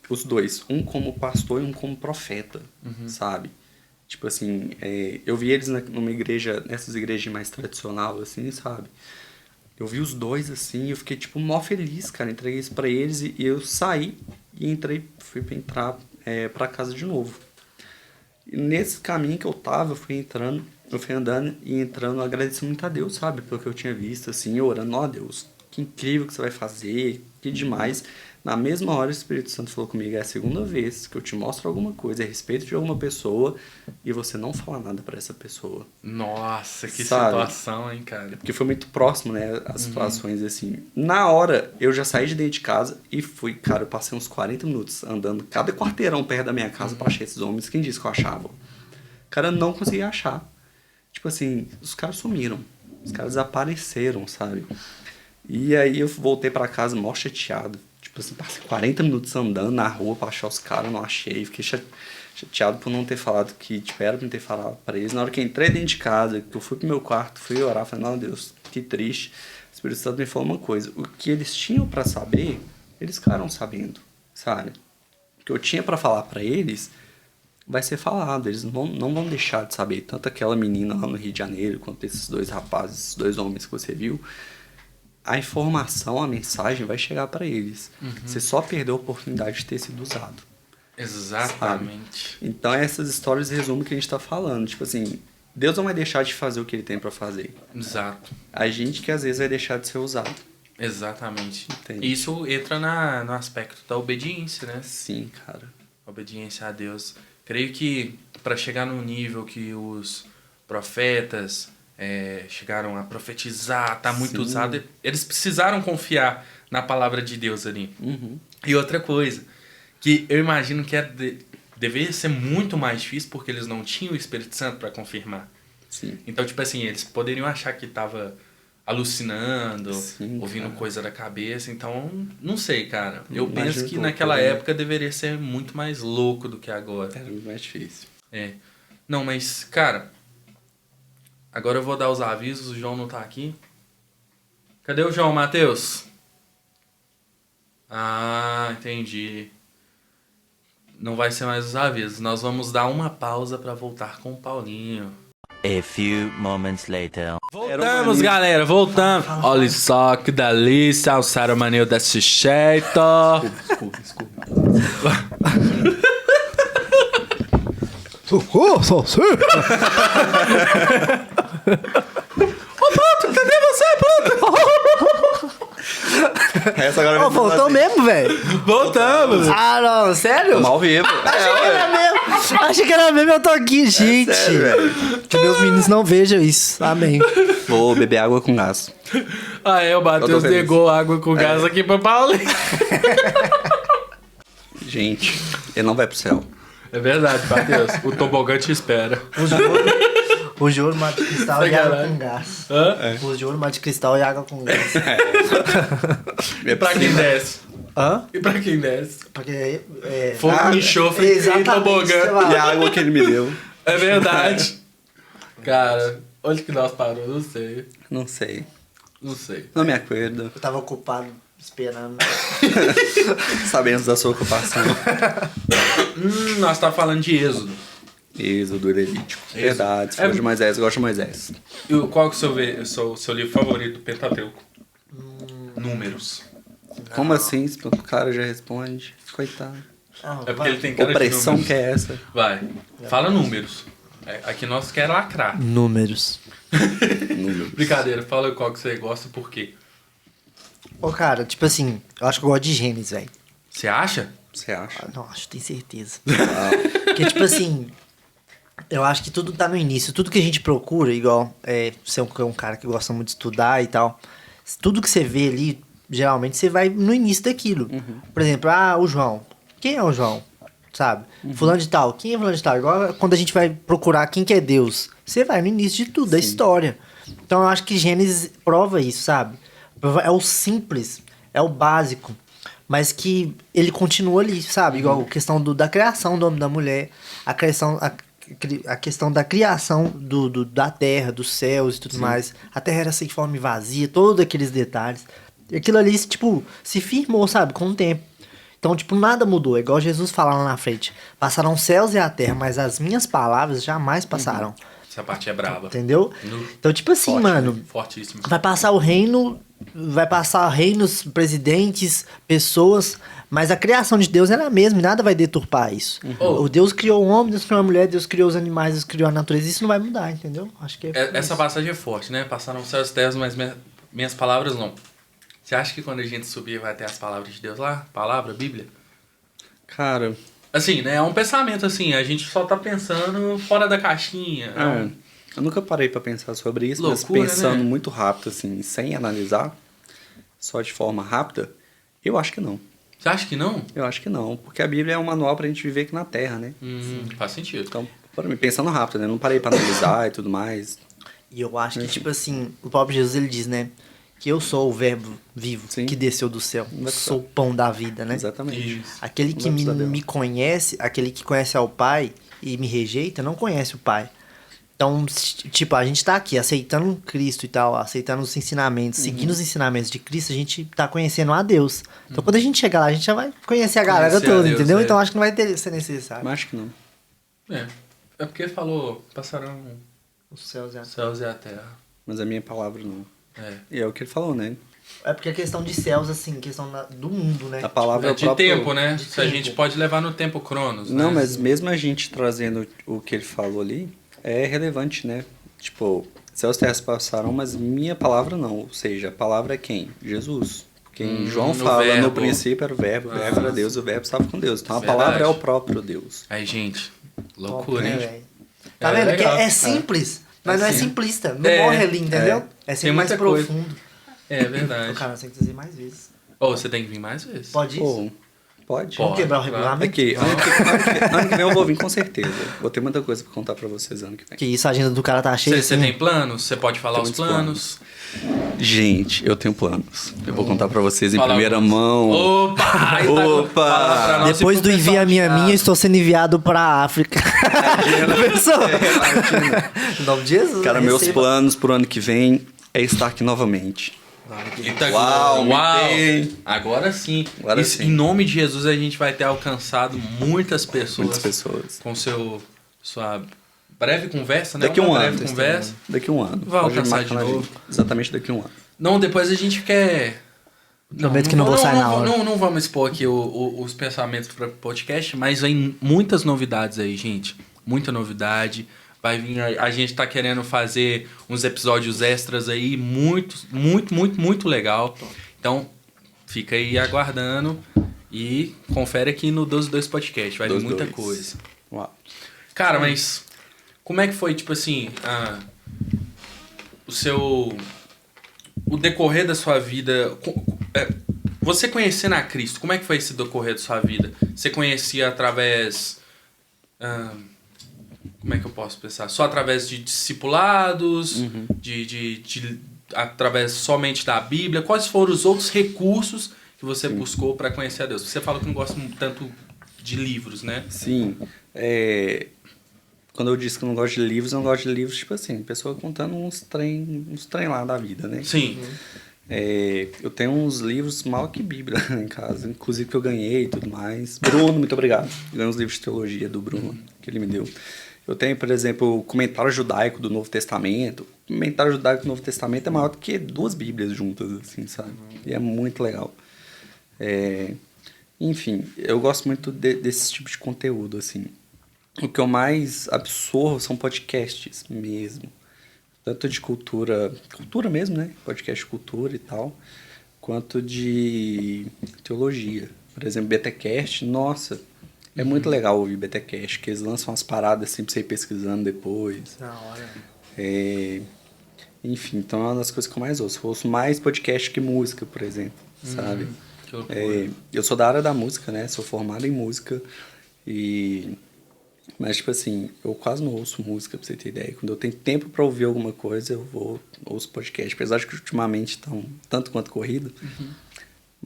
os dois, um como pastor e um como profeta, sabe? Tipo assim, eu vi eles numa igreja, nessas igrejas mais tradicional, assim, sabe? Eu vi os dois, assim, e eu fiquei, tipo, mó feliz, cara, entreguei isso pra eles e eu saí e fui entrar pra casa de novo. E nesse caminho que eu tava, eu fui andando e entrando, agradecendo muito a Deus, sabe? Pelo que eu tinha visto, assim, orando, ó Deus, que incrível que você vai fazer, que demais. Na mesma hora o Espírito Santo falou comigo, é a segunda vez que eu te mostro alguma coisa a respeito de alguma pessoa e você não fala nada pra essa pessoa. Nossa, que Sabe? situação, hein, cara? Porque foi muito próximo, né, as situações, assim. Na hora, eu já saí de dentro de casa e fui, cara, eu passei uns 40 minutos andando cada quarteirão perto da minha casa pra achar esses homens. Quem disse que eu achava? Cara, eu não conseguia achar. Tipo assim, os caras sumiram. Os caras desapareceram, sabe? E aí eu voltei pra casa mó chateado. Tipo assim, passei 40 minutos andando na rua pra achar os caras, não achei. Fiquei chateado por não ter falado que, tipo, era pra não ter falado pra eles. Na hora que eu entrei dentro de casa, que eu fui pro meu quarto, fui orar, falei, não, Deus, que triste. O Espírito Santo me falou uma coisa. O que eles tinham pra saber, eles ficaram sabendo, sabe? O que eu tinha pra falar pra eles vai ser falado. Eles não vão deixar de saber. Tanto aquela menina lá no Rio de Janeiro, quanto esses 2 rapazes, esses 2 homens que você viu. A informação, a mensagem vai chegar para eles. Você só perdeu a oportunidade de ter sido usado. Exatamente. Sabe? Então essas histórias resumem o que a gente tá falando. Tipo assim, Deus não vai deixar de fazer o que ele tem para fazer. Exato. A gente que às vezes vai deixar de ser usado. Exatamente. Entende? Isso entra no aspecto da obediência, né? Sim, cara. Obediência a Deus. Creio que para chegar no nível que os profetas chegaram a profetizar, tá muito usado, eles precisaram confiar na palavra de Deus ali. E outra coisa, que eu imagino que deveria ser muito mais difícil porque eles não tinham o Espírito Santo para confirmar. Sim. Então, tipo assim, eles poderiam achar que tava alucinando, ouvindo cara. coisa da cabeça. Então, não sei, cara. Eu Imagino penso que um pouco, naquela né? época deveria ser muito mais louco do que agora. Era muito mais difícil. Não, mas, cara, agora eu vou dar os avisos. O João não tá aqui. Cadê o João, Matheus? Ah, entendi. Não vai ser mais os avisos. Nós vamos dar uma pausa pra voltar com o Paulinho. A few moments later. Voltamos, galera, voltamos. Olha só que delícia, o Sarumanil desse jeito. Desculpa. Socorro, Salsicha! Cadê você, Bruto? Essa agora Ô, voltou mesmo, velho? Voltamos. Ah, não, sério? Mal vivo. Achei que era mesmo. Achei que era mesmo, eu tô aqui, gente. sério, velho. Que meus meninos não vejam isso. Amém. Vou beber água com gás. Ah, é, o Eu tô Matheus feliz. negou água com gás aqui pra Paulo. Gente, ele não vai pro céu. É verdade, Matheus. O tobogã te espera. Os de ouro, mate de cristal e água Sacanagem. com gás. Hã? Os de ouro, mate de cristal e água com gás. E pra quem desce? Hã? E pra quem desce? Porque Fogo, enxofre e exatamente, sei tobogã. lá. E a água que ele me deu. É verdade. Cara, onde que nós parou? Não sei. Não sei. Não sei. Não me acordo. Eu tava ocupado esperando. Sabemos da sua ocupação. Nós tá falando de Êxodo. Êxodo Levítico. Êxodo. Verdade. Se for de Moisés, eu gosto de Moisés. E qual que é o seu livro favorito do Pentateuco? Números. Como assim? O cara já responde. Coitado. Ah, É porque ele tem cara de Opressão números. que é essa? Vai. Fala números. Aqui nós quer lacrar. Números. Brincadeira, fala qual que você gosta e por quê. Ô, cara, tipo assim, eu acho que eu gosto de Gênesis, velho. Você acha? Você acha? Ah, não, acho, tenho certeza. Porque, tipo assim, eu acho que tudo tá no início. Tudo que a gente procura, igual você é um cara que gosta muito de estudar e tal. Tudo que você vê ali, geralmente você vai no início daquilo. Por exemplo, o João. Quem é o João? Sabe? Fulano de tal. Quem é fulano de tal? Igual quando a gente vai procurar quem que é Deus. Você vai no início de tudo, da história. Então eu acho que Gênesis prova isso, sabe? É o simples, é o básico. Mas que ele continua ali, sabe? Igual a questão da criação do homem e da mulher. A questão da criação da terra, dos céus e tudo mais. A terra era sem forma e vazia, todos aqueles detalhes. E aquilo ali, tipo, se firmou, sabe? Com o tempo. Então, tipo, nada mudou. É igual Jesus fala lá na frente. Passarão os céus e a terra, mas as minhas palavras jamais passarão. Essa parte é braba. Entendeu? Então, tipo assim, Forte, mano... Fortíssimo. Vai passar o reino... Vai passar reinos, presidentes, pessoas... Mas a criação de Deus era a mesma e nada vai deturpar isso. O Deus criou o homem, Deus criou a mulher, Deus criou os animais, Deus criou a natureza. Isso não vai mudar, entendeu? Acho que Essa passagem é forte, né? Passaram os céus e terras, mas minhas palavras não. Você acha que quando a gente subir vai ter as palavras de Deus lá? Palavra, Bíblia? Cara, Assim, né? É um pensamento assim, a gente só tá pensando fora da caixinha. eu nunca parei pra pensar sobre isso, Loucura, mas pensando né? muito rápido, assim, sem analisar, só de forma rápida, eu acho que não. Você acha que não? Eu acho que não, porque a Bíblia é um manual pra gente viver aqui na Terra, né? Faz sentido. Então, para mim, pensando rápido, né? Não parei pra analisar e tudo mais. E eu acho que, tipo assim, o próprio Jesus, ele diz, né? Que eu sou o verbo vivo Sim. que desceu do céu. Vai Sou o pão da vida, né? Exatamente. Isso. Aquele que me conhece, aquele que conhece ao Pai e me rejeita, não conhece o Pai. Então, tipo, a gente tá aqui aceitando Cristo e tal, aceitando os ensinamentos, seguindo os ensinamentos de Cristo, a gente tá conhecendo a Deus. Então, quando a gente chegar lá, a gente já vai conhecer a galera Conhecer a toda, Deus, entendeu? é. Então, acho que não vai ser necessário. Mas acho que não. É porque falou, passarão Os céus e a os céus e a terra. Mas a minha palavra não. É. E é o que ele falou, né? É porque a questão de céus, assim, questão do mundo, né? A palavra é o De próprio... tempo, né? de Se a tempo. gente pode levar no tempo Cronos, Não, né? mas mesmo a gente trazendo o que ele falou ali, é relevante, né? Tipo, céus e terras passaram, mas minha palavra não. Ou seja, a palavra é quem? Jesus. Porque em João no fala, verbo. no princípio era o verbo era Deus, o verbo estava com Deus. Então a Verdade. palavra é o próprio Deus. Aí, gente, Top, loucura, né, hein? velho? Tá É vendo? Que legal. é simples, mas não é sim. simplista. Não É, morre ali, entendeu? É Tem sempre mais muita coisa. profundo. É verdade. O cara tem que trazer mais vezes. Ou você tem que vir mais vezes. Pode isso? Pô, pode? Vamos Pode, quebrar o claro. regulamento? Aqui, ano que vem eu vou vir com certeza. Vou ter muita coisa pra contar pra vocês ano que vem. Que isso, a agenda do cara tá cheia. Você assim. tem planos? Você pode falar Tem os muitos planos? Gente, eu tenho planos. Eu vou contar pra vocês em Fala primeira alguns. mão. Opa! Aí tá- Opa! fala pra nós e Depois pro do pessoal envia de minha casa. minha, eu estou sendo enviado pra África. Pensou? Em nome de Jesus. Cara, meus receba. planos pro ano que vem é estar aqui novamente. Eita, Uau, uau! me Agora sim. Agora Isso, sim. Em nome de Jesus, a gente vai ter alcançado muitas pessoas. Muitas pessoas. Com sua breve conversa, né? Daqui a um Uma ano. breve conversa. Daqui a um ano. Vai Pode alcançar marcar de na novo. agenda. Exatamente daqui a um ano. Não, depois a gente quer... Prometo que não vou sair na hora. Não vamos expor aqui os pensamentos para o podcast, mas vem muitas novidades aí, gente. muita novidade. Vai vir, a gente tá querendo fazer uns episódios extras aí, muito legal. Então, fica aí aguardando e confere aqui no 12 Podcast, vai vir muita coisa. Uau. Cara, mas como é que foi, tipo assim, o decorrer da sua vida, você conhecendo a Cristo, como é que foi esse decorrer da sua vida? Você conhecia através, como é que eu posso pensar? Só através de discipulados, através somente da Bíblia? Quais foram os outros recursos que você buscou para conhecer a Deus? Você fala que não gosta tanto de livros, né? Sim. Quando eu disse que eu não gosto de livros, eu não gosto de livros, tipo assim, pessoa contando uns trem lá da vida, né? Sim. Eu tenho uns livros mal que Bíblia em casa, inclusive que eu ganhei e tudo mais. Bruno, muito obrigado. Eu ganhei uns livros de teologia do Bruno, que ele me deu. Eu tenho, por exemplo, o comentário judaico do Novo Testamento. O comentário judaico do Novo Testamento é maior do que 2 Bíblias juntas, assim, sabe? E é muito legal. Enfim, eu gosto muito desse tipo de conteúdo, assim. O que eu mais absorvo são podcasts mesmo. Tanto de cultura mesmo, né? Podcast de cultura e tal, quanto de teologia. Por exemplo, BTcast, nossa, é muito legal ouvir BTcast, que eles lançam umas paradas assim pra você ir pesquisando depois. Da hora. Enfim, então é uma das coisas que eu mais ouço. Eu ouço mais podcast que música, por exemplo, sabe? Que loucura. Eu sou da área da música, né? Sou formado em música Mas, tipo assim, eu quase não ouço música, pra você ter ideia. Quando eu tenho tempo pra ouvir alguma coisa, ouço podcast. Apesar de que ultimamente estão tanto quanto corrido.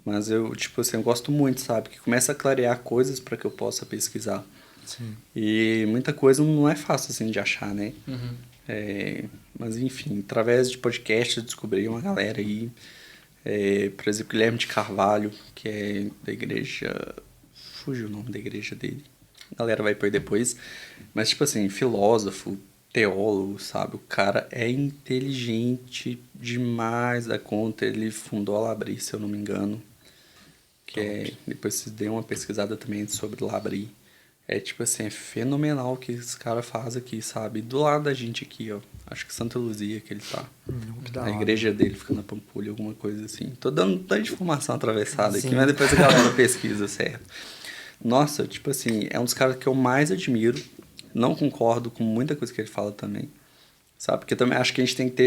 Mas eu, tipo assim, eu gosto muito, sabe? Que começa a clarear coisas pra que eu possa pesquisar. Sim. E muita coisa não é fácil, assim, de achar, né? Mas, enfim, através de podcast eu descobri uma galera aí. Por exemplo, Guilherme de Carvalho, que é da igreja... Fugiu o nome da igreja dele. A galera vai pôr depois. Mas, tipo assim, filósofo, teólogo, sabe? O cara é inteligente demais da conta. Ele fundou a Labri, se eu não me engano. Depois vocês dêem uma pesquisada também sobre Labri. Tipo assim, é fenomenal o que esse cara faz aqui, sabe? Do lado da gente aqui, ó. Acho que Santa Luzia que ele tá. A igreja dele fica na Pampulha, alguma coisa assim. Tô dando tanta informação atravessada aqui, mas depois a galera pesquisa, certo? Nossa, tipo assim, é um dos caras que eu mais admiro. Não concordo com muita coisa que ele fala também. Sabe? Porque eu também acho que a gente tem que ter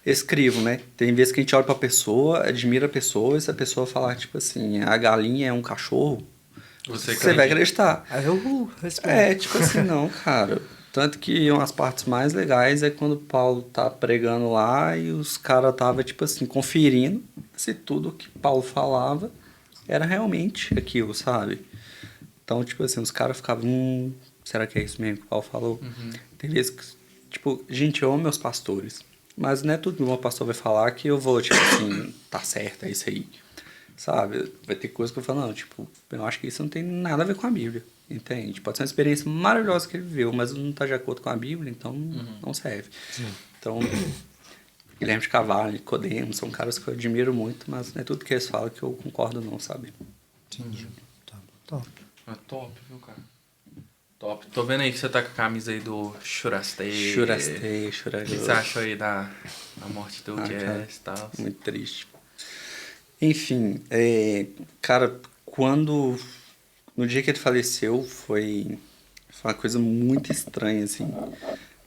esse crivo, né? Tem vezes que a gente olha pra pessoa, admira a pessoa, e se a pessoa falar, tipo assim, a galinha é um cachorro, você vai acreditar. Aí eu respondo. Tipo assim, não, cara. Tanto que umas partes mais legais é quando o Paulo tá pregando lá e os caras tava, tipo assim, conferindo se tudo que Paulo falava era realmente aquilo, sabe? Então, tipo assim, os caras ficavam, será que é isso mesmo que o Paulo falou? Tem vezes que, tipo, gente, eu amo meus pastores, mas não é tudo que o meu pastor vai falar que eu vou, tipo assim, tá certo, é isso aí, sabe? Vai ter coisa que eu falo, não, tipo, eu acho que isso não tem nada a ver com a Bíblia, entende? Pode ser uma experiência maravilhosa que ele viveu, mas não tá de acordo com a Bíblia, então não serve. Sim. Então, Guilherme de Carvalho, Nicodemo, são caras que eu admiro muito, mas não é tudo que eles falam que eu concordo não, sabe? Entendi. Top. É top, viu, cara? Top. Tô vendo aí que você tá com a camisa aí do Churastei. Churastei. O que você achou aí da morte do Jazz e tal? Muito triste. Enfim, cara, no dia que ele faleceu, foi uma coisa muito estranha, assim.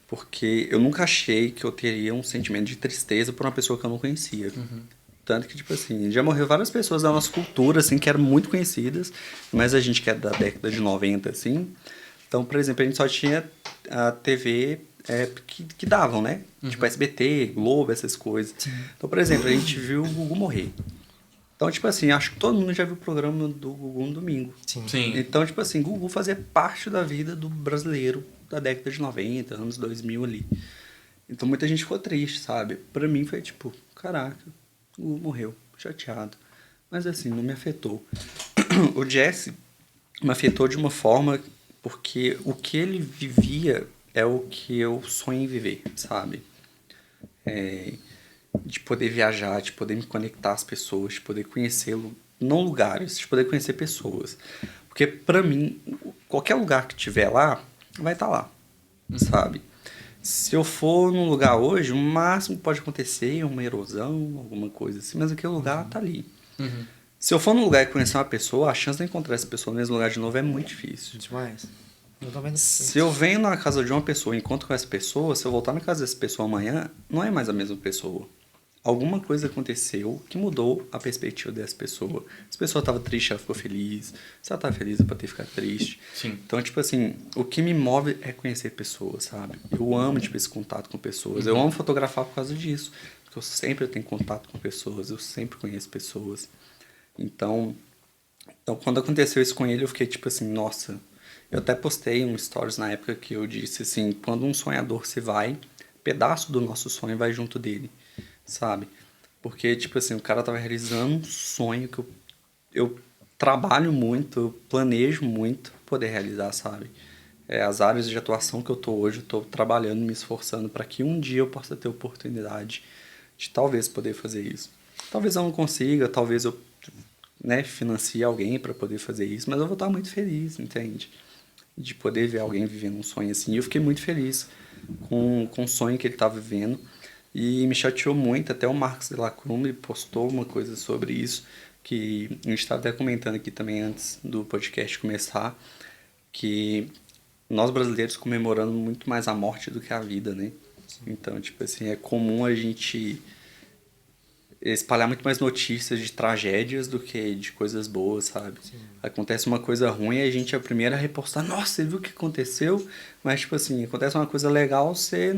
Porque eu nunca achei que eu teria um sentimento de tristeza por uma pessoa que eu não conhecia. Tanto que, tipo assim, já morreu várias pessoas da nossa cultura, assim, que eram muito conhecidas, mas a gente que é da década de 90, assim. Então, por exemplo, a gente só tinha a TV que davam, né? Tipo SBT, Globo, essas coisas. Sim. Então, por exemplo, a gente viu o Gugu morrer. Então, tipo assim, acho que todo mundo já viu o programa do Gugu no domingo. Sim. Então, tipo assim, Gugu fazia parte da vida do brasileiro da década de 90, anos 2000 ali. Então, muita gente ficou triste, sabe? Pra mim foi tipo, caraca, o Gugu morreu, chateado. Mas assim, não me afetou. O Jesse me afetou de uma forma porque o que ele vivia é o que eu sonho em viver, sabe? De poder viajar, de poder me conectar às pessoas, de poder conhecê-lo, não lugares, de poder conhecer pessoas. Porque pra mim, qualquer lugar que tiver lá, vai estar lá, sabe? Se eu for num lugar hoje, o máximo que pode acontecer é uma erosão, alguma coisa assim, mas aquele lugar tá ali. Se eu for num lugar e conhecer uma pessoa, a chance de eu encontrar essa pessoa no mesmo lugar de novo é muito difícil. Demais. Eu tô vendo Se eu venho na casa de uma pessoa e encontro com essa pessoa, se eu voltar na casa dessa pessoa amanhã, não é mais a mesma pessoa. Alguma coisa aconteceu que mudou a perspectiva dessa pessoa. Se a pessoa estava triste, ela ficou feliz. Se ela estava feliz, ela pode ter ficado triste. Sim. Então, tipo assim, o que me move é conhecer pessoas, sabe? Eu amo, tipo, esse contato com pessoas. Eu amo fotografar por causa disso. Porque eu sempre tenho contato com pessoas, eu sempre conheço pessoas. Então, quando aconteceu isso com ele, eu fiquei tipo assim, nossa... Eu até postei um stories na época que eu disse assim, quando um sonhador se vai, pedaço do nosso sonho vai junto dele, sabe? Porque, tipo assim, o cara tava realizando um sonho que eu trabalho muito, eu planejo muito poder realizar, sabe? As áreas de atuação que eu tô hoje, eu tô trabalhando, me esforçando para que um dia eu possa ter oportunidade de talvez poder fazer isso. Talvez eu não consiga, talvez eu, né, financie alguém para poder fazer isso, mas eu vou estar muito feliz, entende? De poder ver alguém vivendo um sonho assim. E eu fiquei muito feliz com o sonho que ele estava vivendo. E me chateou muito, até o Marcos de la Crumbre postou uma coisa sobre isso, que a gente estava até comentando aqui também antes do podcast começar, que nós brasileiros comemoramos muito mais a morte do que a vida, né? Então, tipo assim, é comum a gente espalhar muito mais notícias de tragédias do que de coisas boas, sabe? Sim. Acontece uma coisa ruim e a gente é a primeira a repostar, nossa, você viu o que aconteceu? Mas, tipo assim, acontece uma coisa legal, você,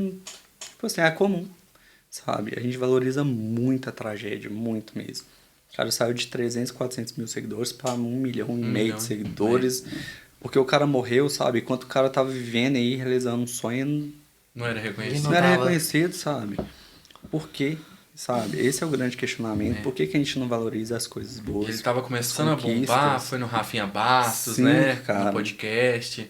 tipo assim, é comum, sabe? A gente valoriza muito a tragédia, muito mesmo. O cara saiu de 300, 400 mil seguidores para 1,5 milhão de seguidores, porque o cara morreu, sabe? Enquanto o cara tava vivendo aí, realizando um sonho, não era reconhecido. Não era reconhecido, sabe? Por quê? Sabe? Esse é o grande questionamento. Por que a gente não valoriza as coisas boas? Ele tava começando a bombar, foi no Rafinha Bastos, sim, né? Cara. No podcast.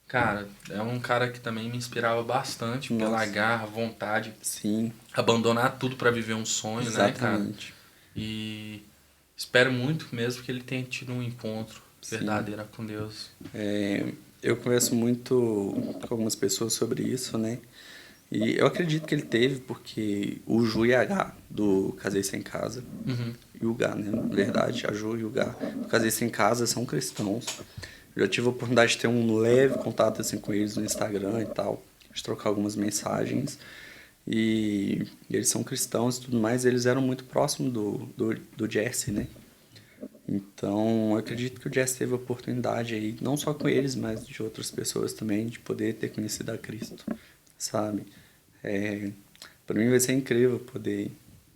Cara, é um cara que também me inspirava bastante pela garra, vontade. Sim. Abandonar tudo para viver um sonho, exatamente, né, cara? E espero muito mesmo que ele tenha tido um encontro verdadeiro com Deus. Eu converso muito com algumas pessoas sobre isso, né? E eu acredito que ele teve, porque o Ju e a Gá, do Casei Sem Casa, e o Gá, né? Na verdade, a Ju e o Gá, do Casei Sem Casa, são cristãos. Eu já tive a oportunidade de ter um leve contato assim, com eles no Instagram e tal, de trocar algumas mensagens. E eles são cristãos e tudo mais, eles eram muito próximos do Jesse, né? Então, eu acredito que o Jesse teve a oportunidade aí, não só com eles, mas de outras pessoas também, de poder ter conhecido a Cristo, sabe? Para mim vai ser incrível poder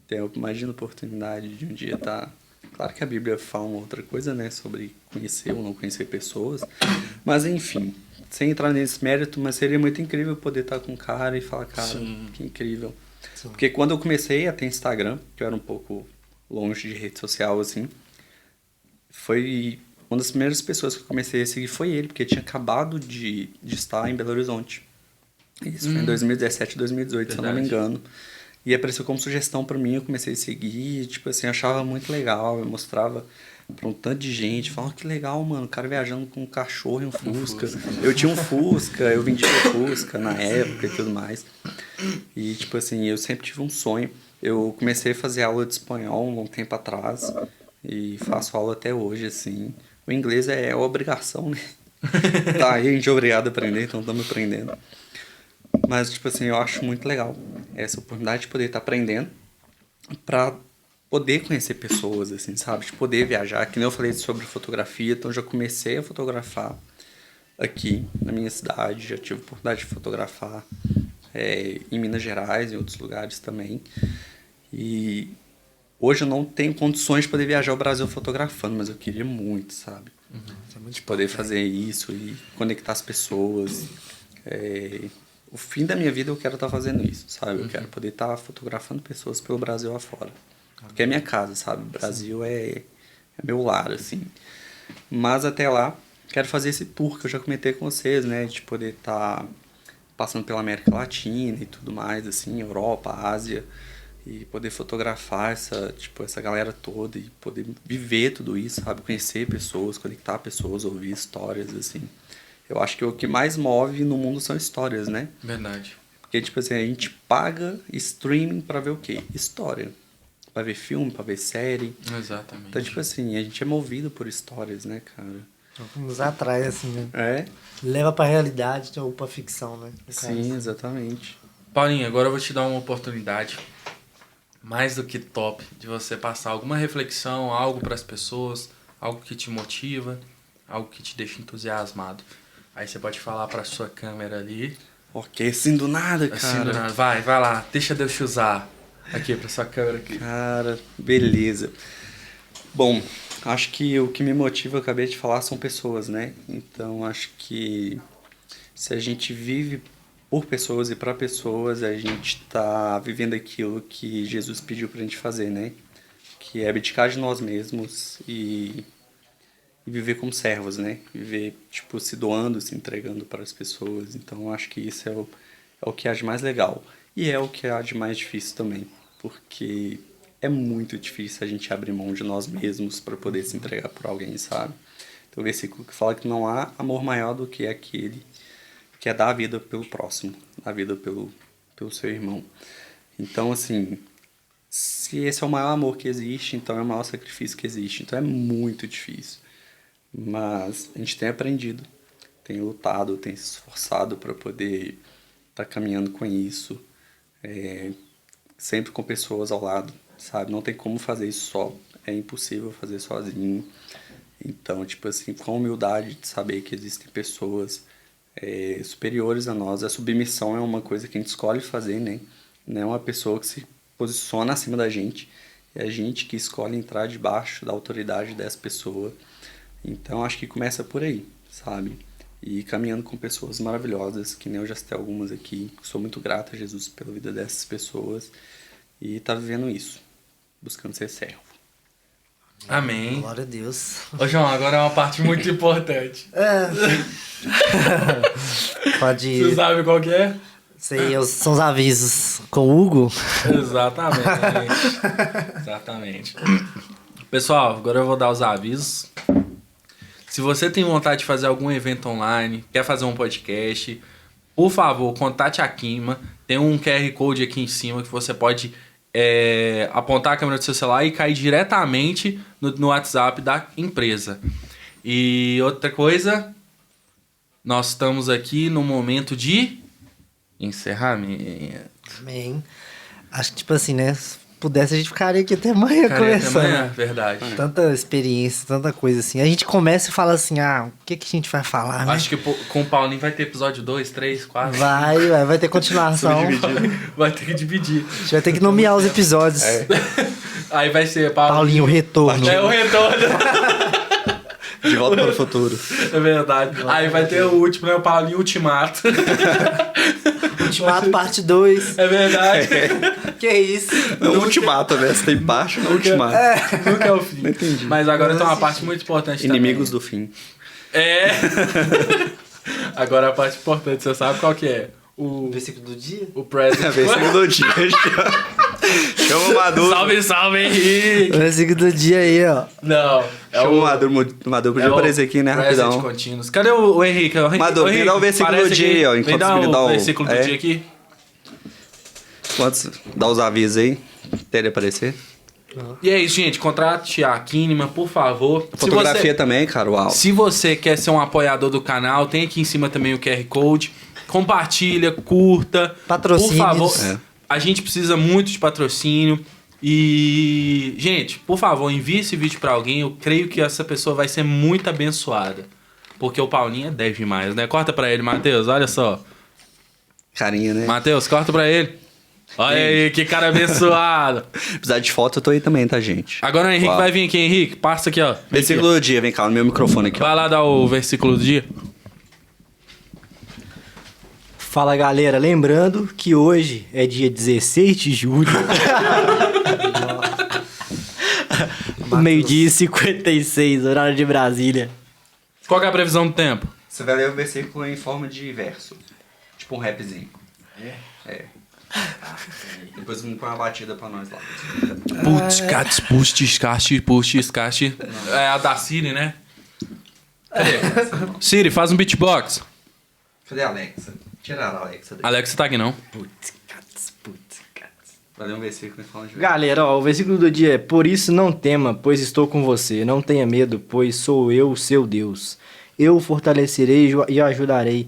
ter, imagina a oportunidade de um dia estar... Claro que a Bíblia fala uma outra coisa, né, sobre conhecer ou não conhecer pessoas, mas enfim, sem entrar nesse mérito, mas seria muito incrível poder estar com o cara e falar, cara, sim, que incrível. Sim. Porque quando eu comecei a ter Instagram, que eu era um pouco longe de rede social, assim, foi uma das primeiras pessoas que eu comecei a seguir foi ele, porque tinha acabado de estar em Belo Horizonte. Isso foi em 2017, 2018, verdade, se eu não me engano. E apareceu como sugestão pra mim, eu comecei a seguir, tipo assim, achava muito legal, eu mostrava pra um tanto de gente, falava, que legal, mano, o cara viajando com um cachorro e um Fusca. Eu tinha um Fusca, eu vendia Fusca na época e tudo mais. E, tipo assim, eu sempre tive um sonho. Eu comecei a fazer aula de espanhol um tempo atrás e faço aula até hoje, assim. O inglês é obrigação, né? Tá, aí a gente é obrigado a aprender, então estamos aprendendo. Mas, tipo assim, eu acho muito legal essa oportunidade de poder estar aprendendo pra poder conhecer pessoas, assim, sabe? De poder viajar. Que nem eu falei sobre fotografia, então já comecei a fotografar aqui na minha cidade. Já tive a oportunidade de fotografar em Minas Gerais, em outros lugares também. E hoje eu não tenho condições de poder viajar ao Brasil fotografando, mas eu queria muito, sabe? De poder fazer isso e conectar as pessoas. O fim da minha vida eu quero estar fazendo isso, sabe? Eu quero poder estar fotografando pessoas pelo Brasil afora. Porque é minha casa, sabe? O Brasil é meu lar, assim. Mas até lá, quero fazer esse tour que eu já comentei com vocês, né? De poder estar passando pela América Latina e tudo mais, assim, Europa, Ásia. E poder fotografar essa galera toda e poder viver tudo isso, sabe? Conhecer pessoas, conectar pessoas, ouvir histórias, assim. Eu acho que o que mais move no mundo são histórias, né? Verdade. Porque, tipo assim, a gente paga streaming pra ver o quê? História. Pra ver filme, pra ver série. Exatamente. Então, tipo assim, a gente é movido por histórias, né, cara? Nos atrai, assim, né? É? Leva pra realidade ou pra ficção, né? No caso. Sim, exatamente. Paulinho, agora eu vou te dar uma oportunidade mais do que top de você passar alguma reflexão, algo para as pessoas, algo que te motiva, algo que te deixa entusiasmado. Aí você pode falar para sua câmera ali. Ok, assim do nada, cara. Assim, do nada. Vai lá, deixa Deus te usar. Aqui para sua câmera aqui. Cara, beleza. Bom, acho que o que me motiva, eu acabei de falar, são pessoas, né? Então, acho que se a gente vive por pessoas e para pessoas, a gente tá vivendo aquilo que Jesus pediu pra gente fazer, né? Que é abdicar de nós mesmos e viver como servos, né? Viver, tipo, se doando, se entregando para as pessoas. Então, acho que isso é o que há de mais legal. E é o que há de mais difícil também, porque é muito difícil a gente abrir mão de nós mesmos para poder se entregar por alguém, sabe? Tem um versículo que fala que não há amor maior do que aquele que é dar a vida pelo próximo, dar a vida pelo seu irmão. Então, assim, se esse é o maior amor que existe, então é o maior sacrifício que existe. Então é muito difícil. Mas a gente tem aprendido, tem lutado, tem se esforçado para poder estar caminhando com isso. Sempre com pessoas ao lado, sabe? Não tem como fazer isso só. É impossível fazer sozinho. Então, tipo assim, com a humildade de saber que existem pessoas superiores a nós. A submissão é uma coisa que a gente escolhe fazer, né? Não é uma pessoa que se posiciona acima da gente. É a gente que escolhe entrar debaixo da autoridade dessa pessoa. Então, acho que começa por aí, sabe? E caminhando com pessoas maravilhosas, que nem eu já citei algumas aqui. Sou muito grato a Jesus pela vida dessas pessoas. E tá vivendo isso, buscando ser servo. Amém. Glória a Deus. Ô, João, agora é uma parte muito importante. Pode Você ir. sabe qual que é? São os avisos com o Hugo. Exatamente. Pessoal, agora eu vou dar os avisos. Se você tem vontade de fazer algum evento online, quer fazer um podcast, por favor, contate a Quima. Tem um QR Code aqui em cima que você pode apontar a câmera do seu celular e cair diretamente no WhatsApp da empresa. E outra coisa, nós estamos aqui no momento de encerramento. Amém. Acho que, tipo assim, né? Se pudesse, a gente ficaria aqui até amanhã conversando. Verdade. Tanta experiência, tanta coisa assim. A gente começa e fala assim, o que a gente vai falar, né? Acho que com o Paulinho vai ter episódio 2, 3, 4. Vai ter continuação. Vai ter que dividir. A gente vai ter que nomear os episódios. Aí vai ser Paulinho, o retorno. É o retorno. De volta para o futuro. É verdade. Aí vai ter o último, né? O Paulinho Ultimato. Ultimato parte 2. É verdade. Que isso? É o ultimato, né? Você tem baixo no ultimato. Nunca é o fim. Não entendi. Mas agora tem uma parte muito importante Inimigos também. do fim. Agora a parte importante, você sabe qual que é? O Versículo do dia? O present. Versículo do dia. Chama o Maduro. Salve, Henrique. O versículo do dia aí, ó. Não. Chama o Maduro. Podia aparecer aqui, né? Rapidão. Contínuos. Cadê o Henrique? Maduro, vem dar o versículo do dia aí, ó. Vem dar o versículo do dia aqui. Quantos? Dá os avisos aí. Até ele aparecer. E é isso, gente. Contrate a Kinema, por favor. Fotografia também, cara. Uau. Se você quer ser um apoiador do canal, tem aqui em cima também o QR Code. Compartilha, curta. Patrocínios. Por favor. A gente precisa muito de patrocínio. E, gente, por favor, envie esse vídeo pra alguém. Eu creio que essa pessoa vai ser muito abençoada. Porque o Paulinho é 10 demais, né? Corta pra ele, Matheus. Olha só. Carinha, né? Matheus, corta pra ele. Olha aí, que cara abençoado. Precisar de foto, eu tô aí também, tá, gente? Agora o Henrique vai vir aqui, Henrique. Passa aqui, ó. Versículo do dia, vem cá, no meu microfone aqui, ó. Vai lá dar o versículo do dia. Fala, galera. Lembrando que hoje é dia 16 de julho. Meio-dia e 56, horário de Brasília. Qual que é a previsão do tempo? Você vai ler o versículo em forma de verso. Tipo um rapzinho. É. Depois vamos pôr uma batida pra nós lá. Putz, cats, pustes, casti. É a da Siri, né? Cadê? Siri, faz um beatbox. Cadê a Alexa? Tira a Alexa daí. Alexa tá aqui não. Putz, cats. Vai ler um versículo e fala de Galera, ó, o versículo do dia é: Por isso não tema, pois estou com você. Não tenha medo, pois sou eu, seu Deus. Eu o fortalecerei e o ajudarei.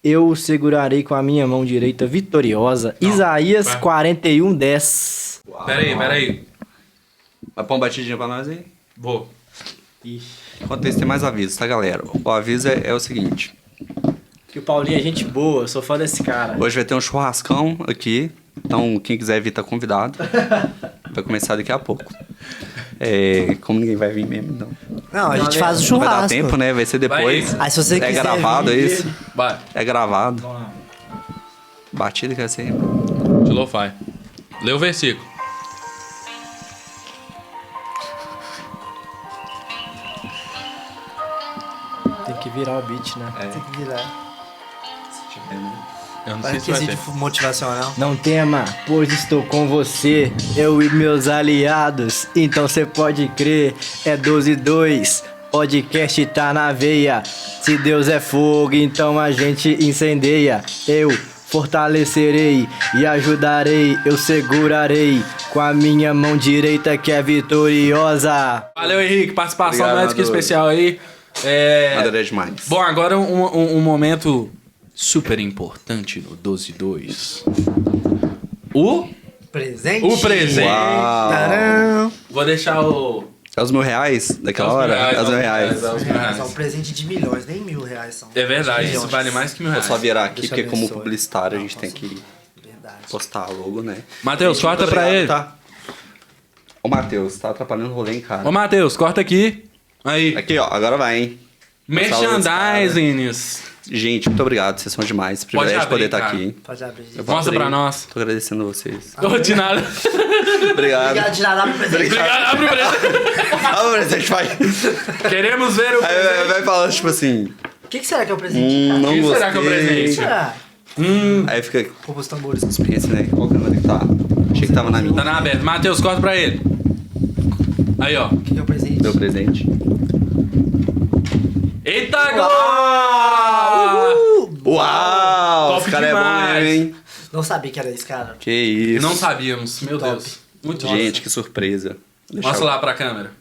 Eu o segurarei com a minha mão direita vitoriosa. Não, Isaías vai. 41:10. Peraí. Vai pôr uma batidinha pra nós aí? Vou. Enquanto isso, tem mais avisos, tá, galera? O aviso é o seguinte. Que o Paulinho é gente boa, eu sou fã desse cara. Hoje vai ter um churrascão aqui. Então, quem quiser vir tá convidado. Vai começar daqui a pouco. Como ninguém vai vir mesmo, então. Não, a gente faz o Não churrasco. vai dar tempo, né? Vai ser depois. Aí, se você É quiser gravado vir, isso? Vai. É gravado. Vamos lá. Batida que vai ser. De lo-fi. Lê o versículo. Tem que virar o beat, né? Tem que virar. Eu não Vai sei se vai ter. requisito motivacional. Não tema, pois estou com você, eu e meus aliados. Então cê pode crer, é 12:2. Podcast tá na veia. Se Deus é fogo, então a gente incendeia. Eu fortalecerei e ajudarei, eu segurarei com a minha mão direita que é vitoriosa. Valeu, Henrique. Participação Obrigado, médica Maduro. especial aí. Nada é demais. Bom, agora um momento super importante no 12-2. O Presente. O presente. Uau. Tcharam. Vou deixar o... É os R$1.000 daquela hora? É os R$1.000. É os É um R$1.000. presente de milhões, nem R$1.000 são. É verdade, Milhões. isso vale mais que Vou R$1.000. só virar aqui, Deus porque como abençoe. publicitário a Não, gente tem que Verdade. postar logo, né? Matheus, Gente, corta muito pra obrigado, ele. Tá? Ô, Matheus, tá atrapalhando o rolê, hein, cara? Ô, Matheus, corta aqui. Aí. Aqui, ó, agora vai, hein? Merchandising. Gente, muito obrigado, vocês são demais. Privilégio de abrir, poder estar cara. aqui. Pode abrir. Eu vou Mostra abrir. pra nós. Tô agradecendo vocês. Ô, de nada. Obrigado. Obrigado de nada pro presente. Obrigado, abre o presente. Ah, o presente vai. Queremos ver o Aí presente. vai falando, tipo assim. O que será que é o presente? cara? Não que gostei. será que é o presente? Será? Aí fica Poupa os tambores. experiência, né? Qual câmera que tá? Achei que tava na minha. Tá na aberta. Matheus, corta pra ele. Aí, ó. O que é o presente? Deu presente. Eita, gol! Uau! Top Esse cara é bom demais. mesmo, hein? Não sabia que era esse cara. Que isso. Não sabíamos, meu Top. Deus. Muito Gente, que surpresa. Deixa Mostra eu- lá pra câmera.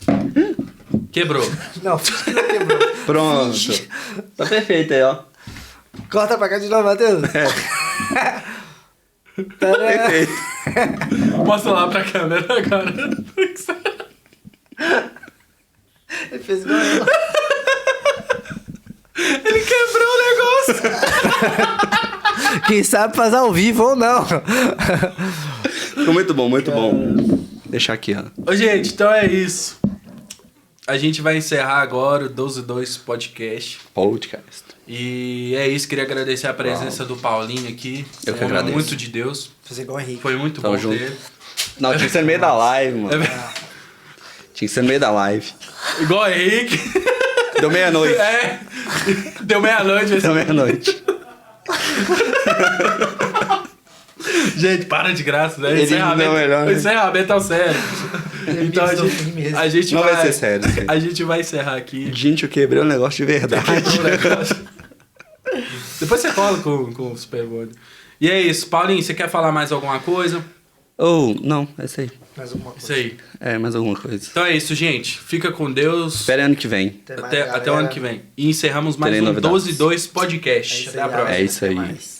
Quebrou. Não, quebrou. Pronto. Tá perfeito aí, ó. Corta pra cá de novo, Matheus. Tcharam. Perfeito. Mostra lá pra câmera agora. Ele fez igual eu. Ele quebrou o negócio. Quem sabe fazer ao vivo ou não. Ficou muito bom, muito bom. Deixar aqui, ó. Ô, gente, então é isso. A gente vai encerrar agora o 12-2 podcast. Podcast. E é isso, queria agradecer a presença do Paulinho aqui. Eu que Homem agradeço. muito de Deus. Fazer igual o Henrique. Foi muito Tamo bom junto. ter. Não, tinha que ser no meio da live, mano. Tinha que ser no meio da live. Igual o Henrique. Deu meia-noite. É. Deu meia-noite. Deu meia-noite. Gente, para de graça, né? Ele não é melhor, né? O encerramento é o sério. Então me estou mesmo. a gente Não vai... vai ser sério, gente. A gente vai encerrar aqui. Gente, eu quebrei um negócio de verdade. Depois você cola com o Superboard. E é isso. Paulinho, você quer falar mais alguma coisa? Oh, não, é isso aí. Mais alguma Isso coisa. aí. É, mais alguma coisa. Então é isso, gente. Fica com Deus. Espere ano que vem. mais, Até o galera. ano que vem. E encerramos mais Terei um novidades. 12-2 podcast. É isso Até a aí, próxima. É isso aí. Até mais.